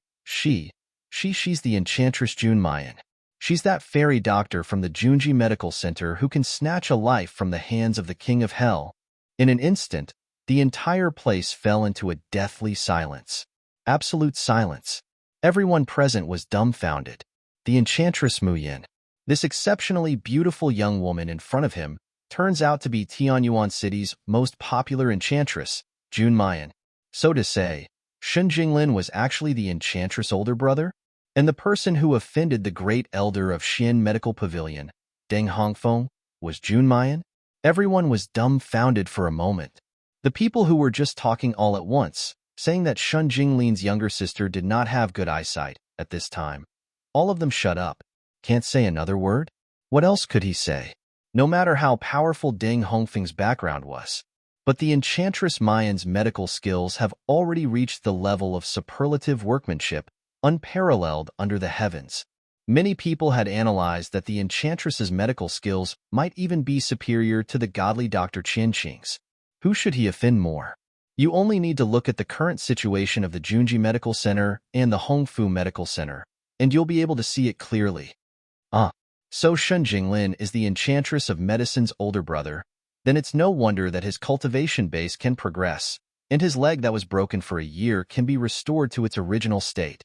the Enchantress Junmayan. She's that fairy doctor from the Junji Medical Center who can snatch a life from the hands of the King of Hell. In an instant, The entire place fell into a deathly silence. Absolute silence. Everyone present was dumbfounded. The Enchantress Mu Yin, this exceptionally beautiful young woman in front of him, turns out to be Tianyuan City's most popular enchantress, Jun Mayan. So to say, Shun Jinglin was actually the Enchantress' older brother? And the person who offended the great elder of Xian Medical Pavilion, Deng Hongfeng, was Jun Mayan? Everyone was dumbfounded for a moment. The people who were just talking all at once, saying that Shun Jinglin's younger sister did not have good eyesight at this time. All of them shut up. Can't say another word? What else could he say? No matter how powerful Deng Hongfeng's background was. But the Enchantress Mayan's medical skills have already reached the level of superlative workmanship, unparalleled under the heavens. Many people had analyzed that the Enchantress's medical skills might even be superior to the godly Dr. Qianqing's. Who should he offend more? You only need to look at the current situation of the Junji Medical Center and the Hongfu Medical Center, and you'll be able to see it clearly. So Shun Jinglin is the Enchantress of Medicine's older brother, then it's no wonder that his cultivation base can progress, and his leg that was broken for a year can be restored to its original state.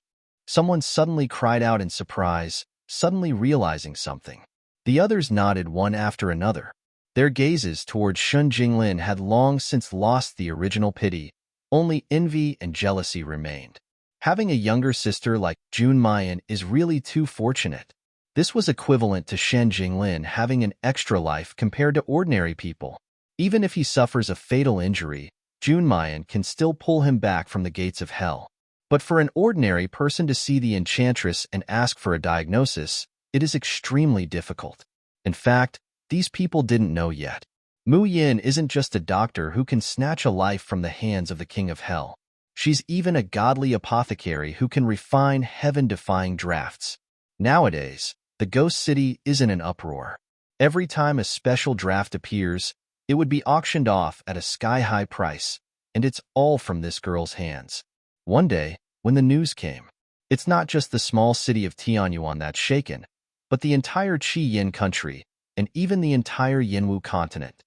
Someone suddenly cried out in surprise, suddenly realizing something. The others nodded one after another. Their gazes towards Shun Jinglin had long since lost the original pity. Only envy and jealousy remained. Having a younger sister like Jun Mayan is really too fortunate. This was equivalent to Shen Jinglin having an extra life compared to ordinary people. Even if he suffers a fatal injury, Jun Mayan can still pull him back from the gates of hell. But for an ordinary person to see the Enchantress and ask for a diagnosis, it is extremely difficult. In fact, these people didn't know yet. Mu Yin isn't just a doctor who can snatch a life from the hands of the King of Hell. She's even a godly apothecary who can refine heaven-defying drafts. Nowadays, the Ghost City is in an uproar. Every time a special draft appears, it would be auctioned off at a sky-high price, and it's all from this girl's hands. One day, when the news came, it's not just the small city of Tianyuan that's shaken, but the entire Qi Yin country, and even the entire Yinwu continent.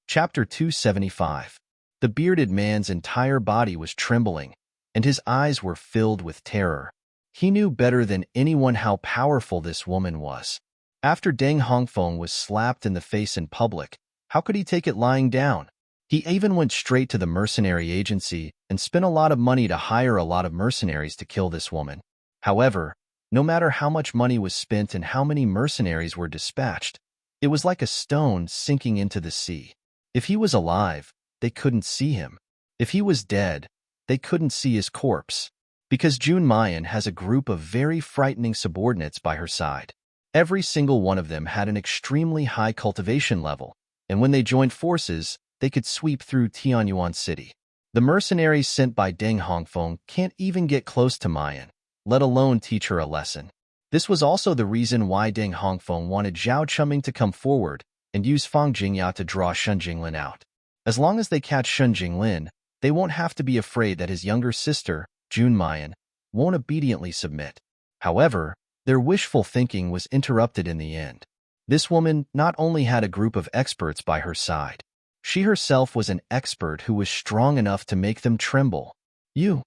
Chapter 275. The bearded man's entire body was trembling, and his eyes were filled with terror. He knew better than anyone how powerful this woman was. After Deng Hongfeng was slapped in the face in public, how could he take it lying down? He even went straight to the mercenary agency and spent a lot of money to hire a lot of mercenaries to kill this woman. However, no matter how much money was spent and how many mercenaries were dispatched, it was like a stone sinking into the sea. If he was alive, they couldn't see him. If he was dead, they couldn't see his corpse. Because Jun Mayan has a group of very frightening subordinates by her side. Every single one of them had an extremely high cultivation level, and when they joined forces, they could sweep through Tianyuan City. The mercenaries sent by Deng Hongfeng can't even get close to Mayan, let alone teach her a lesson. This was also the reason why Deng Hongfeng wanted Zhao Chuming to come forward and use Fang Jingya to draw Shun Jinglin out. As long as they catch Shun Jinglin, they won't have to be afraid that his younger sister, Jun Mayan, won't obediently submit. However, their wishful thinking was interrupted in the end. This woman not only had a group of experts by her side, she herself was an expert who was strong enough to make them tremble. You,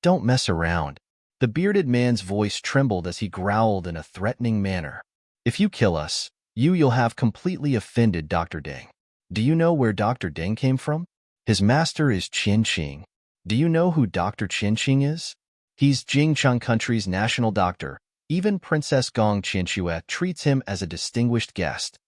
don't mess around. The bearded man's voice trembled as he growled in a threatening manner. If you kill us, you'll have completely offended Dr. Deng. Do you know where Dr. Deng came from? His master is Qianqing. Do you know who Dr. Qianqing is? He's Jingchang country's national doctor. Even Princess Gong Qianxue treats him as a distinguished guest.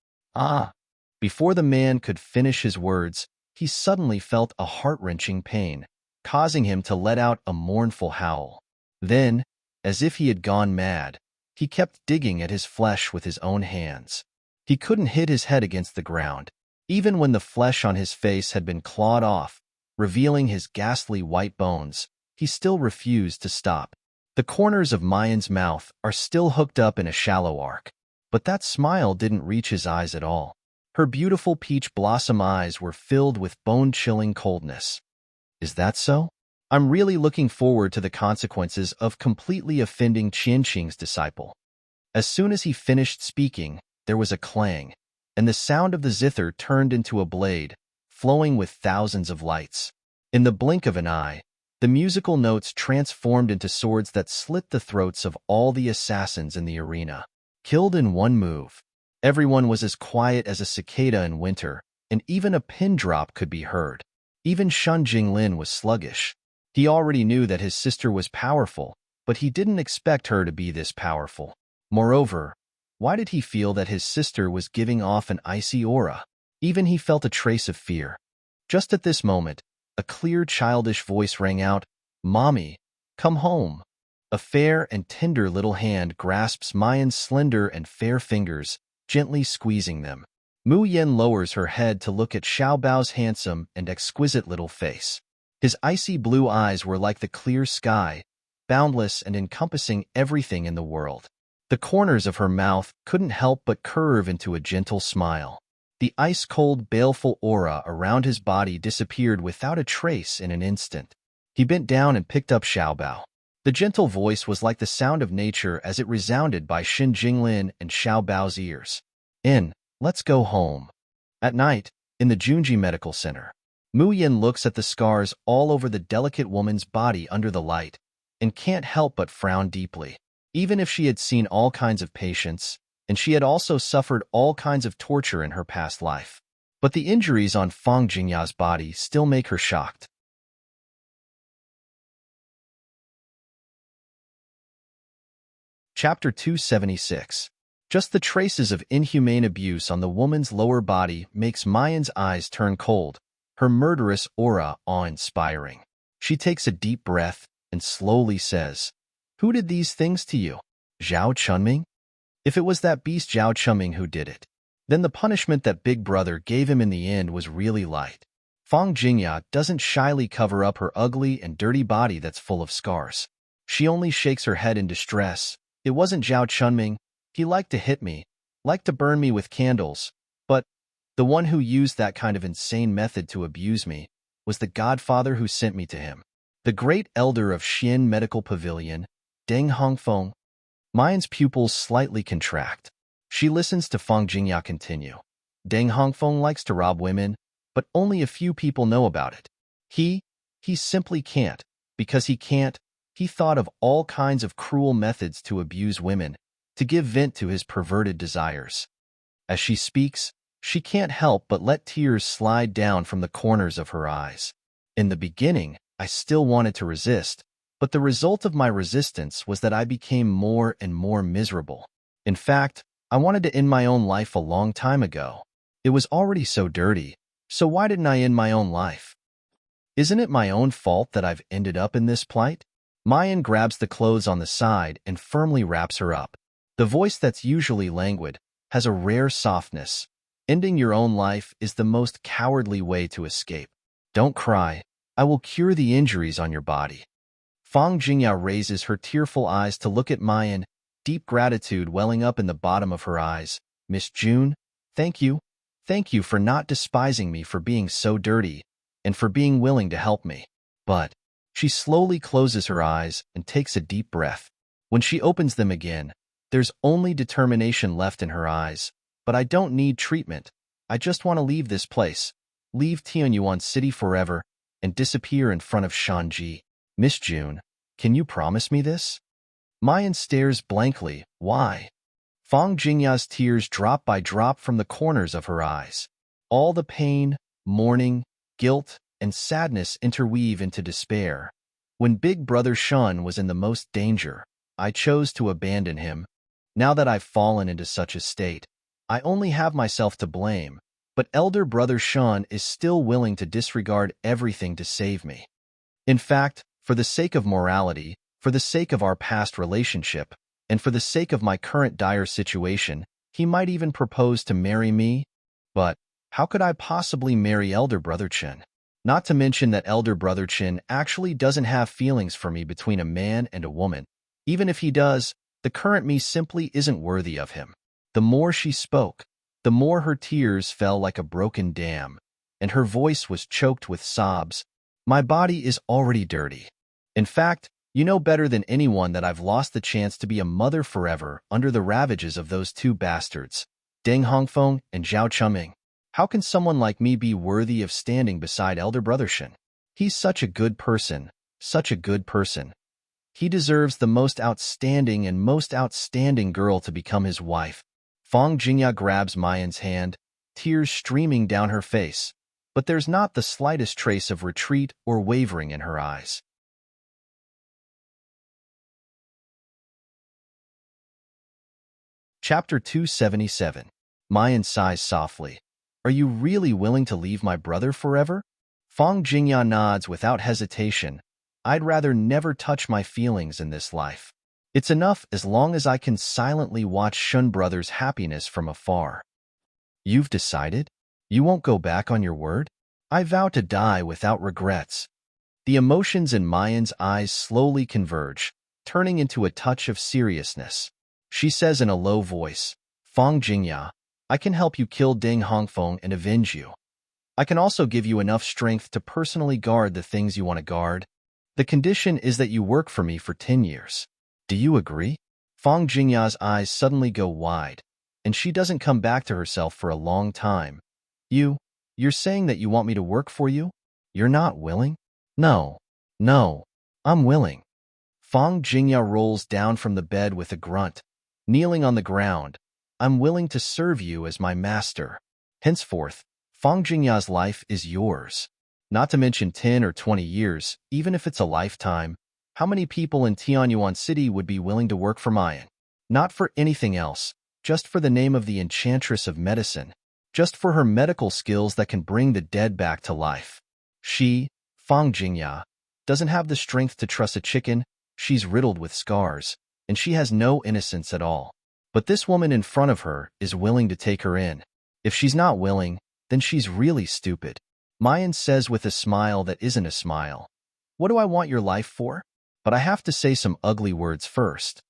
Before the man could finish his words, he suddenly felt a heart-wrenching pain, causing him to let out a mournful howl. Then, as if he had gone mad, he kept digging at his flesh with his own hands. He couldn't hit his head against the ground, even when the flesh on his face had been clawed off, revealing his ghastly white bones. He still refused to stop. The corners of Mayan's mouth are still hooked up in a shallow arc, but that smile didn't reach his eyes at all. Her beautiful peach blossom eyes were filled with bone-chilling coldness. Is that so? I'm really looking forward to the consequences of completely offending Qianqing's disciple. As soon as he finished speaking, There was a clang, and the sound of the zither turned into a blade, flowing with thousands of lights. In the blink of an eye, the musical notes transformed into swords that slit the throats of all the assassins in the arena. Killed in one move. Everyone was as quiet as a cicada in winter, and even a pin drop could be heard. Even Shun Jinglin was sluggish. He already knew that his sister was powerful, but he didn't expect her to be this powerful. Moreover, why did he feel that his sister was giving off an icy aura? Even he felt a trace of fear. Just at this moment, a clear childish voice rang out, "Mommy, come home." A fair and tender little hand grasps Mayan's slender and fair fingers, gently squeezing them. Mu Yen lowers her head to look at Xiao Bao's handsome and exquisite little face. His icy blue eyes were like the clear sky, boundless and encompassing everything in the world. The corners of her mouth couldn't help but curve into a gentle smile. The ice-cold, baleful aura around his body disappeared without a trace in an instant. He bent down and picked up Xiao Bao. The gentle voice was like the sound of nature as it resounded by Xin Jinglin and Xiao Bao's ears. Let's go home. At night, in the Junji Medical Center, Mu Yin looks at the scars all over the delicate woman's body under the light, and can't help but frown deeply. Even if she had seen all kinds of patients, and she had also suffered all kinds of torture in her past life. But the injuries on Fang Jingya's body still make her shocked. Chapter 276. Just the traces of inhumane abuse on the woman's lower body makes Mayan's eyes turn cold, her murderous aura awe-inspiring. She takes a deep breath and slowly says, "Who did these things to you? Zhao Chunming? If it was that beast Zhao Chunming who did it, then the punishment that Big Brother gave him in the end was really light." Fang Jingya doesn't shyly cover up her ugly and dirty body that's full of scars. She only shakes her head in distress. "It wasn't Zhao Chunming. He liked to hit me, liked to burn me with candles, but the one who used that kind of insane method to abuse me was the godfather who sent me to him. The great elder of Xian Medical Pavilion, Deng Hongfeng." Mayan's pupils slightly contract. She listens to Fang Jingya continue. "Deng Hongfeng likes to rob women, but only a few people know about it. He simply can't, because he can't. He thought of all kinds of cruel methods to abuse women, to give vent to his perverted desires." As she speaks, she can't help but let tears slide down from the corners of her eyes. "In the beginning, I still wanted to resist, but the result of my resistance was that I became more and more miserable. In fact, I wanted to end my own life a long time ago. It was already so dirty, so why didn't I end my own life? Isn't it my own fault that I've ended up in this plight?" Mayan grabs the clothes on the side and firmly wraps her up. The voice that's usually languid has a rare softness. "Ending your own life is the most cowardly way to escape. Don't cry. I will cure the injuries on your body." Fang Jingya raises her tearful eyes to look at Mayan, deep gratitude welling up in the bottom of her eyes. "Miss June, thank you. Thank you for not despising me for being so dirty, and for being willing to help me." But she slowly closes her eyes and takes a deep breath. When she opens them again, there's only determination left in her eyes. "But I don't need treatment. I just want to leave this place, leave Tianyuan City forever, and disappear in front of Shanji. Miss June, can you promise me this?" Mayan stares blankly. "Why?" Fang Jingya's tears drop by drop from the corners of her eyes. All the pain, mourning, guilt, and sadness interweave into despair. "When Big Brother Shun was in the most danger, I chose to abandon him. Now that I've fallen into such a state, I only have myself to blame, but Elder Brother Shun is still willing to disregard everything to save me. In fact, for the sake of morality, for the sake of our past relationship, and for the sake of my current dire situation, he might even propose to marry me. But how could I possibly marry Elder Brother Chen? Not to mention that Elder Brother Chen actually doesn't have feelings for me between a man and a woman. Even if he does, the current me simply isn't worthy of him." The more she spoke, the more her tears fell like a broken dam, and her voice was choked with sobs. "My body is already dirty. In fact, you know better than anyone that I've lost the chance to be a mother forever under the ravages of those two bastards, Ding Hongfeng and Zhao Chuming. How can someone like me be worthy of standing beside elder brother Shen? He's such a good person, such a good person. He deserves the most outstanding girl to become his wife. Fang Jingya grabs Mayan's hand, tears streaming down her face, but there's not the slightest trace of retreat or wavering in her eyes. Chapter 277. Mayan sighs softly. Are you really willing to leave my brother forever? Fang Jingya nods without hesitation. I'd rather never touch my feelings in this life. It's enough as long as I can silently watch Shun brother's happiness from afar. You've decided? You won't go back on your word? I vow to die without regrets. The emotions in Mayan's eyes slowly converge, turning into a touch of seriousness. She says in a low voice, Fang Jingya, I can help you kill Ding Hongfeng and avenge you. I can also give you enough strength to personally guard the things you want to guard. The condition is that you work for me for 10 years. Do you agree? Fang Jingya's eyes suddenly go wide, and she doesn't come back to herself for a long time. You're saying that you want me to work for you? You're not willing? No, I'm willing. Fang Jingya rolls down from the bed with a grunt, kneeling on the ground. I'm willing to serve you as my master. Henceforth, Fang Jingya's life is yours. Not to mention 10 or 20 years, even if it's a lifetime. How many people in Tianyuan City would be willing to work for Mayan? Not for anything else, just for the name of the Enchantress of Medicine, just for her medical skills that can bring the dead back to life. She, Fang Jingya, doesn't have the strength to truss a chicken. She's riddled with scars, and she has no innocence at all. But this woman in front of her is willing to take her in. If she's not willing, then she's really stupid. Mayan says with a smile that isn't a smile. What do I want your life for? But I have to say some ugly words first.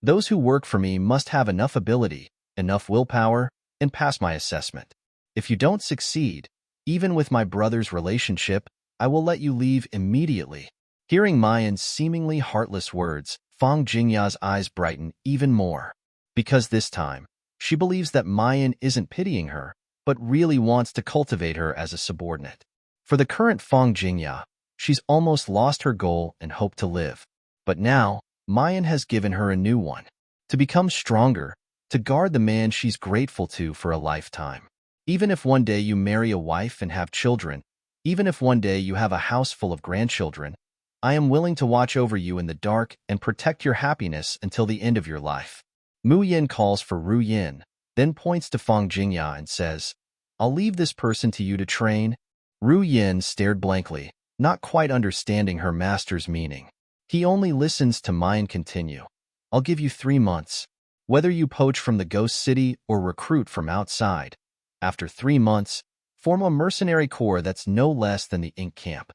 Those who work for me must have enough ability, enough willpower, and pass my assessment. If you don't succeed, even with my brother's relationship, I will let you leave immediately. Hearing Mayan's seemingly heartless words, Fang Jingya's eyes brighten even more. Because this time, she believes that Mayan isn't pitying her, but really wants to cultivate her as a subordinate. For the current Fang Jingya, she's almost lost her goal and hope to live. But now, Mayan has given her a new one. To become stronger, to guard the man she's grateful to for a lifetime. Even if one day you marry a wife and have children, even if one day you have a house full of grandchildren, I am willing to watch over you in the dark and protect your happiness until the end of your life. Mu Yin calls for Ru Yin, then points to Fang Jingya and says, I'll leave this person to you to train. Ru Yin stared blankly, not quite understanding her master's meaning. He only listens to Mayan continue. I'll give you 3 months. Whether you poach from the ghost city or recruit from outside, after 3 months, form a mercenary corps that's no less than the ink camp.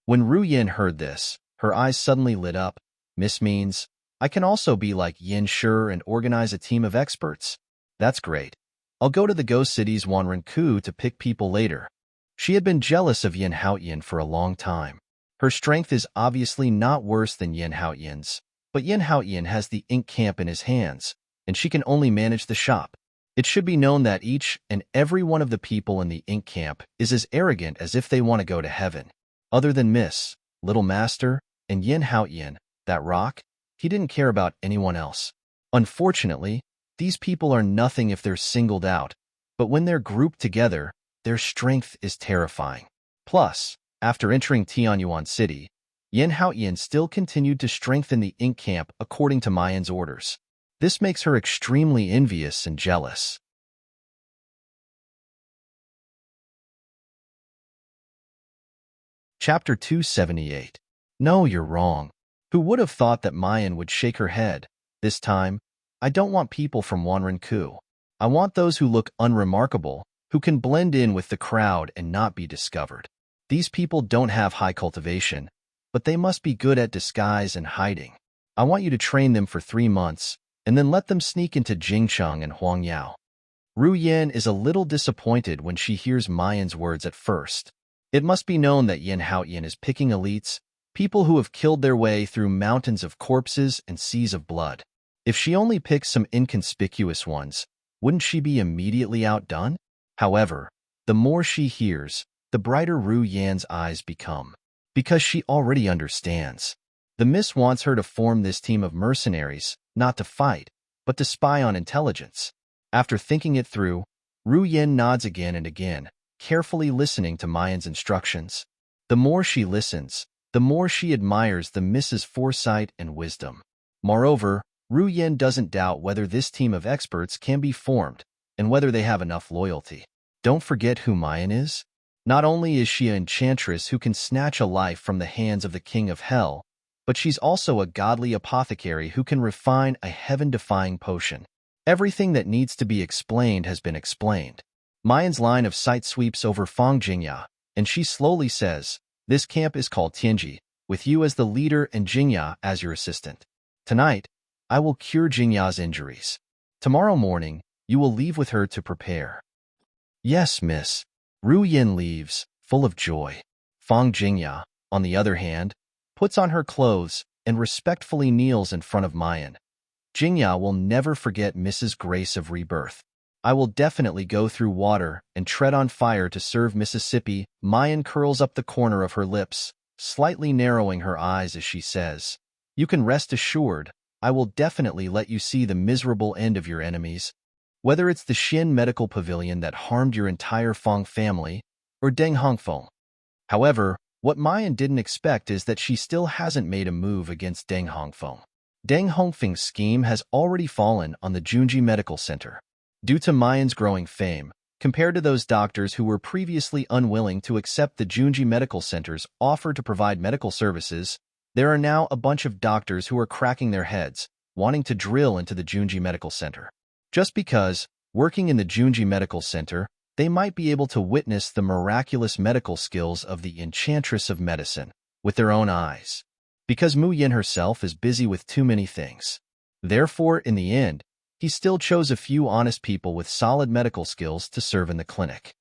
When Ru Yin heard this, her eyes suddenly lit up. Miss means, I can also be like Yin Shi and organize a team of experts. That's great. I'll go to the ghost city's Wanrenku to pick people later. She had been jealous of Yin Haoyin for a long time. Her strength is obviously not worse than Yin Haoyin's, but Yin Haoyin has the ink camp in his hands, and she can only manage the shop. It should be known that each and every one of the people in the ink camp is as arrogant as if they want to go to heaven. Other than Miss, Little Master, and Yin Haoyin, that rock, he didn't care about anyone else. Unfortunately, these people are nothing if they're singled out, but when they're grouped together, their strength is terrifying. Plus, after entering Tianyuan City, Yin Haoyin still continued to strengthen the ink camp according to Mayan's orders. This makes her extremely envious and jealous. Chapter 278. No, you're wrong. Who would have thought that Mayan would shake her head? This time, I don't want people from Wanrenku. I want those who look unremarkable, who can blend in with the crowd and not be discovered. These people don't have high cultivation, but they must be good at disguise and hiding. I want you to train them for 3 months, and then let them sneak into Jingcheng and Huangyao. Ru Yin is a little disappointed when she hears Mayan's words at first. It must be known that Yin Haoyin is picking elites, people who have killed their way through mountains of corpses and seas of blood. If she only picks some inconspicuous ones, Wouldn't she be immediately outdone? However, the more she hears, the brighter Ru Yan's eyes become. Because she already understands. The Miss wants her to form this team of mercenaries, not to fight, but to spy on intelligence. After thinking it through, Ru Yan nods again and again, carefully listening to Mayan's instructions. The more she listens, the more she admires the Miss's foresight and wisdom. Moreover, Ru Yan doesn't doubt whether this team of experts can be formed and whether they have enough loyalty. Don't forget who Mayan is. Not only is she an enchantress who can snatch a life from the hands of the king of hell, but she's also a godly apothecary who can refine a heaven-defying potion. Everything that needs to be explained has been explained. Mayan's line of sight sweeps over Fang Jingya, and she slowly says, "This camp is called Tianji, with you as the leader and Jingya as your assistant. Tonight, I will cure Jingya's injuries. Tomorrow morning, you will leave with her to prepare." "Yes, miss." Ru Yin leaves, full of joy. Fang Jingya, on the other hand, puts on her clothes and respectfully kneels in front of Mayan. "Jingya will never forget Mrs. Grace of Rebirth. I will definitely go through water and tread on fire to serve Mississippi." Mayan curls up the corner of her lips, slightly narrowing her eyes as she says, "You can rest assured, I will definitely let you see the miserable end of your enemies. Whether it's the Xin Medical Pavilion that harmed your entire Fang family, or Deng Hongfeng." However, what Mayan didn't expect is that she still hasn't made a move against Deng Hongfeng. Deng Hongfeng's scheme has already fallen on the Junji Medical Center. Due to Mayan's growing fame, compared to those doctors who were previously unwilling to accept the Junji Medical Center's offer to provide medical services, there are now a bunch of doctors who are cracking their heads, wanting to drill into the Junji Medical Center. Just because, working in the Junji Medical Center, they might be able to witness the miraculous medical skills of the Enchantress of Medicine with their own eyes. Because Mu Yin herself is busy with too many things. Therefore, in the end, he still chose a few honest people with solid medical skills to serve in the clinic.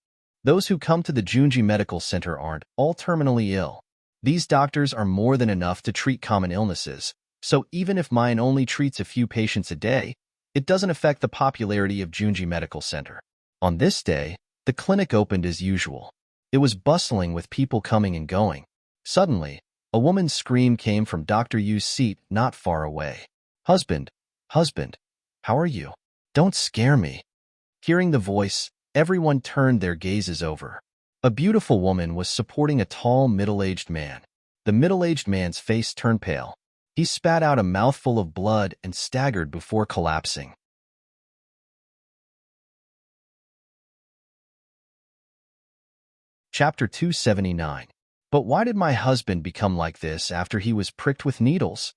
Those who come to the Junji Medical Center aren't all terminally ill. These doctors are more than enough to treat common illnesses, so even if Mayan only treats a few patients a day, it doesn't affect the popularity of Junji Medical Center. On this day, the clinic opened as usual. It was bustling with people coming and going. Suddenly, a woman's scream came from Dr. Yu's seat not far away. "Husband, husband, how are you? Don't scare me." Hearing the voice, everyone turned their gazes over. A beautiful woman was supporting a tall, middle-aged man. The middle-aged man's face turned pale. He spat out a mouthful of blood and staggered before collapsing. Chapter 279. But why did my husband become like this after he was pricked with needles?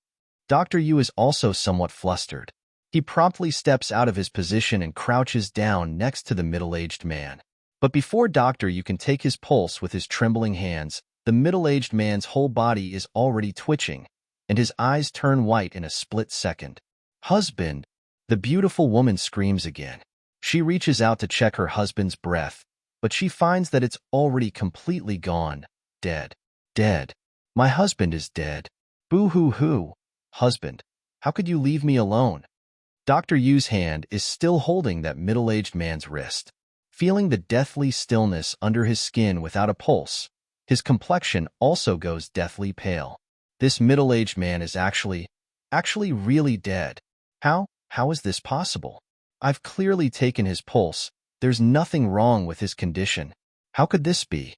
Dr. Yu is also somewhat flustered. He promptly steps out of his position and crouches down next to the middle-aged man. But before Dr. Yu can take his pulse with his trembling hands, the middle-aged man's whole body is already twitching, and his eyes turn white in a split second. "Husband!" The beautiful woman screams again. She reaches out to check her husband's breath, but she finds that it's already completely gone. Dead. Dead. My husband is dead. Boo-hoo-hoo. Husband, how could you leave me alone? Dr. Yu's hand is still holding that middle-aged man's wrist. Feeling the deathly stillness under his skin without a pulse, his complexion also goes deathly pale. This middle-aged man is actually really dead. How is this possible? I've clearly taken his pulse. There's nothing wrong with his condition. How could this be?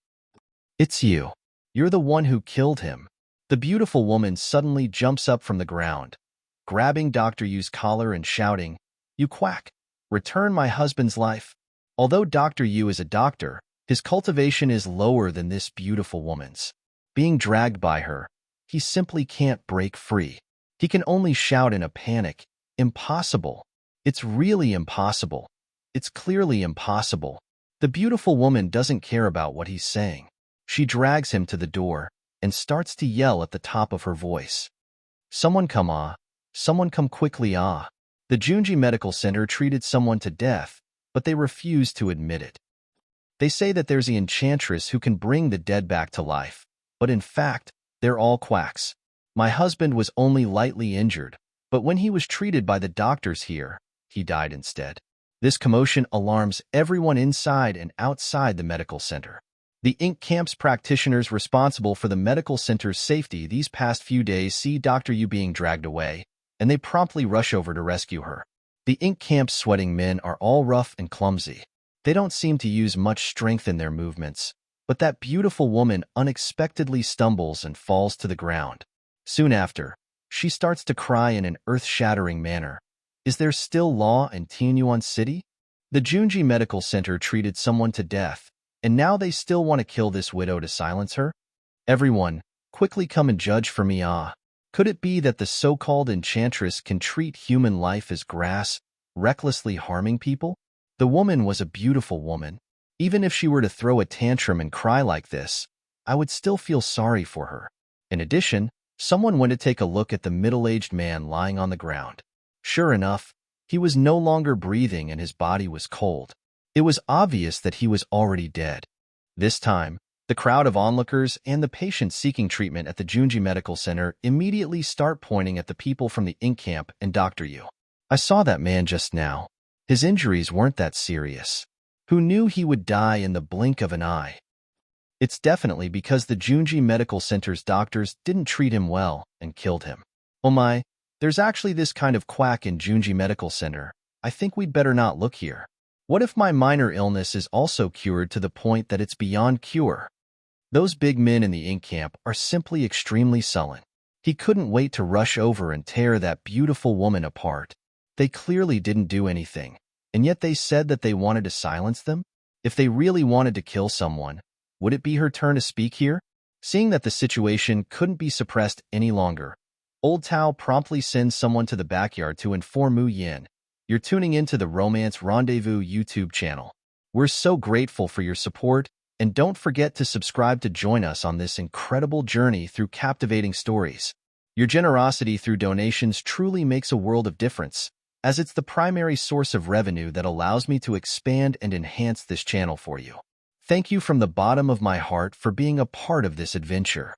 It's you. You're the one who killed him. The beautiful woman suddenly jumps up from the ground, grabbing Dr. Yu's collar and shouting, "You quack! Return my husband's life." Although Dr. Yu is a doctor, his cultivation is lower than this beautiful woman's. Being dragged by her, he simply can't break free. He can only shout in a panic, "Impossible! It's really impossible! It's clearly impossible." The beautiful woman doesn't care about what he's saying. She drags him to the door and starts to yell at the top of her voice. "Someone come, ah! Someone come quickly, ah!" The Junji Medical Center treated someone to death, but they refuse to admit it. They say that there's the Enchantress who can bring the dead back to life, but in fact, they're all quacks. My husband was only lightly injured, but when he was treated by the doctors here, he died instead. This commotion alarms everyone inside and outside the medical center. The Ink Camp's practitioners responsible for the medical center's safety these past few days see Dr. Yu being dragged away, and they promptly rush over to rescue her. The Ink Camp's sweating men are all rough and clumsy. They don't seem to use much strength in their movements, but that beautiful woman unexpectedly stumbles and falls to the ground. Soon after, she starts to cry in an earth-shattering manner. Is there still law in Tianyuan City? The Junji Medical Center treated someone to death, and now they still want to kill this widow to silence her? Everyone, quickly come and judge for me. Could it be that the so-called Enchantress can treat human life as grass, recklessly harming people? The woman was a beautiful woman. Even if she were to throw a tantrum and cry like this, I would still feel sorry for her. In addition, someone went to take a look at the middle-aged man lying on the ground. Sure enough, he was no longer breathing and his body was cold. It was obvious that he was already dead. This time, the crowd of onlookers and the patients seeking treatment at the Junji Medical Center immediately start pointing at the people from the Ink Camp and Dr. Yu. I saw that man just now. His injuries weren't that serious. Who knew he would die in the blink of an eye? It's definitely because the Junji Medical Center's doctors didn't treat him well and killed him. Oh my, there's actually this kind of quack in Junji Medical Center. I think we'd better not look here. What if my minor illness is also cured to the point that it's beyond cure? Those big men in the Ink Camp are simply extremely sullen. He couldn't wait to rush over and tear that beautiful woman apart. They clearly didn't do anything, and yet they said that they wanted to silence them? If they really wanted to kill someone, would it be her turn to speak here? Seeing that the situation couldn't be suppressed any longer, Old Tao promptly sends someone to the backyard to inform Mu Yin. You're tuning into the Romance Rendezvous YouTube channel. We're so grateful for your support, and don't forget to subscribe to join us on this incredible journey through captivating stories. Your generosity through donations truly makes a world of difference, as it's the primary source of revenue that allows me to expand and enhance this channel for you. Thank you from the bottom of my heart for being a part of this adventure.